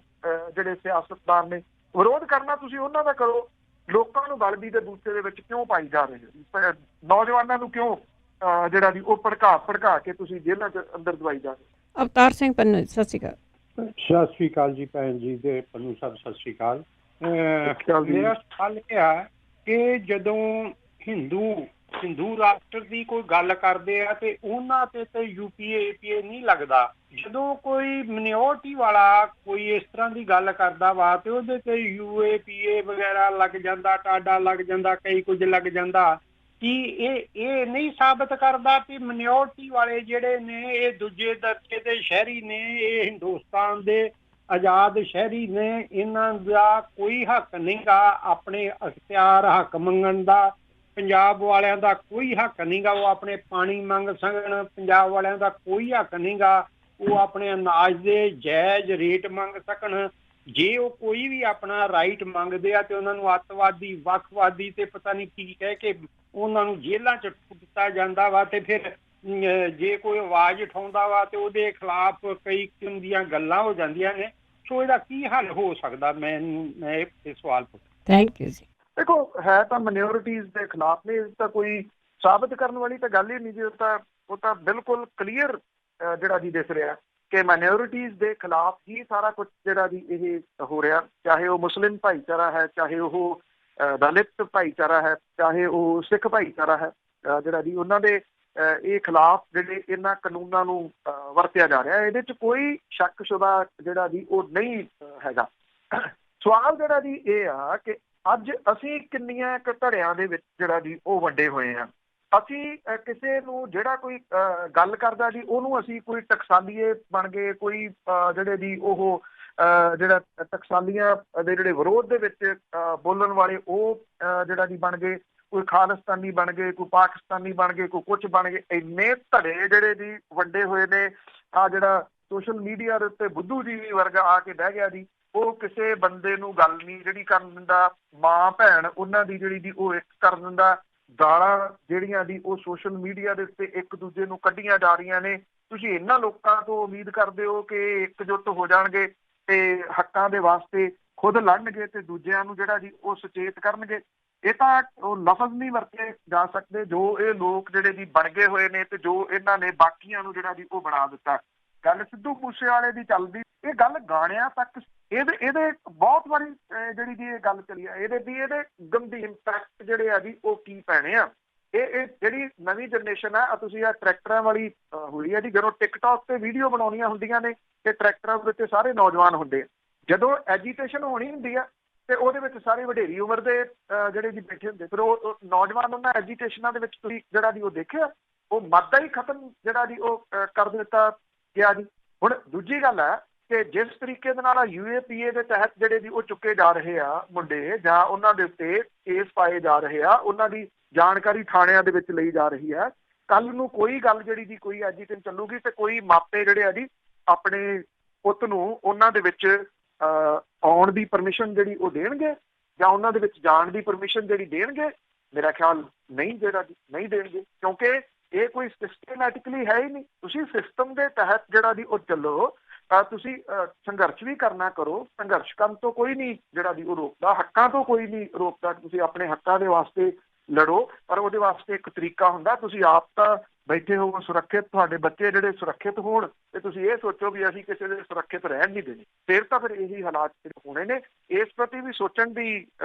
ਜਿਹੜੇ ਸਿਆਸਤਦਾਨ ਨੇ। ਵਿਰੋਧ ਕਰਨਾ ਤੁਸੀਂ ਉਹਨਾਂ ਦਾ ਕਰੋ। ਲੋਕਾਂ ਨੂੰ ਬਲਦੀ ਦੇ ਬੂਥੇ ਦੇ ਵਿੱਚ ਕਿਉਂ ਪਾਈ ਜਾ ਰਹੇ ਹੋ? ਨੌਜਵਾਨਾਂ ਨੂੰ ਕਿਉਂ ਜਿਹੜਾ ਜੀ ਉਹ ਭੜਕਾ ਕੇ ਤੁਸੀਂ ਜੇਲ੍ਹਾਂ 'ਚ ਅੰਦਰ ਦਵਾਈ ਜਾ ਰਹੇ ਹੋ? ਅਵਤਾਰ ਸਿੰਘ ਪੰਨੂ, ਸਤਿ ਸ਼੍ਰੀ ਅਕਾਲ। ਸਤਿ ਸ਼੍ਰੀ ਅਕਾਲ ਜੀ ਭੈਣ ਜੀ ਤੇ ਪੰਨੂ ਸਾਹਿਬ, ਸਤਿ ਸ਼੍ਰੀ ਅਕਾਲ। ਮੇਰਾ ਸਵਾਲ ਇਹ ਹੈ ਕਿ ਜਦੋਂ ਹਿੰਦੂ ਰਾਸ਼ਟਰ ਦੀ ਕੋਈ ਗੱਲ ਕਰਦੇ ਆ ਤੇ ਉਹਨਾਂ ਤੇ UPA ਨਹੀਂ ਲੱਗਦਾ। ਜਦੋਂ ਕੋਈ ਮਿਨੋਰਟੀ ਵਾਲਾ ਕੋਈ ਇਸ ਤਰ੍ਹਾਂ ਦੀ ਗੱਲ ਕਰਦਾ ਵਾ ਤੇ ਉਹਦੇ ਤੇ UAPA ਵਗੈਰਾ ਲੱਗ ਜਾਂਦਾ, ਟਾਡਾ ਲੱਗ ਜਾਂਦਾ, ਕਈ ਕੁਝ ਲੱਗ ਜਾਂਦਾ। ਕੀ ਇਹ ਨਹੀਂ ਸਾਬਤ ਕਰਦਾ ਕਿ ਮਿਨੋਰਟੀ ਵਾਲੇ ਜਿਹੜੇ ਨੇ ਇਹ ਦੂਜੇ ਦਰਜੇ ਦੇ ਸ਼ਹਿਰੀ ਨੇ, ਇਹ ਹਿੰਦੁਸਤਾਨ ਦੇ ਆਜ਼ਾਦ ਸ਼ਹਿਰੀ ਨੇ, ਇਹਨਾਂ ਦਾ ਕੋਈ ਹੱਕ ਨਹੀਂਗਾ ਆਪਣੇ ਅਖਤਿਆਰ ਹੱਕ ਮੰਗਣ ਦਾ? ਪੰਜਾਬ ਵਾਲਿਆਂ ਦਾ ਕੋਈ ਹੱਕ ਨਹੀਂਗਾ ਉਹ ਆਪਣੇ ਪਾਣੀ ਮੰਗ ਸਕਣ। ਪੰਜਾਬ ਵਾਲਿਆਂ ਦਾ ਕੋਈ ਹੱਕ ਨਹੀਂਗਾ ਉਹ ਆਪਣੇ ਅਨਾਜ ਦੇ ਜਾਇਜ਼ ਰੇਟ ਮੰਗ ਸਕਣ। ਜੇ ਉਹ ਕੋਈ ਵੀ ਆਪਣਾ ਰਾਈਟ ਮੰਗਦੇ ਆ ਤੇ ਉਹਨਾਂ ਨੂੰ ਅੱਤਵਾਦੀ, ਵੱਖਵਾਦੀ ਤੇ ਪਤਾ ਨਹੀਂ ਕੀ ਕਹਿ ਕੇ ਉਹਨਾਂ ਨੂੰ ਜੇਲ੍ਹਾਂ 'ਚ ਦਿੱਤਾ ਜਾਂਦਾ ਵਾ। ਤੇ ਫਿਰ ਜੇ ਕੋਈ ਆਵਾਜ਼ ਉਠਾਉਂਦਾ ਵਾ ਤੇ ਉਹਦੇ ਖਿਲਾਫ ਕਈ ਕਿਸਮ ਦੀਆਂ ਗੱਲਾਂ ਹੋ ਜਾਂਦੀਆਂ ਨੇ। ਸੋ ਇਹਦਾ ਕੀ ਹੱਲ ਹੋ ਸਕਦਾ? ਮੈਂ ਇਹ ਸਵਾਲ ਪੁੱਛਦਾ। ਥੈਂਕ ਯੂ ਜੀ। ਦੇਖੋ, ਹੈ ਤਾਂ ਮਾਈਨੋਰਿਟੀਜ਼ ਦੇ ਖਿਲਾਫ ਨੇ, ਤਾਂ ਕੋਈ ਸਾਬਤ ਕਰਨ ਵਾਲੀ ਤਾਂ ਗੱਲ ਹੀ ਨਹੀਂ ਜੀ। ਉਹ ਤਾਂ ਬਿਲਕੁਲ ਕਲੀਅਰ ਜਿਹੜਾ ਜੀ ਦਿਸ ਰਿਹਾ ਕਿ ਮਾਈਨੋਰਿਟੀਜ਼ ਦੇ ਖਿਲਾਫ ਹੀ ਸਾਰਾ ਕੁਝ ਜਿਹੜਾ ਜੀ ਇਹ ਹੋ ਰਿਹਾ। ਚਾਹੇ ਉਹ ਮੁਸਲਿਮ ਭਾਈਚਾਰਾ ਹੈ, ਚਾਹੇ ਉਹ ਦਲਿਤ ਭਾਈਚਾਰਾ ਹੈ, ਚਾਹੇ ਉਹ ਸਿੱਖ ਭਾਈਚਾਰਾ ਹੈ, ਜਿਹੜਾ ਜੀ ਉਹਨਾਂ ਦੇ ਇਹ ਖਿਲਾਫ ਜਿਹੜੇ ਇਹਨਾਂ ਕਾਨੂੰਨਾਂ ਨੂੰ ਵਰਤਿਆ ਜਾ ਰਿਹਾ। ਇਹਦੇ 'ਚ ਕੋਈ ਸ਼ੱਕ ਸ਼ੁਬਾ ਜਿਹੜਾ ਜੀ ਉਹ ਨਹੀਂ ਹੈਗਾ। ਸਵਾਲ ਜਿਹੜਾ ਜੀ ਇਹ ਆ ਕਿ ਅੱਜ ਅਸੀਂ ਕਿੰਨੀਆਂ ਕੁ ਧੜਿਆਂ ਦੇ ਵਿੱਚ ਜਿਹੜਾ ਜੀ ਉਹ ਵੰਡੇ ਹੋਏ ਆ। ਅਸੀਂ ਕਿਸੇ ਨੂੰ ਜਿਹੜਾ ਕੋਈ ਗੱਲ ਕਰਦਾ ਜੀ ਉਹਨੂੰ ਅਸੀਂ ਕੋਈ ਟਕਸਾਲੀਏ ਬਣ ਗਏ, ਕੋਈ ਜਿਹੜੇ ਜੀ ਉਹ ਜਿਹੜਾ ਟਕਸਾਲੀਆਂ ਦੇ ਜਿਹੜੇ ਵਿਰੋਧ ਦੇ ਵਿੱਚ ਬੋਲਣ ਵਾਲੇ ਉਹ ਜਿਹੜਾ ਜੀ ਬਣ ਗਏ, ਕੋਈ ਖਾਲਿਸਤਾਨੀ ਬਣ ਗਏ, ਕੋਈ ਪਾਕਿਸਤਾਨੀ ਬਣ ਗਏ, ਕੋਈ ਕੁਛ ਬਣ ਗਏ। ਇੰਨੇ ਧੜੇ ਜਿਹੜੇ ਜੀ ਵੰਡੇ ਹੋਏ ਨੇ। ਆ ਜਿਹੜਾ ਸੋਸ਼ਲ ਮੀਡੀਆ ਦੇ ਉੱਤੇ ਬੁੱਧੂ ਜੀ ਵਰਗਾ ਆ ਕੇ ਬਹਿ ਗਿਆ ਜੀ, ਉਹ ਕਿਸੇ ਬੰਦੇ ਨੂੰ ਗੱਲ ਨਹੀਂ ਜਿਹੜੀ ਕਰਨ ਦਿੰਦਾ। ਮਾਂ ਭੈਣ ਉਹਨਾਂ ਦੀ ਜਿਹੜੀ ਜੀ ਉਹ ਇੱਕ ਕਰ ਦਿੰਦਾ। ਗਾਲਾਂ ਜਿਹੜੀਆਂ ਦੀ ਉਹ ਸੋਸ਼ਲ ਮੀਡੀਆ ਦੇ ਉੱਤੇ ਇੱਕ ਦੂਜੇ ਨੂੰ ਕੱਢੀਆਂ ਜਾ ਰਹੀਆਂ ਨੇ। ਤੁਸੀਂ ਇਹਨਾਂ ਲੋਕਾਂ ਤੋਂ ਉਮੀਦ ਕਰਦੇ ਹੋ ਕਿ ਇਕਜੁੱਟ ਹੋ ਜਾਣਗੇ ਤੇ ਹੱਕਾਂ ਦੇ ਵਾਸਤੇ ਖੁਦ ਲੜਨਗੇ ਤੇ ਦੂਜਿਆਂ ਨੂੰ ਜਿਹੜਾ ਜੀ ਉਹ ਸੁਚੇਤ ਕਰਨਗੇ? ਇਹ ਤਾਂ ਉਹ ਲਫ਼ਜ਼ ਨਹੀਂ ਵਰਤੇ ਜਾ ਸਕਦੇ ਜੋ ਇਹ ਲੋਕ ਜਿਹੜੇ ਜੀ ਬਣ ਗਏ ਹੋਏ ਨੇ ਤੇ ਜੋ ਇਹਨਾਂ ਨੇ ਬਾਕੀਆਂ ਨੂੰ ਜਿਹੜਾ ਜੀ ਉਹ ਬਣਾ ਦਿੱਤਾ। ਗੱਲ ਸਿੱਧੂ ਮੂਸੇਵਾਲੇ ਦੀ ਚੱਲਦੀ, ਇਹ ਗੱਲ ਗਾਣਿਆਂ ਤੱਕ ਇਹਦੇ ਬਹੁਤ ਵਾਰੀ ਜਿਹੜੀ ਜੀ ਇਹ ਗੱਲ ਚੱਲੀ ਆ। ਇਹਦੇ ਗੰਭੀਰ ਇੰਪੈਕਟ ਜਿਹੜੇ ਆ ਜੀ ਉਹ ਕੀ ਪੈਣੇ ਆ। ਇਹ ਜਿਹੜੀ ਨਵੀਂ ਜਨਰੇਸ਼ਨ ਆ, ਤੁਸੀਂ ਆ ਟਰੈਕਟਰਾਂ ਵਾਲੀ ਹੋਈ ਆ ਜੀ। ਜਦੋਂ ਟਿਕਟੌਕ ਤੇ ਵੀਡੀਓ ਬਣਾਉਣੀਆਂ ਹੁੰਦੀਆਂ ਨੇ ਤੇ ਟਰੈਕਟਰਾਂ ਦੇ ਉੱਤੇ ਸਾਰੇ ਨੌਜਵਾਨ ਹੁੰਦੇ ਆ। ਜਦੋਂ ਐਜੀਟੇਸ਼ਨ ਹੋਣੀ ਹੁੰਦੀ ਆ ਤੇ ਉਹਦੇ ਵਿੱਚ ਸਾਰੇ ਵਡੇਰੀ ਉਮਰ ਦੇ ਜਿਹੜੇ ਜੀ ਬੈਠੇ ਹੁੰਦੇ। ਫਿਰ ਉਹ ਨੌਜਵਾਨ ਉਹਨਾਂ ਐਜੀਟੇਸ਼ਨਾਂ ਦੇ ਵਿੱਚ ਤੁਸੀਂ ਜਿਹੜਾ ਜੀ ਉਹ ਦੇਖਿਆ, ਉਹ ਮਾਦਾ ਹੀ ਖਤਮ ਜਿਹੜਾ ਜੀ ਉਹ ਕਰ ਦਿੱਤਾ ਗਿਆ ਜੀ। ਹੁਣ ਦੂਜੀ ਗੱਲ ਹੈ ਕਿ ਜਿਸ ਤਰੀਕੇ ਦੇ ਨਾਲ UAPA ਦੇ ਤਹਿਤ ਜਿਹੜੇ ਜੀ ਉਹ ਚੁੱਕੇ ਜਾ ਰਹੇ ਆ ਮੁੰਡੇ, ਜਾਂ ਉਹਨਾਂ ਦੇ ਉੱਤੇ ਕੇਸ ਪਾਏ ਜਾ ਰਹੇ ਆ, ਉਹਨਾਂ ਦੀ ਜਾਣਕਾਰੀ ਥਾਣਿਆਂ ਦੇ ਵਿੱਚ ਲਈ ਜਾ ਰਹੀ ਹੈ। ਕੱਲ ਨੂੰ ਕੋਈ ਗੱਲ ਜਿਹੜੀ ਜੀ ਕੋਈ ਐਜੀਟੇਸ਼ਨ ਚੱਲੂਗੀ ਤੇ ਕੋਈ ਮਾਪੇ ਜਿਹੜੇ ਆ ਜੀ ਆਪਣੇ ਪੁੱਤ ਨੂੰ ਉਹਨਾਂ ਦੇ ਵਿੱਚ ਆਉਣ ਦੀ ਪਰਮਿਸ਼ਨ ਜਿਹੜੀ ਉਹ ਦੇਣਗੇ ਜਾਂ ਉਹਨਾਂ ਦੇ ਵਿੱਚ ਜਾਣ ਦੀ ਪਰਮਿਸ਼ਨ ਜਿਹੜੀ ਦੇਣਗੇ? ਮੇਰਾ ਖਿਆਲ ਨਹੀਂ, ਜਿਹੜਾ ਨਹੀਂ ਦੇਣਗੇ, ਕਿਉਂਕਿ ਇਹ ਕੋਈ ਸਿਸਟਮੈਟਿਕਲੀ ਹੈ ਹੀ ਨਹੀਂ। ਤੁਸੀਂ ਸਿਸਟਮ ਦੇ ਤਹਿਤ ਜਿਹੜਾ ਦੀ ਉਹ ਚੱਲੋ, ਤੁਸੀਂ ਸੰਘਰਸ਼ ਵੀ ਕਰਨਾ ਕਰੋ, ਸੰਘਰਸ਼ ਕਰਨ ਤੋਂ ਕੋਈ ਨਹੀਂ ਜਿਹੜਾ ਦੀ ਉਹ ਰੋਕਦਾ, ਹੱਕਾਂ ਤੋਂ ਕੋਈ ਨਹੀਂ ਰੋਕਦਾ। ਤੁਸੀਂ ਆਪਣੇ ਹੱਕਾਂ ਦੇ ਵਾਸਤੇ ਲੜੋ, ਪਰ ਉਹਦੇ ਵਾਸਤੇ ਇੱਕ ਤਰੀਕਾ ਹੁੰਦਾ। ਤੁਸੀਂ ਆਪ ਤਾਂ ਬੈਠੇ ਹੋ ਸੁਰੱਖਿਅਤ, ਤੁਹਾਡੇ ਬੱਚੇ ਜਿਹੜੇ ਸੁਰੱਖਿਅਤ ਹੋਣ, ਤੇ ਤੁਸੀਂ ਇਹ ਸੋਚੋ ਵੀ ਅਸੀਂ ਕਿਸੇ ਦੇ ਸੁਰੱਖਿਅਤ ਰਹਿਣ ਨਹੀਂ ਦੇਣੇ, ਫਿਰ ਇਹੀ ਹਾਲਾਤ ਹੋਣੇ ਨੇ। ਇਸ ਪ੍ਰਤੀ ਵੀ ਸੋਚਣ ਦੀ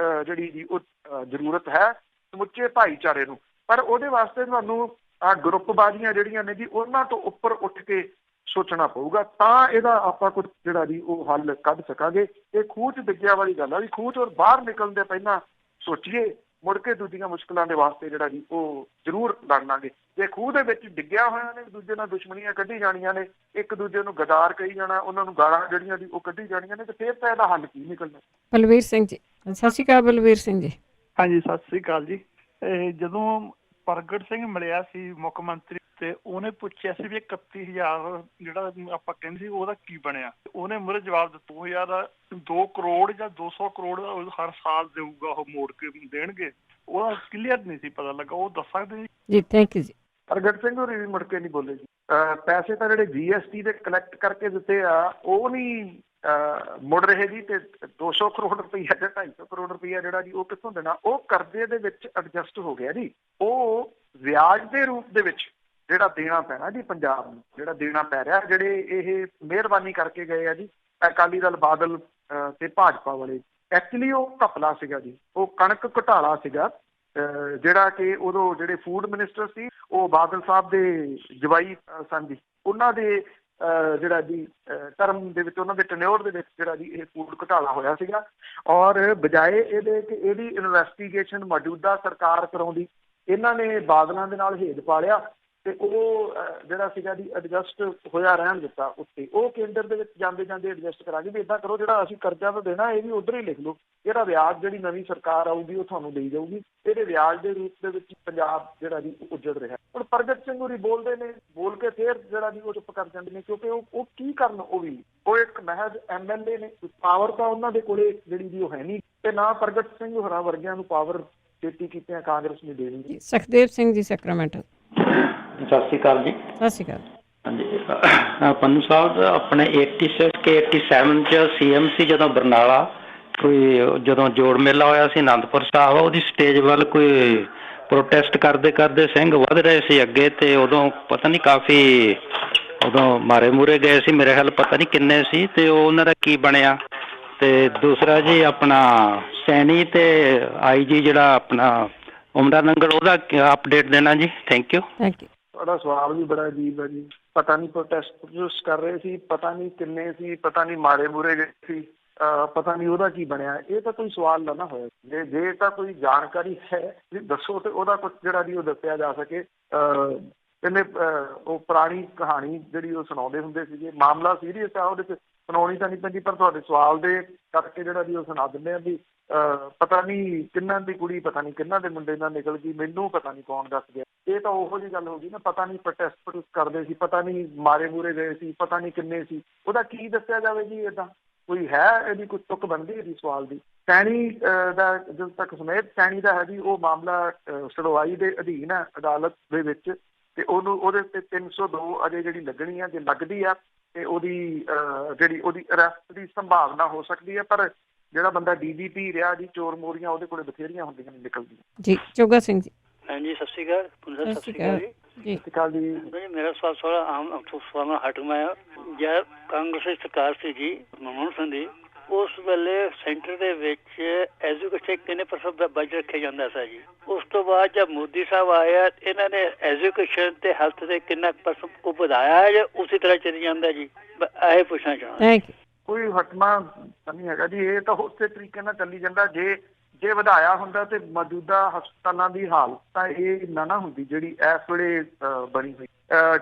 ਜਿਹੜੀ ਉਹ ਜ਼ਰੂਰਤ ਹੈ ਸਮੁੱਚੇ ਭਾਈਚਾਰੇ ਨੂੰ। ਪਰ ਉਹਦੇ ਵਾਸਤੇ ਤੁਹਾਨੂੰ ਗਰੁੱਪਬਾਜ਼ੀਆਂ ਜਿਹੜੀਆਂ ਨੇ ਜੀ ਉਹਨਾਂ ਤੋਂ ਉੱਪਰ ਉੱਠ ਕੇ ਸੋਚਣਾ ਪਊਗਾ, ਤਾਂ ਇਹਦਾ ਆਪਾਂ ਕੁਝ ਜਿਹੜਾ ਜੀ ਉਹ ਹੱਲ ਕੱਢ ਸਕਾਂਗੇ। ਇਹ ਖੂਹ 'ਚ ਡਿੱਗਿਆ ਵਾਲੀ ਗੱਲ ਆ ਵੀ ਖੂਹ 'ਚੋਂ ਬਾਹਰ ਨਿਕਲਣ ਦੇ ਪਹਿਲਾਂ ਸੋਚੀਏ, ਮੁੜ ਕੇ ਦੂਜੀਆਂ ਮੁਸ਼ਕਲਾਂ ਦੇ ਵਾਸਤੇ ਜਿਹੜਾ ਜੀ ਉਹ ਜ਼ਰੂਰ ਲੜਨਾਂਗੇ। ਜੇ ਖੂਹ ਦੇ ਵਿੱਚ ਡਿੱਗਿਆ ਹੋਇਆ ਨੇ, ਇੱਕ ਦੂਜੇ ਨਾਲ ਦੁਸ਼ਮਣੀਆਂ ਕੱਢੀ ਜਾਣੀਆਂ ਨੇ, ਇੱਕ ਦੂਜੇ ਨੂੰ ਗਦਾਰ ਕਹੀ ਜਾਣਾ, ਉਹਨਾਂ ਨੂੰ ਗਾਲਾਂ ਜਿਹੜੀਆਂ ਜੀ ਉਹ ਕੱਢੀ ਜਾਣੀਆਂ ਨੇ, ਤੇ ਫਿਰ ਤਾਂ ਇਹਦਾ ਹੱਲ ਕੀ ਨਿਕਲਣਾ? ਬਲਵੀਰ ਸਿੰਘ ਜੀ, ਸਤਿ ਸ਼੍ਰੀ ਅਕਾਲ। ਬਲਵੀਰ ਸਿੰਘ ਜੀ। ਹਾਂਜੀ, ਸਤਿ ਸ੍ਰੀ ਅਕਾਲ ਜੀ। ਜਦੋਂ ਪ੍ਰਗਟ ਸਿੰਘ ਮਿਲਿਆ ਸੀ ਮੁੱਖ ਮੰਤਰੀ, ਤੇ ਉਹਨੇ ਪੁੱਛਿਆ ਸੀ ਵੀ 31,000 ਜਿਹੜਾ ਆਪਾਂ ਕਹਿੰਦੇ ਸੀ ਉਹਦਾ ਕੀ ਬਣਿਆ। ਉਹਨੇ ਮੁਰੇ ਜਵਾਬ ਦਿੱਤਾ 2 ਕਰੋੜ ਜਾਂ 200 ਕਰੋੜ ਹਰ ਸਾਲ ਦੇਊਗਾ, ਉਹ ਮੋੜ ਕੇ ਦੇਣਗੇ। ਉਹਦਾ ਕਲੀਅਰ ਨਹੀਂ ਸੀ ਪਤਾ ਲੱਗਾ, ਉਹ ਦੱਸ ਸਕਦੇ ਜੀ? ਥੈਂਕ ਯੂ ਜੀ। ਪ੍ਰਗਟ ਸਿੰਘ ਹੋਰੀ ਵੀ ਮੁੜ ਕੇ ਨਹੀਂ ਬੋਲੇ ਜੀ। ਪੈਸੇ ਤਾਂ ਜਿਹੜੇ GST ਦੇ ਕਲੈਕਟ ਕਰਕੇ ਦਿੱਤੇ ਆ ਉਹ ਨਹੀਂ ਮੁੜ ਰਹੇ ਜੀ, ਤੇ 200 ਕਰੋੜ ਰੁਪਈਆ ਜਾਂ 250 ਕਰੋੜ ਰੁਪਈਆ ਜਿਹੜਾ ਜੀ ਉਹ ਕਿੱਥੋਂ ਦੇਣਾ? ਉਹ ਕਰਜ਼ੇ ਦੇ ਵਿੱਚ ਐਡਜਸਟ ਹੋ ਗਿਆ ਜੀ। ਉਹ ਵਿਆਜ ਦੇ ਰੂਪ ਦੇ ਵਿੱਚ ਜਿਹੜਾ ਦੇਣਾ ਪੈਣਾ ਜੀ ਪੰਜਾਬ ਨੂੰ, ਜਿਹੜਾ ਦੇਣਾ ਪੈ ਰਿਹਾ, ਜਿਹੜੇ ਇਹ ਮਿਹਰਬਾਨੀ ਕਰਕੇ ਗਏ ਆ ਜੀ ਅਕਾਲੀ ਦਲ, ਬਾਦਲ ਤੇ ਭਾਜਪਾ ਵਾਲੇ। ਐਕਚੁਅਲੀ ਉਹ ਘਪਲਾ ਸੀਗਾ ਜੀ, ਉਹ ਕਣਕ ਘੁਟਾਲਾ ਸੀਗਾ, ਜਿਹੜਾ ਕਿ ਉਦੋਂ ਜਿਹੜੇ ਫੂਡ ਮਿਨਿਸਟਰ ਸੀ ਉਹ ਬਾਦਲ ਸਾਹਿਬ ਦੇ ਜਵਾਈ ਸਨ ਜੀ। ਉਹਨਾਂ ਦੇ ਜਿਹੜਾ ਜੀ ਟਰਮ ਦੇ ਵਿੱਚ, ਉਹਨਾਂ ਦੇ ਟੈਨਿਓਰ ਦੇ ਵਿੱਚ ਜਿਹੜਾ ਜੀ ਇਹ ਫੂਡ ਘੁਟਾਲਾ ਹੋਇਆ ਸੀਗਾ। ਔਰ ਬਜਾਏ ਇਹਦੇ ਕਿ ਇਹਦੀ ਇਨਵੈਸਟੀਗੇਸ਼ਨ ਮੌਜੂਦਾ ਸਰਕਾਰ ਕਰਾਉਂਦੀ, ਇਹਨਾਂ ਨੇ ਬਾਦਲਾਂ ਦੇ ਨਾਲ ਹੇਜ ਪਾ ਲਿਆ, ਤੇ ਉਹ ਜਿਹੜਾ ਸੀਗਾ ਜੀ ਐਡਜਸਟ ਹੋਇਆ ਰਹਿਣ ਦਿੱਤਾ ਉੱਤੇ। ਉਹ ਕੇਂਦਰ ਦੇ ਵਿੱਚ ਜਾਂਦੇ ਜਾਂਦੇ ਐਡਜਸਟ ਕਰਾ ਕੇ ਵੀ ਇੱਦਾਂ ਕਰੋ, ਜਿਹੜਾ ਅਸੀਂ ਕਰਜ਼ਾ ਤਾਂ ਦੇਣਾ ਇਹ ਵੀ ਉੱਧਰ ਹੀ ਲਿਖ ਲਓ, ਇਹਦਾ ਵਿਆਜ ਜਿਹੜੀ ਨਵੀਂ ਸਰਕਾਰ ਆਊਗੀ ਉਹ ਤੁਹਾਨੂੰ ਦੇਈ ਜਾਊਗੀ। ਇਹਦੇ ਵਿਆਜ ਦੇ ਰੂਪ ਦੇ ਵਿੱਚ ਪੰਜਾਬ ਜਿਹੜਾ ਜੀ ਉੱਜੜ ਰਿਹਾ। ਹੁਣ ਪ੍ਰਗਟ ਸਿੰਘ ਹੋਰੀ ਬੋਲਦੇ ਨੇ, ਬੋਲ ਕੇ ਫਿਰ ਜਿਹੜਾ ਜੀ ਉਹ ਚੁੱਪ ਕਰ ਜਾਂਦੇ ਨੇ, ਕਿਉਂਕਿ ਉਹ ਕੀ ਕਰਨ? ਉਹ ਇੱਕ ਮਹਿਜ਼ MLA ਨੇ, ਪਾਵਰ ਤਾਂ ਉਹਨਾਂ ਦੇ ਕੋਲੇ ਜਿਹੜੀ ਜੀ ਉਹ ਹੈ ਨਹੀਂ, ਤੇ ਨਾ ਪ੍ਰਗਟ ਸਿੰਘ ਹੋਰਾਂ ਵਰਗਿਆਂ ਨੂੰ ਪਾਵਰ ਛੇਤੀ ਕੀਤਿਆਂ ਕਾਂਗਰਸ ਨੇ ਦੇਣੀ। ਸੁਖਦੇਵ ਸਿੰਘ ਜੀ, ਸੈਕਰਾਮੈਂਟੋ। ਸਤਿ ਸ਼੍ਰੀ ਅਕਾਲ ਜੀ। ਸਤਿ ਸ਼੍ਰੀ ਅਕਾਲ। ਹਾਂਜੀ, ਪੰਨੂ ਸਾਹਿਬ ਆਪਣੇ 86 ਕੇ 87 ਚ CM ਸੀ ਜਦੋਂ ਬਰਨਾਲਾ, ਕੋਈ ਜਦੋਂ ਜੋੜ ਮੇਲਾ ਹੋਇਆ ਸੀ ਅਨੰਦਪੁਰ ਸਾਹਿਬ, ਉਹਦੀ ਸਟੇਜ ਵੱਲ ਕੋਈ ਪ੍ਰੋਟੈਸਟ ਕਰਦੇ ਕਰਦੇ ਸਿੰਘ ਵੱਧ ਰਹੇ ਸੀ ਅੱਗੇ, ਤੇ ਉਦੋਂ ਪਤਾ ਨਹੀਂ ਕਾਫੀ ਉਦੋਂ ਮਾਰੇ ਮੂਰੇ ਗਏ ਸੀ, ਮੇਰੇ ਖਿਆਲ ਪਤਾ ਨਹੀਂ ਕਿੰਨੇ ਸੀ, ਤੇ ਉਹਨਾਂ ਦਾ ਕੀ ਬਣਿਆ? ਤੇ ਦੂਸਰਾ ਜੀ ਆਪਣਾ ਸੈਣੀ ਤੇ IG ਜਿਹੜਾ ਆਪਣਾ ਉਮਰਾ ਨੰਗਲ, ਉਹਦਾ ਅਪਡੇਟ ਦੇਣਾ ਜੀ। Thank you. ਤੁਹਾਡਾ ਸਵਾਲ ਵੀ ਬੜਾ ਅਜੀਬ ਹੈ ਜੀ। ਪਤਾ ਨਹੀਂ ਪ੍ਰੋਟੈਸਟ ਕਰ ਰਹੇ ਸੀ, ਪਤਾ ਨਹੀਂ ਕਿੰਨੇ ਸੀ, ਪਤਾ ਨਹੀਂ ਮਾਰੇ ਮੂਰੇ ਗਏ ਸੀ, ਪਤਾ ਨਹੀਂ ਉਹਦਾ ਕੀ ਬਣਿਆ। ਇਹ ਤਾਂ ਕੋਈ ਸਵਾਲ ਨਾ ਹੋਇਆ। ਜੇ ਤਾਂ ਕੋਈ ਜਾਣਕਾਰੀ ਹੈ ਦੱਸੋ, ਤੇ ਉਹਦਾ ਕੁਝ ਜਿਹੜਾ ਜੀ ਉਹ ਦੱਸਿਆ ਜਾ ਸਕੇ। ਕਹਿੰਦੇ ਉਹ ਪੁਰਾਣੀ ਕਹਾਣੀ ਜਿਹੜੀ ਉਹ ਸੁਣਾਉਂਦੇ ਹੁੰਦੇ ਸੀਗੇ, ਮਾਮਲਾ ਸੀਰੀਅਸ ਆ, ਉਹਦੇ 'ਚ ਸੁਣਾਉਣੀ ਤਾਂ ਨਹੀਂ ਪੈਂਦੀ, ਪਰ ਤੁਹਾਡੇ ਸਵਾਲ ਦੇ ਕਰਕੇ ਜਿਹੜਾ ਜੀ ਉਹ ਸੁਣਾ ਦਿੰਦੇ ਆ ਵੀ ਪਤਾ ਨਹੀਂ ਕਿੰਨਾਂ ਦੀ ਕੁੜੀ, ਪਤਾ ਨਹੀਂ ਕਿੰਨਾਂ ਦੇ ਮੁੰਡੇ ਨਾਲ ਨਿਕਲ ਗਈ, ਮੈਨੂੰ ਪਤਾ ਨਹੀਂ ਕੌਣ ਦੱਸ ਗਿਆ। ਇਹ ਤਾਂ ਉਹੋ ਜਿਹੀ ਗੱਲ ਹੋ ਗਈ ਨਾ, ਪਤਾ ਨਹੀਂ ਪ੍ਰੋਟੈਸਟ ਕਰਦੇ ਸੀ, ਪਤਾ ਨਹੀਂ ਮਾਰੇ ਮੂਰੇ ਗਏ ਸੀ, ਪਤਾ ਨਹੀਂ ਕਿੰਨੇ ਸੀ, ਉਹਦਾ ਕੀ ਦੱਸਿਆ ਜਾਵੇ ਜੀ? ਏਦਾਂ ਕੋਈ ਹੈ? ਇਹਦੀ ਕੋਈ ਤੁੱਕ ਬਣਦੀ ਇਹਦੀ ਸਵਾਲ ਦੀ? ਸੈਣੀ ਦਾ ਜਦੋਂ ਤੱਕ ਸਮੇਤ ਸੈਣੀ ਦਾ ਹੈ ਜੀ, ਉਹ ਮਾਮਲਾ ਸੁਣਵਾਈ ਦੇ ਅਧੀਨ ਹੈ ਅਦਾਲਤ ਦੇ ਵਿੱਚ, ਤੇ ਉਹਦੇ ਤੇ 302 ਅਜੇ ਜਿਹੜੀ ਲੱਗਣੀ ਆ, ਜੇ ਲੱਗਦੀ ਆ ਤੇ ਉਹਦੀ ਜਿਹੜੀ ਉਹਦੀ ਅਰੈਸਟ ਦੀ ਸੰਭਾਵਨਾ ਹੋ ਸਕਦੀ ਹੈ। ਪਰ ਜਿਹੜਾ ਬੰਦਾ DGP ਰਿਹਾ ਜੀ, ਚੋਰ ਮੋਰੀਆਂ ਉਹਦੇ ਕੋਲੇ ਬਥੇਰੀਆਂ ਹੁੰਦੀਆਂ ਨੇ ਨਿਕਲਦੀਆਂ ਜੀ। ਚੋਗਾ ਸਿੰਘ ਜੀ। ਹਾਂਜੀ, ਸਤਿ ਸ਼੍ਰੀ ਅਕਾਲ। ਸਤਿ ਸ਼੍ਰੀ ਅਕਾਲ ਜੀ। ਮੇਰਾ ਸਵਾਲ ਥੋੜਾ ਆਮ ਸਵਾਲ ਨਾਲ ਹਟਵਾ ਹੈ। ਜਦ ਕਾਂਗਰਸ ਦੀ ਸਰਕਾਰ ਸੀ ਜੀ ਮਨਮੋਹਨ ਸਿੰਘ ਦੀ, ਉਸ ਵੇਲੇ ਸੈਂਟਰ ਦੇ ਵਿੱਚ ਐਜੂਕੇਸ਼ਨ ਕਿੰਨੇ % ਬਜਟ ਰੱਖਿਆ ਜਾਂਦਾ ਸੀ ਜੀ? ਉਸ ਤੋਂ ਬਾਅਦ ਜਦ ਮੋਦੀ ਸਾਹਿਬ ਆਇਆ, ਇਹਨਾਂ ਨੇ ਐਜੂਕੇਸ਼ਨ ਤੇ ਹੈਲਥ ਤੇ ਕਿੰਨਾ % ਕੋ ਵਧਾਇਆ ਹੈ ਜਾਂ ਉਸੇ ਤਰ੍ਹਾਂ ਚੱਲੀ ਜਾਂਦਾ ਜੀ? ਇਹ ਪੁੱਛਣਾ ਚਾਹੁੰਦਾ। ਕੋਈ ਹਟਮਾ ਨਹੀਂ ਹੈਗਾ ਜੀ, ਇਹ ਤਾਂ ਉਸੇ ਤਰੀਕੇ ਨਾਲ ਚੱਲੀ ਜਾਂਦਾ। ਜੇ ਵਧਾਇਆ ਹੁੰਦਾ ਤੇ ਮੌਜੂਦਾ ਹਸਪਤਾਲਾਂ ਦੀ ਹਾਲਤ ਤਾਂ ਇਹ ਨਾ ਹੁੰਦੀ ਜਿਹੜੀ ਇਸ ਵੇਲੇ ਬਣੀ ਹੋਈ।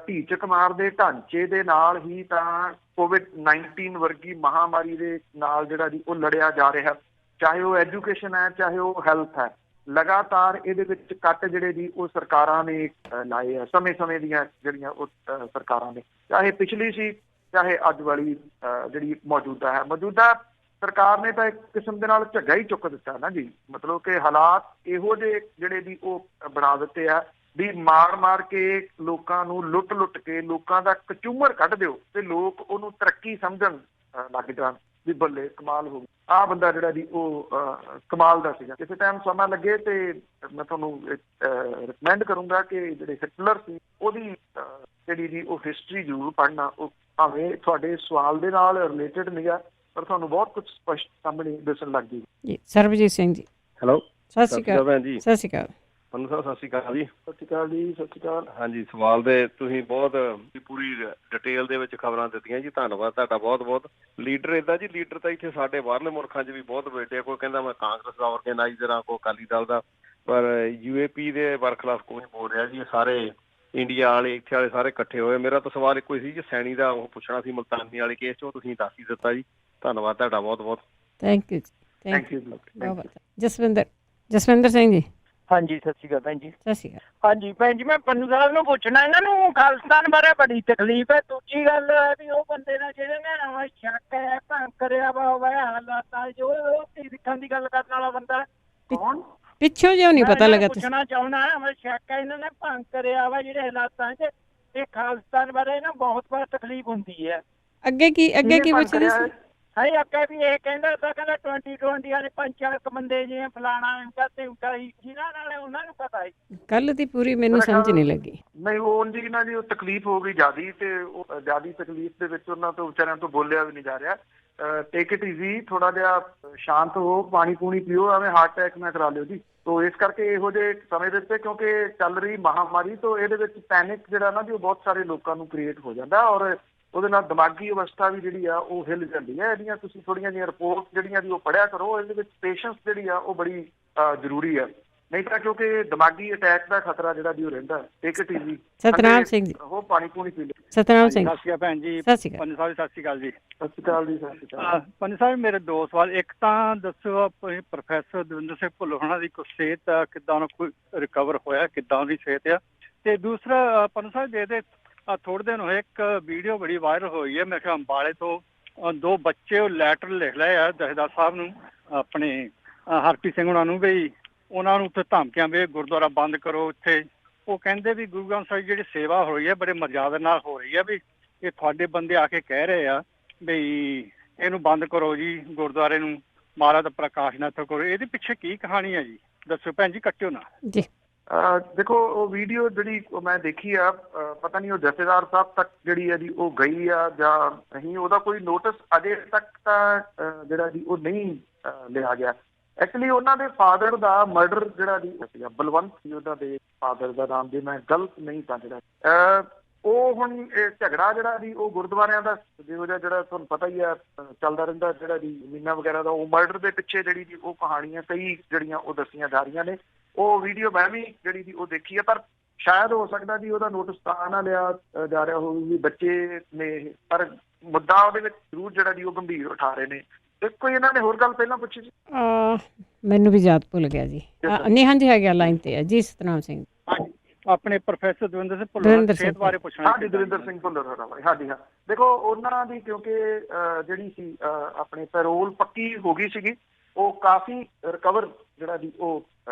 ਢੀਚਕ ਮਾਰ ਦੇ ਢਾਂਚੇ ਦੇ ਨਾਲ ਹੀ ਤਾਂ COVID-19 ਵਰਗੀ ਮਹਾਮਾਰੀ ਦੇ ਨਾਲ ਜਿਹੜਾ ਜੀ ਉਹ ਲੜਿਆ ਜਾ ਰਿਹਾ, ਚਾਹੇ ਉਹ ਐਜੂਕੇਸ਼ਨ ਹੈ, ਚਾਹੇ ਉਹ ਹੈਲਥ ਹੈ। ਲਗਾਤਾਰ ਇਹਦੇ ਵਿੱਚ ਕੱਟ ਜਿਹੜੇ ਜੀ ਉਹ ਸਰਕਾਰਾਂ ਨੇ ਲਾਏ ਆ, ਸਮੇਂ ਦੀਆਂ ਜਿਹੜੀਆਂ ਉਹ ਸਰਕਾਰਾਂ ਨੇ, ਚਾਹੇ ਪਿਛਲੀ ਸੀ ਚਾਹੇ ਅੱਜ ਵਾਲੀ ਜਿਹੜੀ ਮੌਜੂਦਾ ਹੈ। ਮੌਜੂਦਾ ਸਰਕਾਰ ਨੇ ਤਾਂ ਇੱਕ ਕਿਸਮ ਦੇ ਨਾਲ ਝੱਗਾ ਹੀ ਚੁੱਕ ਦਿੱਤਾ ਨਾ ਜੀ। ਮਤਲਬ ਕਿ ਹਾਲਾਤ ਇਹੋ ਜਿਹੇ ਜਿਹੜੇ ਦੀ ਉਹ ਬਣਾ ਦਿੱਤੇ ਆ ਵੀ ਮਾਰ ਕੇ ਲੋਕਾਂ ਨੂੰ ਲੁੱਟ ਕੇ ਲੋਕਾਂ ਦਾ ਕਚੂਮਰ ਕੱਢ ਦਿਓ ਤੇ ਲੋਕ ਉਹਨੂੰ ਤਰੱਕੀ ਸਮਝਣ ਲੱਗ ਜਾਣ ਵੀ ਬੱਲੇ ਕਮਾਲ ਹੋ ਗਈ। ਆਹ ਬੰਦਾ ਜਿਹੜਾ ਜੀ ਉਹ ਕਮਾਲ ਦਾ ਸੀਗਾ। ਕਿਸੇ ਟਾਈਮ ਸਮਾਂ ਲੱਗੇ ਤੇ ਮੈਂ ਤੁਹਾਨੂੰ ਰਿਕਮੈਂਡ ਕਰੂੰਗਾ ਕਿ ਜਿਹੜੇ ਹਿਟਲਰ ਸੀ ਉਹਦੀ ਜਿਹੜੀ ਜੀ ਉਹ ਹਿਸਟਰੀ ਜ਼ਰੂਰ ਪੜ੍ਹਨਾ। ਉਹ ਭਾਵੇਂ ਤੁਹਾਡੇ ਸਵਾਲ ਦੇ ਨਾਲ ਰਿਲੇਟਡ ਨਹੀਂ ਆ ਪਰ ਤੁਹਾਨੂੰ ਬਹੁਤ ਕੁਝ ਸਪਸ਼ਟ ਸਾਹਮਣੇ ਦਿਸਣ ਲੱਗ ਗਈ ਜੀ। ਸਰਬਜੀਤ ਸਿੰਘ ਜੀ ਹੈਲੋ, ਸਤਿ ਸ਼੍ਰੀ ਅਕਾਲ ਭੈਣ ਜੀ। ਸਤਿ ਸ਼੍ਰੀ ਅਕਾਲ ਪੰਨੂ ਸਾਹਿਬ, ਸਤਿ ਸ਼੍ਰੀ ਅਕਾਲ ਜੀ। ਸਤਿ ਸ਼੍ਰੀ ਅਕਾਲ ਜੀ। ਸਤਿ ਸ਼੍ਰੀ ਅਕਾਲ। ਹਾਂਜੀ, ਸਵਾਲ ਦੇ ਤੁਸੀਂ ਬਹੁਤ ਪੂਰੀ ਡਿਟੇਲ ਦੇ ਵਿੱਚ ਖਬਰਾਂ ਦਿੱਤੀਆਂ ਜੀ, ਧੰਨਵਾਦ ਤੁਹਾਡਾ ਬਹੁਤ ਬਹੁਤ। ਲੀਡਰ ਏਦਾਂ ਜੀ, ਲੀਡਰ ਤਾਂ ਇੱਥੇ ਸਾਡੇ ਬਾਹਰਲੇ ਮੁਲਕਾਂ 'ਚ ਵੀ ਬਹੁਤ ਬੈਠੇ ਆ। ਕੋਈ ਕਹਿੰਦਾ ਮੈਂ ਕਾਂਗਰਸ ਦਾ ਆਰਗੇਨਾਈਜ਼ਰ ਆ, ਕੋਈ ਅਕਾਲੀ ਦਲ ਦਾ, ਪਰ UAP ਦੇ ਬਰਖਲਾਫ ਕੋਈ ਬੋਲ ਰਿਹਾ ਜੀ। ਸਾਰੇ ਇੰਡੀਆ ਵਾਲੇ ਇੱਥੇ ਵਾਲੇ ਸਾਰੇ ਇਕੱਠੇ ਹੋਏ। ਮੇਰਾ ਤਾਂ ਸਵਾਲ ਇੱਕੋ ਹੀ ਸੀ ਜੀ, ਸੈਣੀ ਦਾ ਉਹ ਪੁੱਛਣਾ ਸੀ ਮੁਲਤਾਨੀ ਵਾਲੇ ਕੇਸ 'ਚੋਂ, ਤੁਸੀਂ ਦੱਸ ਹੀ ਦਿੱਤਾ ਜੀ। ਧੰਨਵਾਦ ਤੁਹਾਡਾ ਬਹੁਤ ਬਹੁਤ। ਥੈਂਕ ਯੂ ਜੀ। Thank you. ਜਸਵਿੰਦਰ ਸਿੰਘ ਜੀ। ਹਾਂਜੀ, ਸਤਿ ਸ਼੍ਰੀ ਅਕਾਲ ਭੈਣ ਜੀ। ਸਤਿ ਸ਼੍ਰੀ ਅਕਾਲ। ਹਾਂਜੀ ਭੈਣ ਜੀ, ਮੈਂ ਪੰਨੂ ਸਾਹਿਬ ਨੂੰ ਪੁੱਛਣਾ, ਇਹਨਾਂ ਨੂੰ ਖਾਲਿਸਤਾਨ ਬਾਰੇ ਬੜੀ ਤਕਲੀਫ ਹੈ। ਦੂਜੀ ਗੱਲ ਹੈ ਵੀ ਉਹ ਬੰਦੇ ਨਾਲ ਜਿਹੜੇ ਨੇ ਸ਼ੱਕ ਹੈ, ਭੰਗ ਕਰਿਆ ਵਾ ਹੋਇਆ ਹਾਲਾਤਾਂ ਜੋ ਸਿੱਖਾਂ ਦੀ ਗੱਲ ਕਰਨ ਵਾਲਾ ਬੰਦਾ ਕੌਣ ਪਿੱਛੋਂ ਜਿਉਂ ਨਹੀਂ ਪਤਾ ਲੱਗਾ। ਪੁੱਛਣਾ ਚਾਹੁੰਦਾ ਮੈਂ, ਸ਼ੱਕ ਹੈ ਇਹਨਾਂ ਨੇ ਭੰਗ ਕਰਿਆ ਵਾ ਜਿਹੜੇ ਹਾਲਾਤਾਂ 'ਚ। ਇਹ ਖਾਲਿਸਤਾਨ ਬਾਰੇ ਨਾ ਬਹੁਤ ਵਾਰ ਤਕਲੀਫ ਹੁੰਦੀ ਹੈ। ਅੱਗੇ ਕੀ ਪੁੱਛਦੇ ਸੀ? ਹਾਈ ਅੱਗੇ ਵੀ ਇਹ ਕਹਿੰਦਾ ਤਾਂ ਕਹਿੰਦਾ 2020 ਵਾਲੇ 5-4 ਬੰਦੇ ਜਿਵੇਂ ਫਲਾਣਾ ਇੰਕਾ ਤੇ ਉਟਾ ਜਿਨ੍ਹਾਂ ਨਾਲ ਉਹਨਾਂ ਨੂੰ ਪਤਾ ਹੈ। ਕੱਲ ਦੀ ਪੂਰੀ ਮੈਨੂੰ ਸਮਝ ਨਹੀਂ ਲੱਗੀ। ਨਹੀਂ, ਉਹ ਜੀ ਨਾ ਜੀ ਉਹ ਤਕਲੀਫ ਹੋ ਗਈ ਜ਼ਿਆਦੀ, ਤੇ ਉਹ ਜ਼ਿਆਦੀ ਤਕਲੀਫ ਦੇ ਵਿੱਚ ਉਹਨਾਂ ਤੋਂ ਵਿਚਾਰਿਆਂ ਤੋਂ ਬੋਲਿਆ ਵੀ ਨਹੀਂ ਜਾ ਰਿਹਾ। ਟੇਕ ਇਟ ਈਜ਼ੀ, ਥੋੜਾ ਜਿਹਾ ਸ਼ਾਂਤ ਹੋ, ਪਾਣੀ ਪੂਣੀ ਪੀਓ, ਐਵੇਂ ਹਾਰਟ ਅਟੈਕ ਨਾ ਕਰਾ ਲਿਓ ਜੀ। ਤੋ ਇਸ ਕਰਕੇ ਇਹੋ ਜਿਹੇ ਸਮੇਂ ਦੇ ਉੱਤੇ ਕਿਉਂਕਿ ਚੱਲ ਰਹੀ ਮਹਾਮਾਰੀ, ਤੋਂ ਇਹਦੇ ਵਿੱਚ ਪੈਨਿਕ ਜਿਹੜਾ ਨਾ ਜੀ ਉਹ ਬਹੁਤ ਸਾਰੇ ਲੋਕਾਂ ਨੂੰ ਕ੍ਰੀਏਟ ਹੋ ਜਾਂਦਾ ਔਰ ਉਹਦੇ ਨਾਲ ਦਿਮਾਗੀ ਅਵਸਥਾ ਵੀ ਜਿਹੜੀ ਆ ਉਹ ਹਿੱਲ ਜਾਂਦੀ ਹੈ। ਇਹਦੀਆਂ ਤੁਸੀਂ ਥੋੜ੍ਹੀਆਂ ਜਿਹੀਆਂ ਰਿਪੋਰਟ ਜਿਹੜੀਆਂ ਦੀ ਉਹ ਪੜ੍ਹਿਆ ਕਰੋ। ਇਹਦੇ ਵਿੱਚ ਪੇਸ਼ੈਂਸ ਜਿਹੜੀ ਆ ਉਹ ਬੜੀ ਜ਼ਰੂਰੀ ਆ, ਨਹੀਂ ਤਾਂ ਕਿਉਂਕਿ ਦਿਮਾਗੀ ਅਟੈਕ ਦਾ ਖਤਰਾ ਜਿਹੜਾ ਦੀ ਉਹ ਰਹਿੰਦਾ। Take it easy. Satnam Singh ji. ਉਹ ਪਾਣੀ ਪੂਣੀ ਪੀ ਲਓ। ਸਤਨਾਮ ਸਿੰਘ। ਸਤਿ ਸ਼੍ਰੀ ਅਕਾਲ ਭੈਣ ਜੀ। ਸਤਿ ਸ਼੍ਰੀ ਅਕਾਲ। ਪੰਨੂ ਸਾਹਿਬ, ਸਤਿ ਸ਼੍ਰੀ ਅਕਾਲ ਜੀ। ਸਤਿ ਸ਼੍ਰੀ ਅਕਾਲ ਜੀ। ਸਤਿ ਸ਼੍ਰੀ ਅਕਾਲ। ਪੰਨੂ ਸਾਹਿਬ, ਮੇਰੇ ਦੋ ਸਵਾਲ। ਇੱਕ ਤਾਂ ਦੱਸੋ, ਪ੍ਰੋਫੈਸਰ ਦਵਿੰਦਰ ਸਿੰਘ ਭੁੱਲਰ ਹੋਣਾ ਦੀ ਕੋਈ ਸਿਹਤ ਕਿੱਦਾਂ, ਉਹਨੂੰ ਕੋਈ ਰਿਕਵਰ ਹੋਇਆ, ਕਿੱਦਾਂ ਉਹਦੀ ਸਿਹਤ ਆ? ਤੇ ਦੂਸਰਾ ਪੰਨੂ ਸਾਹਿਬ, ਇਹਦੇ ਥੋੜੇ ਦਿਨ ਹੋਏ ਇੱਕ ਵੀਡੀਓ ਬੜੀ ਵਾਇਰਲ ਹੋਈ ਹੈ, ਮੈਂ ਕਿਹਾ ਅੰਬਾਲੇ ਤੋਂ ਦੋ ਬੱਚੇ ਉਹ ਲੈਟਰ ਲਿਖ ਲਏ ਆ ਜਥੇਦਾਰ ਸਾਹਿਬ ਨੂੰ, ਆਪਣੇ ਹਰਪ੍ਰੀਤ ਸਿੰਘ ਉਹਨਾਂ ਨੂੰ, ਵੀ ਉਹਨਾਂ ਨੂੰ ਉੱਥੇ ਧਮਕੀਆਂ ਵੀ ਗੁਰਦੁਆਰਾ ਬੰਦ ਕਰੋ ਇੱਥੇ। ਉਹ ਕਹਿੰਦੇ ਵੀ ਗੁਰੂ ਗ੍ਰੰਥ ਸਾਹਿਬ ਜਿਹੜੀ ਸੇਵਾ ਹੋ ਰਹੀ ਹੈ ਬੜੇ ਮਰਜ਼ਾਦਾ ਨਾਲ ਹੋ ਰਹੀ ਹੈ, ਵੀ ਇਹ ਤੁਹਾਡੇ ਬੰਦੇ ਆ ਕੇ ਕਹਿ ਰਹੇ ਆ ਵੀ ਇਹਨੂੰ ਬੰਦ ਕਰੋ ਜੀ, ਗੁਰਦੁਆਰੇ ਨੂੰ ਮਹਾਰਾਜ ਦਾ ਪ੍ਰਕਾਸ਼ ਨਾ ਕਰੋ। ਇਹਦੇ ਪਿੱਛੇ ਕੀ ਕਹਾਣੀ ਹੈ ਜੀ, ਦੱਸੋ ਭੈਣ ਜੀ, ਕੱਟਿਓ ਨਾ ਜੀ। ਦੇਖੋ, ਉਹ ਵੀਡੀਓ ਜਿਹੜੀ ਉਹ ਮੈਂ ਦੇਖੀ ਆ, ਪਤਾ ਨਹੀਂ ਉਹ ਜਥੇਦਾਰ ਸਾਹਿਬ ਤੱਕ ਜਿਹੜੀ ਹੈ ਜੀ ਉਹ ਗਈ ਆ ਜਾਂ ਨਹੀਂ, ਉਹਦਾ ਕੋਈ ਨੋਟਿਸ ਅਜੇ ਤੱਕ ਤਾਂ ਜਿਹੜਾ ਜੀ ਉਹ ਨਹੀਂ ਲਿਆ ਗਿਆ। ਐਕਚੁਅਲੀ ਉਹਨਾਂ ਦੇ ਫਾਦਰ ਦਾ ਮਰਡਰ ਜਿਹੜਾ ਜੀ ਸੀਗਾ, ਬਲਵੰਤ ਸੀ ਉਹਨਾਂ ਦੇ ਫਾਦਰ ਦਾ ਨਾਮ, ਜੇ ਮੈਂ ਗਲਤ ਨਹੀਂ ਤਾਂ ਜਿਹੜਾ ਉਹ ਹੁਣ ਇਹ ਝਗੜਾ ਜਿਹੜਾ ਜੀ ਉਹ ਗੁਰਦੁਆਰਿਆਂ ਦਾ ਜਿਹੋ ਜਿਹਾ ਜਿਹੜਾ ਤੁਹਾਨੂੰ ਪਤਾ ਹੀ ਆ ਚੱਲਦਾ ਰਹਿੰਦਾ ਜਿਹੜਾ ਜੀ ਜ਼ਮੀਨਾਂ ਵਗੈਰਾ ਦਾ, ਉਹ ਮਰਡਰ ਦੇ ਪਿੱਛੇ ਜਿਹੜੀ ਜੀ ਉਹ ਕਹਾਣੀਆਂ ਕਈ ਜਿਹੜੀਆਂ ਉਹ ਦੱਸੀਆਂ ਜਾ ਰਹੀਆਂ ਨੇ। ਉਹ ਵੀਡੀਓ ਮੈਂ ਵੀ ਜਿਹੜੀ ਜੀ ਉਹ ਦੇਖੀ ਹੈ, ਪਰ ਸ਼ਾਇਦ ਹੋ ਸਕਦਾ ਜੀ ਉਹਦਾ ਨੋਟਿਸ ਤਾਂ ਨਾ ਲਿਆ ਜਾ ਰਿਹਾ ਹੋਵੇ ਵੀ ਬੱਚੇ ਨੇ, ਪਰ ਮੁੱਦਾ ਉਹਦੇ ਵਿੱਚ ਜ਼ਰੂਰ ਜਿਹੜਾ ਜੀ ਉਹ ਗੰਭੀਰ ਉਠਾ ਰਹੇ ਨੇ। ਇੱਕ ਕੋਈ ਇਹਨਾਂ ਨੇ ਹੋਰ ਗੱਲ ਪਹਿਲਾਂ ਪੁੱਛੀ ਜੀ, ਮੈਨੂੰ ਵੀ ਯਾਦ ਭੁੱਲ ਗਿਆ ਜੀ। ਨਹੀਂ, ਹਾਂਜੀ ਹੈਗਾ ਲਾਈਨ ਤੇ ਹੈ ਜੀ। ਸਤਨਾਮ ਸਿੰਘ। ਹਾਂਜੀ, ਆਪਣੇ ਪ੍ਰੋਫੈਸਰ ਦਵਿੰਦਰ ਸਿੰਘ ਭੁੱਲਰ ਸਿਹਤ ਬਾਰੇ ਪੁੱਛਣਾ। ਹਾਂਜੀ, ਦਵਿੰਦਰ ਸਿੰਘ ਭੁੱਲਰ ਹੋਣਾ। ਹਾਂਜੀ ਹਾਂ, ਦੇਖੋ ਉਹਨਾਂ ਦੀ ਕਿਉਂਕਿ ਜਿਹੜੀ ਸੀ ਆਪਣੇ ਪੈਰੋਲ ਪੱਕੀ ਹੋ ਗਈ ਸੀਗੀ, ਉਹ ਕਾਫੀ ਰਿਕਵਰ ਜਿਹੜਾ ਜੀ ਉਹ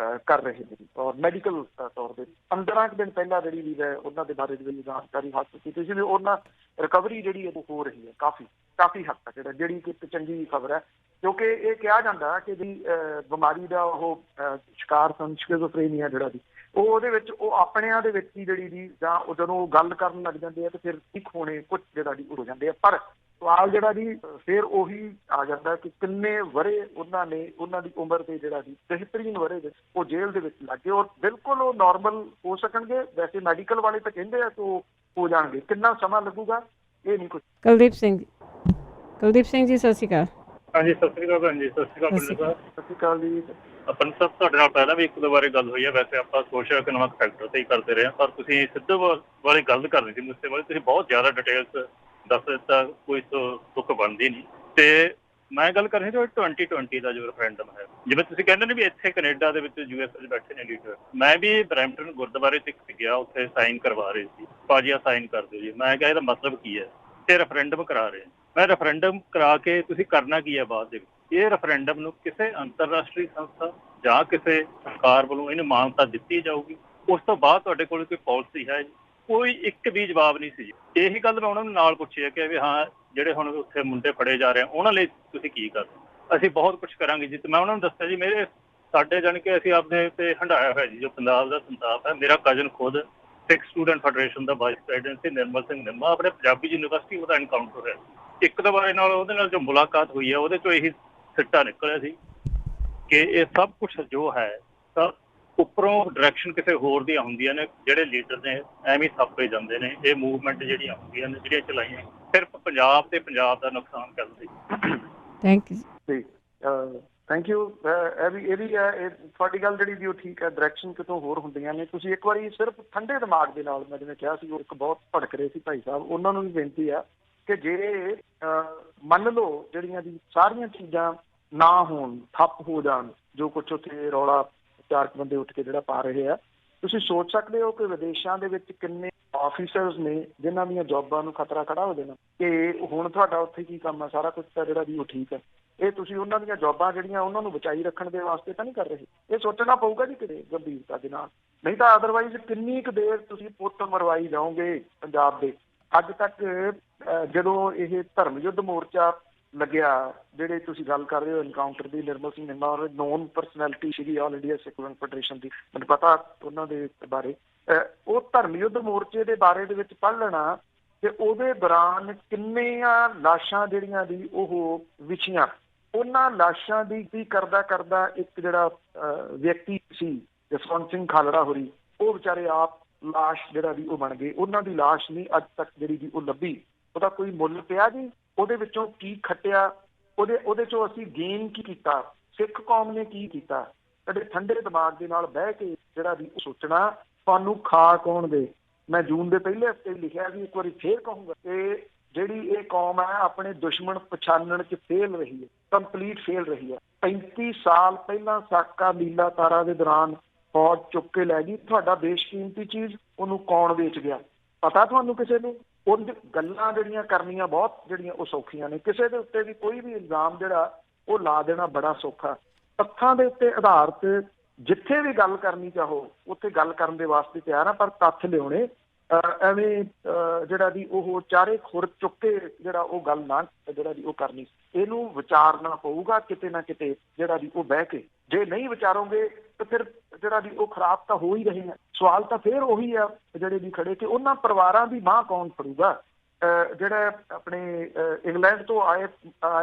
ਕਰ ਰਹੇ ਨੇ ਔਰ ਮੈਡੀਕਲ ਤੌਰ ਤੇ 15 ਦਿਨ ਪਹਿਲਾਂ ਜਿਹੜੀ ਵੀ ਹੈ ਉਹਨਾਂ ਦੇ ਬਾਰੇ ਜਿਹੜੀ ਜਾਣਕਾਰੀ ਹਾਸਲ ਕੀਤੀ ਸੀ ਵੀ ਉਹਨਾਂ ਰਿਕਵਰੀ ਜਿਹੜੀ ਉਹ ਹੋ ਰਹੀ ਹੈ ਕਾਫੀ ਹੱਦ ਤੱਕ, ਜਿਹੜੀ ਕਿ ਇੱਕ ਚੰਗੀ ਖਬਰ ਹੈ। ਕਿਉਂਕਿ ਇਹ ਕਿਹਾ ਜਾਂਦਾ ਕਿ ਵੀ ਬਿਮਾਰੀ ਦਾ ਉਹ ਸ਼ਿਕਾਰ ਸਨ, ਸ਼ਿਜ਼ੋਫਰੇਨੀਆ ਜਿਹੜਾ ਜੀ ਉਹ ਉਹਦੇ ਵਿੱਚ ਉਹ ਆਪਣਿਆਂ ਦੇ ਵਿੱਚ ਹੀ ਜਿਹੜੀ ਜੀ ਜਾਂ ਜਦੋਂ ਉਹ ਗੱਲ ਕਰਨ ਲੱਗ ਜਾਂਦੇ ਆ ਤੇ ਫਿਰ ਠੀਕ ਹੋਣੇ ਕੁਝ ਜਿਹੜਾ ਜੀ ਹੋ ਜਾਂਦੇ ਆ। ਪਰ ਸਵਾਲ ਜਿਹੜਾ ਜੀ ਫਿਰ ਉਹੀ ਆ ਜਾਂਦਾ ਕਿ ਕਿੰਨੇ ਵਰੇ ਉਹਨਾਂ ਦੀ ਉਮਰ ਦੇ ਜਿਹੜਾ ਜੀ 73 ਵਰੇ ਵਿੱਚ ਉਹ ਜੇਲ੍ਹ ਦੇ ਵਿੱਚ ਲੱਗੇ ਔਰ ਬਿਲਕੁਲ ਉਹ ਨੋਰਮਲ ਹੋ ਸਕਣਗੇ। ਵੈਸੇ ਮੈਡੀਕਲ ਵਾਲੇ ਤਾਂ ਕਹਿੰਦੇ ਆ ਕਿ ਉਹ ਹੋ ਜਾਣਗੇ, ਕਿੰਨਾ ਸਮਾਂ ਲੱਗੂਗਾ ਇਹ ਨਹੀਂ ਕੁਝ। ਕੁਲਦੀਪ ਸਿੰਘ ਜੀ, ਸਤਿ ਸ਼੍ਰੀ ਅਕਾਲ। ਹਾਂਜੀ, ਸਤਿ ਸ਼੍ਰੀ ਅਕਾਲ ਭੈਣ ਜੀ। ਸਤਿ ਸ਼੍ਰੀ ਅਕਾਲ ਪੰਨੂ ਸਾਹਿਬ। ਸਤਿ ਸ਼੍ਰੀ ਅਕਾਲ ਜੀ। ਪੰਨੂ ਸਾਹਿਬ, ਤੁਹਾਡੇ ਨਾਲ ਪਹਿਲਾਂ ਵੀ ਇੱਕ ਦੋ ਬਾਰੇ ਗੱਲ ਹੋਈ ਹੈ। ਵੈਸੇ ਆਪਾਂ ਸੋਸ਼ਲ ਇਕਨੋਮਿਕ ਫੈਕਟਰ ਤੇ ਹੀ ਕਰਦੇ ਰਹੇ ਹਾਂ, ਪਰ ਤੁਸੀਂ ਸਿੱਧੂ ਵਾਲੀ ਗੱਲ ਕਰਨੀ ਸੀ ਮੁੱਦੇ ਵਾਲੀ, ਤੁਸੀਂ ਬਹੁਤ ਜ਼ਿਆਦਾ ਡਿਟੇਲਸ ਦੱਸ ਦਿੱਤਾ, ਕੋਈ ਤੁਕ ਬਣਦੀ ਨਹੀਂ। ਤੇ ਮੈਂ ਗੱਲ ਕਰਨੀ ਸੀ 2020 ਦਾ ਜੋ ਰੈਫਰੈਂਡਮ ਹੈ, ਜਿਵੇਂ ਤੁਸੀਂ ਕਹਿੰਦੇ ਨੇ ਵੀ ਇੱਥੇ ਕੈਨੇਡਾ ਦੇ ਵਿੱਚ US ਵਿੱਚ ਬੈਠੇ ਨੇ ਲੀਡਰ, ਮੈਂ ਵੀ ਬਰੈਂਪਟਨ ਗੁਰਦੁਆਰੇ 'ਚ ਗਿਆ, ਉੱਥੇ ਸਾਈਨ ਕਰਵਾ ਰਹੇ ਸੀ, ਭਾਜੀ ਸਾਈਨ ਕਰ ਦਿਓ ਜੀ। ਮੈਂ ਕਿਹਾ ਇਹਦਾ ਮਤਲਬ ਕੀ ਹੈ, ਤੇ ਰੈਫਰੈਂਡਮ ਕਰਾ ਰਹੇ, ਮੈਂ ਰੈਫਰੈਂਡਮ ਕਰਾ ਕੇ ਤੁਸੀਂ ਕਰਨਾ ਕੀ ਹੈ ਬਾਅਦ ਦੇ ਵਿੱਚ? ਇਹ ਰੈਫਰੈਂਡਮ ਨੂੰ ਕਿਸੇ ਅੰਤਰਰਾਸ਼ਟਰੀ ਸੰਸਥਾ ਜਾਂ ਕਿਸੇ ਸਰਕਾਰ ਵੱਲੋਂ ਇਹਨੂੰ ਮਾਨਤਾ ਦਿੱਤੀ ਜਾਊਗੀ। ਉਸ ਤੋਂ ਬਾਅਦ ਤੁਹਾਡੇ ਕੋਲ ਕੋਈ ਪਾਲਿਸੀ ਹੈ? ਕੋਈ ਇੱਕ ਵੀ ਜਵਾਬ ਨਹੀਂ ਸੀ ਜੀ। ਇਹੀ ਗੱਲ ਮੈਂ ਉਹਨਾਂ ਨੂੰ ਨਾਲ ਪੁੱਛੀ ਹੈ ਕਿ ਵੀ ਹਾਂ ਜਿਹੜੇ ਹੁਣ ਉੱਥੇ ਮੁੰਡੇ ਫੜੇ ਜਾ ਰਹੇ ਉਹਨਾਂ ਲਈ ਤੁਸੀਂ ਕੀ ਕਰ ਰਹੇ? ਅਸੀਂ ਬਹੁਤ ਕੁਝ ਕਰਾਂਗੇ ਜੀ। ਤੇ ਮੈਂ ਉਹਨਾਂ ਨੂੰ ਦੱਸਿਆ ਜੀ ਸਾਡੇ ਜਾਣੀ ਕਿ ਅਸੀਂ ਆਪਣੇ ਤੇ ਹੰਡਾਇਆ ਹੋਇਆ ਜੀ ਜੋ ਪੰਜਾਬ ਦਾ ਸੰਤਾਪ ਹੈ। ਮੇਰਾ ਕਜ਼ਨ ਖੁਦ ਸਿੱਖ ਸਟੂਡੈਂਟ ਫੈਡਰੇਸ਼ਨ ਦਾ ਵਾਈਸ ਪ੍ਰੈਜ਼ੀਡੈਂਟ ਸੀ, ਨਿਰਮਲ ਸਿੰਘ ਨਿੰਮਾ, ਆਪਣੇ ਪੰਜਾਬੀ ਯੂਨੀਵਰਸਿਟੀ ਉਹਦਾ ਐਨਕਾਊਂਟਰ ਹੋਇਆ। ਇੱਕ ਦਵਾਰੇ ਨਾਲ ਉਹਦੇ ਨਾਲ ਜੋ ਮੁਲਾਕਾਤ ਹੋਈ ਹੈ ਉਹਦੇ ਚੋਂ ਇਹੀ ਸਿੱਟਾ ਨਿਕਲਿਆ ਸੀ ਕਿ ਇਹ ਸਭ ਕੁਛ ਜੋ ਹੈ ਤਾਂ ਉੱਪਰੋਂ ਡਾਇਰੈਕਸ਼ਨ ਕਿਸੇ ਹੋਰ ਦੀਆਂ ਹੁੰਦੀਆਂ ਨੇ। ਜਿਹੜੇ ਲੀਡਰ ਨੇ ਐਵੇਂ ਥੱਪੇ ਜਾਂਦੇ ਨੇ। ਇਹ ਮੂਵਮੈਂਟ ਜਿਹੜੀਆਂ ਹੁੰਦੀਆਂ ਨੇ ਜਿਹੜੀਆਂ ਚਲਾਈਆਂ ਸਿਰਫ ਪੰਜਾਬ ਤੇ ਪੰਜਾਬ ਦਾ ਨੁਕਸਾਨ ਕਰਦੇ। Thank you. Thank you. ਇਹ ਵੀ ਹੈ ਤੁਹਾਡੀ ਗੱਲ ਜਿਹੜੀ ਉਹ ਠੀਕ ਹੈ, ਡਾਇਰੈਕਸ਼ਨ ਕਿਤੋਂ ਹੋਰ ਹੁੰਦੀਆਂ ਨੇ। ਤੁਸੀਂ ਇੱਕ ਵਾਰੀ ਸਿਰਫ ਠੰਡੇ ਦਿਮਾਗ ਦੇ ਨਾਲ, ਮੈਂ ਜਿਵੇਂ ਕਿਹਾ ਸੀ ਉਹ ਇੱਕ ਬਹੁਤ ਭੜਕ ਰਹੇ ਸੀ ਭਾਈ ਸਾਹਿਬ, ਉਹਨਾਂ ਨੂੰ ਵੀ ਬੇਨਤੀ ਆ ਕਿ ਜੇ ਮੰਨ ਲਓ ਜਿਹੜੀਆਂ ਦੀ ਸਾਰੀਆਂ ਚੀਜ਼ਾਂ ਨਾ ਹੋਣ, ਠੱਪ ਹੋ ਜਾਣ, ਜੋ ਕੁਛ ਉੱਥੇ ਰੌਲਾ 4 ਬੰਦੇ ਉੱਠ ਕੇ ਜਿਹੜਾ ਪਾ ਰਹੇ ਆ, ਤੁਸੀਂ ਸੋਚ ਸਕਦੇ ਹੋ ਕਿ ਵਿਦੇਸ਼ਾਂ ਦੇ ਵਿੱਚ ਕਿੰਨੇ ਆਫੀਸਰਸ ਨੇ ਜਿਨ੍ਹਾਂ ਦੀਆਂ ਜੌਬਾਂ ਨੂੰ ਖਤਰਾ ਖੜਾ ਹੋ ਜਾਣਾ ਕਿ ਹੁਣ ਤੁਹਾਡਾ ਉੱਥੇ ਕੀ ਕੰਮ ਹੈ, ਸਾਰਾ ਕੁਛ ਤਾਂ ਜਿਹੜਾ ਵੀ ਉਹ ਠੀਕ ਹੈ। ਇਹ ਤੁਸੀਂ ਉਹਨਾਂ ਦੀਆਂ ਜੌਬਾਂ ਜਿਹੜੀਆਂ ਉਹਨਾਂ ਨੂੰ ਬਚਾਈ ਰੱਖਣ ਦੇ ਵਾਸਤੇ ਤਾਂ ਨਹੀਂ ਕਰ ਰਹੇ। ਇਹ ਸੋਚਣਾ ਪਊਗਾ ਜੀ ਕਿਤੇ ਗੰਭੀਰਤਾ ਦੇ ਨਾਲ, ਨਹੀਂ ਤਾਂ ਅਦਰਵਾਈਜ਼ ਕਿੰਨੀ ਕੁ ਦੇਰ ਤੁਸੀਂ ਪੁੱਤ ਮਰਵਾਈ ਜਾਓਗੇ ਪੰਜਾਬ ਦੇ। ਅੱਜ ਤੱਕ ਜਦੋਂ ਇਹ ਧਰਮ ਯੁੱਧ ਮੋਰਚਾ ਲੱਗਿਆ, ਜਿਹੜੇ ਤੁਸੀਂ ਗੱਲ ਕਰ ਰਹੇ ਹੋ ਐਨਕਾਊਂਟਰ ਦੀ, ਨਿਰਮਲ ਸਿੰਘ ਨਿੰਮਾ ਔਰ ਨੋਨ ਪਰਸਨੈਲਿਟੀ ਸੀਗੀ ਆਲ ਇੰਡੀਆ ਸਿੱਖ ਫੈਡਰੇਸ਼ਨ ਦੀ, ਮੈਨੂੰ ਪਤਾ ਉਹਨਾਂ ਦੇ ਬਾਰੇ। ਉਹ ਧਰਮ ਯੁੱਧ ਮੋਰਚੇ ਦੇ ਬਾਰੇ ਦੇ ਵਿੱਚ ਪੜ੍ਹ ਲੈਣਾ ਕਿ ਉਹਦੇ ਦੌਰਾਨ ਕਿੰਨੀਆਂ ਲਾਸ਼ਾਂ ਜਿਹੜੀਆਂ ਦੀ ਉਹ ਵਿਛੀਆਂ। ਉਹਨਾਂ ਲਾਸ਼ਾਂ ਦੀ ਕੀ ਕਰਦਾ ਇੱਕ ਜਿਹੜਾ ਵਿਅਕਤੀ ਸੀ ਜਸਵੰਤ ਸਿੰਘ ਖਾਲੜਾ ਹੋਰੀ, ਉਹ ਵਿਚਾਰੇ ਆਪ ਲਾਸ਼ ਜਿਹੜਾ ਵੀ ਉਹ ਬਣ ਗਏ। ਉਹਨਾਂ ਦੀ ਲਾਸ਼ ਨਹੀਂ ਅੱਜ ਤੱਕ ਜਿਹੜੀ ਵੀ ਉਹ ਲੱਭੀ। ਉਹਦਾ ਕੋਈ ਮੁੱਲ ਪਿਆ ਜੀ? ਉਹਦੇ ਵਿੱਚੋਂ ਕੀ ਖੱਟਿਆ? ਉਹਦੇ ਚੋਂ ਅਸੀਂ ਗੇਨ ਕੀ ਕੀਤਾ? ਸਿੱਖ ਕੌਮ ਨੇ ਕੀ ਕੀਤਾ? ਕਦੇ ਠੰਡੇ ਦਿਮਾਗ ਦੇ ਨਾਲ ਬਹਿ ਕੇ ਜਿਹੜਾ ਵੀ ਸੋਚਣਾ ਤੁਹਾਨੂੰ ਖਾ ਕੌਣ ਦੇ। ਮੈਂ ਜੂਨ ਦੇ ਪਹਿਲੇ ਹਫ਼ਤੇ ਲਿਖਿਆ ਵੀ, ਇੱਕ ਵਾਰੀ ਫੇਰ ਕਹੂੰਗਾ ਕਿ ਜਿਹੜੀ ਇਹ ਕੌਮ ਹੈ ਆਪਣੇ ਦੁਸ਼ਮਣ ਪਛਾਣਨ 'ਚ ਫੇਲ ਰਹੀ ਹੈ, ਕੰਪਲੀਟ ਫੇਲ ਰਹੀ ਹੈ। 35 ਸਾਲ ਪਹਿਲਾਂ ਸਾਕਾ ਲੀਲਾ ਤਾਰਾ ਦੇ ਦੌਰਾਨ ਫੌਜ ਚੁੱਕ ਕੇ ਲੈ ਗਈ ਤੁਹਾਡਾ ਬੇਸ਼ਕੀਮਤੀ ਚੀਜ਼, ਉਹਨੂੰ ਕੌਣ ਵੇਚ ਗਿਆ? ਪਤਾ ਤੁਹਾਨੂੰ ਕਿਸੇ ਨੂੰ? ਉਹ ਗੱਲਾਂ ਜਿਹੜੀਆਂ ਕਰਨੀਆਂ ਬਹੁਤ ਜਿਹੜੀਆਂ ਉਹ ਸੌਖੀਆਂ ਨੇ। ਕਿਸੇ ਦੇ ਉੱਤੇ ਵੀ ਕੋਈ ਵੀ ਇਲਜ਼ਾਮ ਜਿਹੜਾ ਉਹ ਲਾ ਦੇਣਾ ਬੜਾ ਸੌਖਾ। ਤੱਥਾਂ ਦੇ ਉੱਤੇ ਆਧਾਰਿਤ ਜਿੱਥੇ ਵੀ ਗੱਲ ਕਰਨੀ ਚਾਹੋ ਉੱਥੇ ਗੱਲ ਕਰਨ ਦੇ ਵਾਸਤੇ ਤਿਆਰ ਆ, ਪਰ ਤੱਥ ਲਿਆਉਣੇ ਐਵੇਂ ਜਿਹੜਾ ਦੀ ਉਹ ਚਾਰੇ ਖੁਰ ਚੁੱਕ ਕੇ ਜਿਹੜਾ ਉਹ ਗੱਲ ਨਾ ਜਿਹੜਾ ਦੀ ਉਹ ਕਰਨੀ। ਇਹਨੂੰ ਵਿਚਾਰਨਾ ਪਊਗਾ ਕਿਤੇ ਨਾ ਕਿਤੇ ਜਿਹੜਾ ਦੀ ਉਹ ਬਹਿ ਕੇ। ਜੇ ਨਹੀਂ ਵਿਚਾਰੋਗੇ ਤਾਂ ਫਿਰ ਜਿਹੜਾ ਦੀ ਉਹ ਖਰਾਬ ਤਾਂ ਹੋ ਹੀ ਰਹੇ ਆ। ਸਵਾਲ ਤਾਂ ਫਿਰ ਉਹੀ ਆ ਜਿਹੜੇ ਵੀ ਖੜੇ ਕਿ ਉਹਨਾਂ ਪਰਿਵਾਰਾਂ ਦੀ ਬਾਂਹ ਕੌਣ ਫੜੂਗਾ? ਜਿਹੜਾ ਆਪਣੇ ਇੰਗਲੈਂਡ ਤੋਂ ਆਏ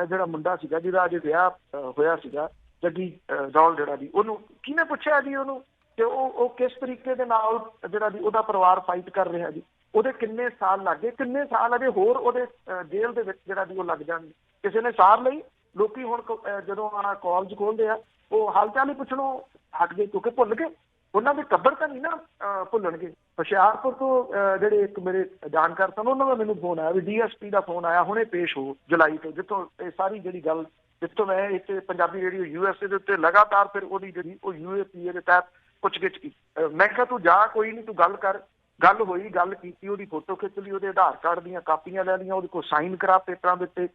ਜਿਹੜਾ ਮੁੰਡਾ ਸੀਗਾ ਜਿਹਦਾ ਅਜੇ ਵਿਆਹ ਹੋਇਆ ਸੀਗਾ, ਜੱਗੀ ਦੌਲ ਜਿਹੜਾ ਦੀ, ਉਹਨੂੰ ਕਿਹਨੇ ਪੁੱਛਿਆ ਜੀ ਉਹਨੂੰ ਕਿ ਉਹ ਕਿਸ ਤਰੀਕੇ ਦੇ ਨਾਲ ਜਿਹੜਾ ਦੀ ਉਹਦਾ ਪਰਿਵਾਰ ਫਾਈਟ ਕਰ ਰਿਹਾ ਜੀ? ਉਹਦੇ ਕਿੰਨੇ ਸਾਲ ਲੱਗੇ? ਕਿੰਨੇ ਸਾਲ ਅਜੇ ਹੋਰ ਉਹਦੇ ਜੇਲ੍ਹ ਦੇ ਵਿੱਚ ਜਿਹੜਾ ਦੀ ਉਹ ਲੱਗ ਜਾਣਗੇ? ਕਿਸੇ ਨੇ ਸਾਰ ਲਈ? ਲੋਕੀ ਹੁਣ ਜਦੋਂ ਕਾਲਜ ਖੋਲਦੇ ਆ ਉਹ ਹਾਲ ਚਾਲ ਹੀ ਪੁੱਛਣੋਂ ਹਟ ਗਏ ਕਿਉਂਕਿ ਭੁੱਲ ਗਏ। ਉਹਨਾਂ ਦੇ ਕਬਰ ਤਾਂ ਨਹੀਂ ਨਾ ਭੁੱਲਣਗੇ। ਹੁਸ਼ਿਆਰਪੁਰ ਤੋਂ ਜਿਹੜੇ ਇੱਕ ਮੇਰੇ ਜਾਣਕਾਰ ਸਨ ਉਹਨਾਂ ਦਾ ਮੈਨੂੰ ਫੋਨ ਆਇਆ ਵੀ DSP ਦਾ ਫੋਨ ਆਇਆ, ਹੁਣੇ ਪੇਸ਼ ਹੋ ਜੁਲਾਈ ਤੋਂ, ਜਿੱਥੋਂ ਇਹ ਸਾਰੀ ਜਿਹੜੀ ਗੱਲ ਜਿੱਥੋਂ ਮੈਂ ਇੱਥੇ ਪੰਜਾਬੀ ਰੇਡੀਓ USA ਦੇ ਉੱਤੇ ਲਗਾਤਾਰ ਫਿਰ ਉਹਦੀ ਜਿਹੜੀ ਉਹ UAPA ਦੇ ਤਹਿਤ ਪੁੱਛਗਿੱਛ ਕੀਤੀ। ਮੈਂ ਕਿਹਾ ਤੂੰ ਜਾ, ਕੋਈ ਨਹੀਂ, ਤੂੰ ਗੱਲ ਕਰ। ਗੱਲ ਹੋਈ, ਗੱਲ ਕੀਤੀ, ਉਹਦੀ ਫੋਟੋ ਖਿੱਚ ਲਈ, ਉਹਦੇ ਆਧਾਰ ਕਾਰਡ ਦੀਆਂ ਕਾਪੀਆਂ ਲੈ ਲਈਆਂ, ਉਹਦੇ ਕੋਲ ਸਾਈਨ ਕਰਾ ਪੇਪਰਾਂ ਦੇ ਉੱਤੇ।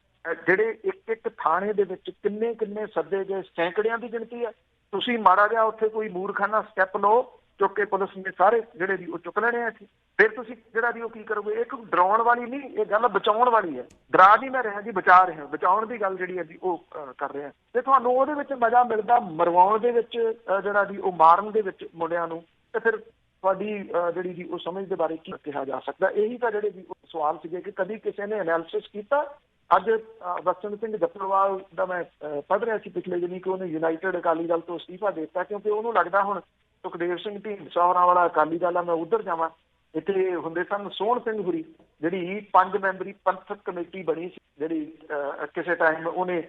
ਜਿਹੜੇ ਇੱਕ ਥਾਣੇ ਦੇ ਵਿੱਚ ਕਿੰਨੇ ਸੱਦੇ ਗਏ, ਸੈਂਕੜਿਆਂ ਦੀ ਗਿਣਤੀ ਹੈ। ਤੁਸੀਂ ਮਾੜਾ ਜਿਹਾ ਉੱਥੇ ਕੋਈ ਮੂਰਖਾਨਾ ਸਟੈਪ ਲਓ, ਚੁੱਕ ਕੇ ਪੁਲਿਸ ਨੇ ਸਾਰੇ ਜਿਹੜੇ ਵੀ ਉਹ ਚੁੱਕ ਲੈਣੇ ਆ ਇੱਥੇ। ਫਿਰ ਤੁਸੀਂ ਜਿਹੜਾ ਵੀ ਉਹ ਕੀ ਕਰੋਗੇ? ਇੱਕ ਡਰਾਉਣ ਵਾਲੀ ਨਹੀਂ, ਇਹ ਗੱਲ ਬਚਾਉਣ ਵਾਲੀ ਹੈ। ਡਰਾ ਨਹੀਂ ਮੈਂ ਰਿਹਾ ਜੀ, ਬਚਾ ਰਿਹਾ। ਬਚਾਉਣ ਦੀ ਗੱਲ ਜਿਹੜੀ ਹੈ ਜੀ ਉਹ ਕਰ ਰਿਹਾ। ਤੇ ਤੁਹਾਨੂੰ ਉਹਦੇ ਵਿੱਚ ਮਜ਼ਾ ਮਿਲਦਾ ਮਰਵਾਉਣ ਦੇ ਵਿੱਚ, ਜਿਹੜਾ ਵੀ ਉਹ ਮਾਰਨ ਦੇ ਵਿੱਚ ਮੁੰਡਿਆਂ ਨੂੰ, ਤੇ ਫਿਰ ਤੁਹਾਡੀ ਜਿਹੜੀ ਜੀ ਉਹ ਸਮਝ ਦੇ ਬਾਰੇ ਕੀ ਕਿਹਾ ਜਾ ਸਕਦਾ? ਇਹੀ ਤਾਂ ਜਿਹੜੇ ਵੀ ਸਵਾਲ ਸੀਗੇ ਕਿ ਕਦੀ ਕਿਸੇ ਨੇ ਐਨਾਲਿਸਿਸ ਕੀਤਾ। ਅੱਜ ਬਚਨ ਸਿੰਘ ਜੱਪਲਵਾਲ ਦਾ ਮੈਂ ਪੜ੍ਹ ਰਿਹਾ ਸੀ ਪਿਛਲੇ ਦਿਨੀ ਕਿ ਉਹਨੇ ਯੂਨਾਈਟਿਡ ਅਕਾਲੀ ਦਲ ਤੋਂ ਅਸਤੀਫਾ ਦੇ ਦਿੱਤਾ ਕਿਉਂਕਿ ਉਹਨੂੰ ਲੱਗਦਾ ਹੁਣ ਸੁਖਦੇਵ ਸਿੰਘ ਢੀਂਡਸਾ ਹੋਰਾਂ ਵਾਲਾ ਅਕਾਲੀ ਦਲ ਆ, ਮੈਂ ਉੱਧਰ ਜਾਵਾਂ। ਇੱਥੇ ਹੁੰਦੇ ਸਨ ਸੋਹਣ ਸਿੰਘ ਹੁਰੀ, ਜਿਹੜੀ 5 ਮੈਂਬਰੀ ਪੰਥਕ ਕਮੇਟੀ ਬਣੀ ਸੀ, ਜਿਹੜੀ ਕਿਸੇ ਟਾਈਮ ਉਹਨੇ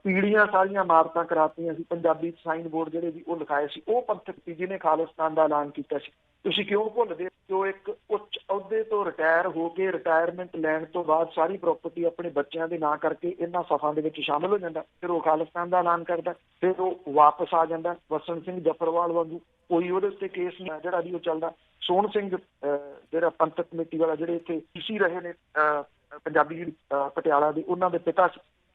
ਪੀੜੀਆਂ ਸਾਰੀਆਂ ਇਮਾਰਤਾਂ ਕਰਾਤੀਆਂ ਸੀ, ਪੰਜਾਬੀ ਸਾਈਨ ਬੋਰਡ ਜਿਹੜੇ ਵੀ ਉਹ ਲਿਖਾਏ ਸੀ, ਉਹ ਪੰਥਕ ਸੀ ਜਿਹਨੇ ਖਾਲਿਸਤਾਨ ਦਾ ਐਲਾਨ ਕੀਤਾ ਸੀ। ਤੁਸੀਂ ਕਿਉਂ ਭੁੱਲਦੇ? ਜੋ ਇੱਕ ਉੱਚ ਅਹੁਦੇ ਤੋਂ ਰਿਟਾਇਰ ਹੋ ਕੇ ਰਿਟਾਇਰਮੈਂਟ ਲੈਣ ਤੋਂ ਬਾਅਦ ਸਾਰੀ ਪ੍ਰਾਪਰਟੀ ਆਪਣੇ ਬੱਚਿਆਂ ਦੇ ਨਾਂ ਕਰਕੇ ਇਹਨਾਂ ਸਫਾਂ ਦੇ ਵਿੱਚ ਸ਼ਾਮਲ ਹੋ ਜਾਂਦਾ, ਫਿਰ ਉਹ ਖਾਲਿਸਤਾਨ ਦਾ ਐਲਾਨ ਕਰਦਾ, ਫਿਰ ਉਹ ਵਾਪਸ ਆ ਜਾਂਦਾ ਬਚਨ ਸਿੰਘ ਜੱਫਰਵਾਲ ਵਾਂਗੂ। ਕੋਈ ਉਹਦੇ ਉੱਤੇ ਕੇਸ ਨਹੀਂ ਜਿਹੜਾ ਵੀ ਉਹ ਚੱਲਦਾ। ਸੋਹਣ ਸਿੰਘ ਜਿਹੜਾ ਪੰਥਕ ਕਮੇਟੀ ਵਾਲਾ ਜਿਹੜੇ ਇੱਥੇ DC ਰਹੇ ਨੇ ਪੰਜਾਬੀ ਪਟਿਆਲਾ ਦੇ, ਉਹਨਾਂ ਦੇ ਪਿਤਾ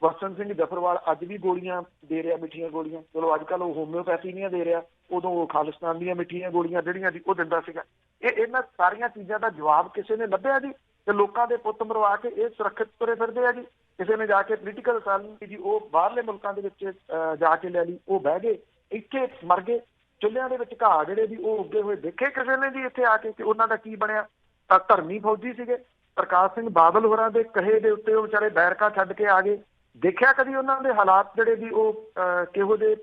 ਵਸਨ ਸਿੰਘ ਜਫਰਵਾਲ ਅੱਜ ਵੀ ਗੋਲੀਆਂ ਦੇ ਰਿਹਾ, ਮਿੱਠੀਆਂ ਗੋਲੀਆਂ। ਚਲੋ ਅੱਜ ਕੱਲ੍ਹ ਉਹ ਹੋਮਿਓਪੈਥੀ ਦੀਆਂ ਦੇ ਰਿਹਾ, ਉਦੋਂ ਉਹ ਖਾਲਿਸਤਾਨ ਦੀਆਂ ਮਿੱਠੀਆਂ ਗੋਲੀਆਂ ਜਿਹੜੀਆਂ ਸੀ ਉਹ ਦਿੰਦਾ ਸੀਗਾ। ਇਹਨਾਂ ਸਾਰੀਆਂ ਚੀਜ਼ਾਂ ਦਾ ਜਵਾਬ ਕਿਸੇ ਨੇ ਲੱਭਿਆ ਜੀ? ਤੇ ਲੋਕਾਂ ਦੇ ਪੁੱਤ ਮਰਵਾ ਕੇ ਇਹ ਸੁਰੱਖਿਅਤ ਤੁਰੇ ਫਿਰਦੇ ਆ ਜੀ। ਕਿਸੇ ਨੇ ਜਾ ਕੇ ਪੋਲੀਟੀਕਲ ਅਸਾਈਲਮ ਜੀ ਉਹ ਬਾਹਰਲੇ ਮੁਲਕਾਂ ਦੇ ਵਿੱਚ ਜਾ ਕੇ ਲੈ ਲਈ, ਉਹ ਬਹਿ ਗਏ, ਇੱਥੇ ਮਰ ਗਏ। ਚੁੱਲ੍ਹਿਆਂ ਦੇ ਵਿੱਚ ਘਾਹ ਜਿਹੜੇ ਵੀ ਉਹ ਉੱਗੇ ਹੋਏ ਦੇਖੇ ਕਿਸੇ ਨੇ ਜੀ ਇੱਥੇ ਆ ਕੇ ਕਿ ਉਹਨਾਂ ਦਾ ਕੀ ਬਣਿਆ? ਤਾਂ ਧਰਮੀ ਫੌਜੀ ਸੀਗੇ, ਪ੍ਰਕਾਸ਼ ਸਿੰਘ ਬਾਦਲ ਹੋਰਾਂ ਦੇ ਕਹੇ ਦੇ ਉੱਤੇ ਉਹ ਵਿਚਾਰੇ ਬੈਰਕਾ ਛੱਡ ਕੇ ਆ ਗਏ। ਦੇਖਿਆ ਕਦੀ ਉਹਨਾਂ ਦੇ ਹਾਲਾਤ ਜਿਹੜੇ ਵੀ ਉਹ ਕਿਹੋ ਜਿਹੇ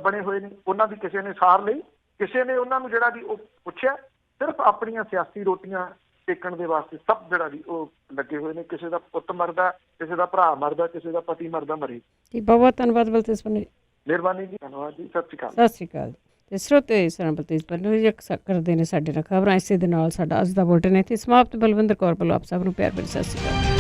ਬਣੇ ਹੋਏ ਨੇ? ਉਹਨਾਂ ਦੀ ਕਿਸੇ ਨੇ ਸਾਰ ਲਈ? ਕਿਸੇ ਨੇ ਉਹਨਾਂ ਨੂੰ ਜਿਹੜਾ ਵੀ ਉਹ ਪੁੱਛਿਆ? ਸਿਰਫ ਆਪਣੀਆਂ ਸਿਆਸੀ ਰੋਟੀਆਂ ਟੇਕਣ ਦੇ ਵਾਸਤੇ ਸਭ ਜਿਹੜਾ ਵੀ ਉਹ ਲੱਗੇ ਹੋਏ ਨੇ। ਕਿਸੇ ਦਾ ਪੁੱਤ ਮਰਦਾ, ਕਿਸੇ ਦਾ ਭਰਾ ਮਰਦਾ, ਕਿਸੇ ਦਾ ਪਤੀ ਮਰਦਾ, ਮਰੇ ਜੀ। ਬਹੁਤ ਬਹੁਤ ਧੰਨਵਾਦ ਬਲਤੇਜ ਪੰਨੂ ਜੀ। ਮਿਹਰਬਾਨੀ ਜੀ, ਧੰਨਵਾਦ ਜੀ, ਸਤਿ ਸ਼੍ਰੀ ਅਕਾਲ। ਸਤਿ ਸ਼੍ਰੀ ਅਕਾਲ। ਤੇ ਸਰੋਤੇ ਸਨ ਬਲਤੇਜ ਪੰਨੂ ਜੀ ਕਰਦੇ ਨੇ ਸਾਡੇ ਨਾਲ ਖਬਰਾਂ। ਇਸੇ ਦੇ ਨਾਲ ਸਾਡਾ ਅੱਜ ਦਾ ਬੁਲਟਨ ਇੱਥੇ ਸਮਾਪਤ। ਬਲਵਿੰਦਰ ਕੌਰ ਵੱਲੋਂ ਆਪ ਸਭ ਨੂੰ ਪਿਆਰ ਭਰੀ ਸਤਿ ਸ਼੍ਰੀ ਅਕਾਲ।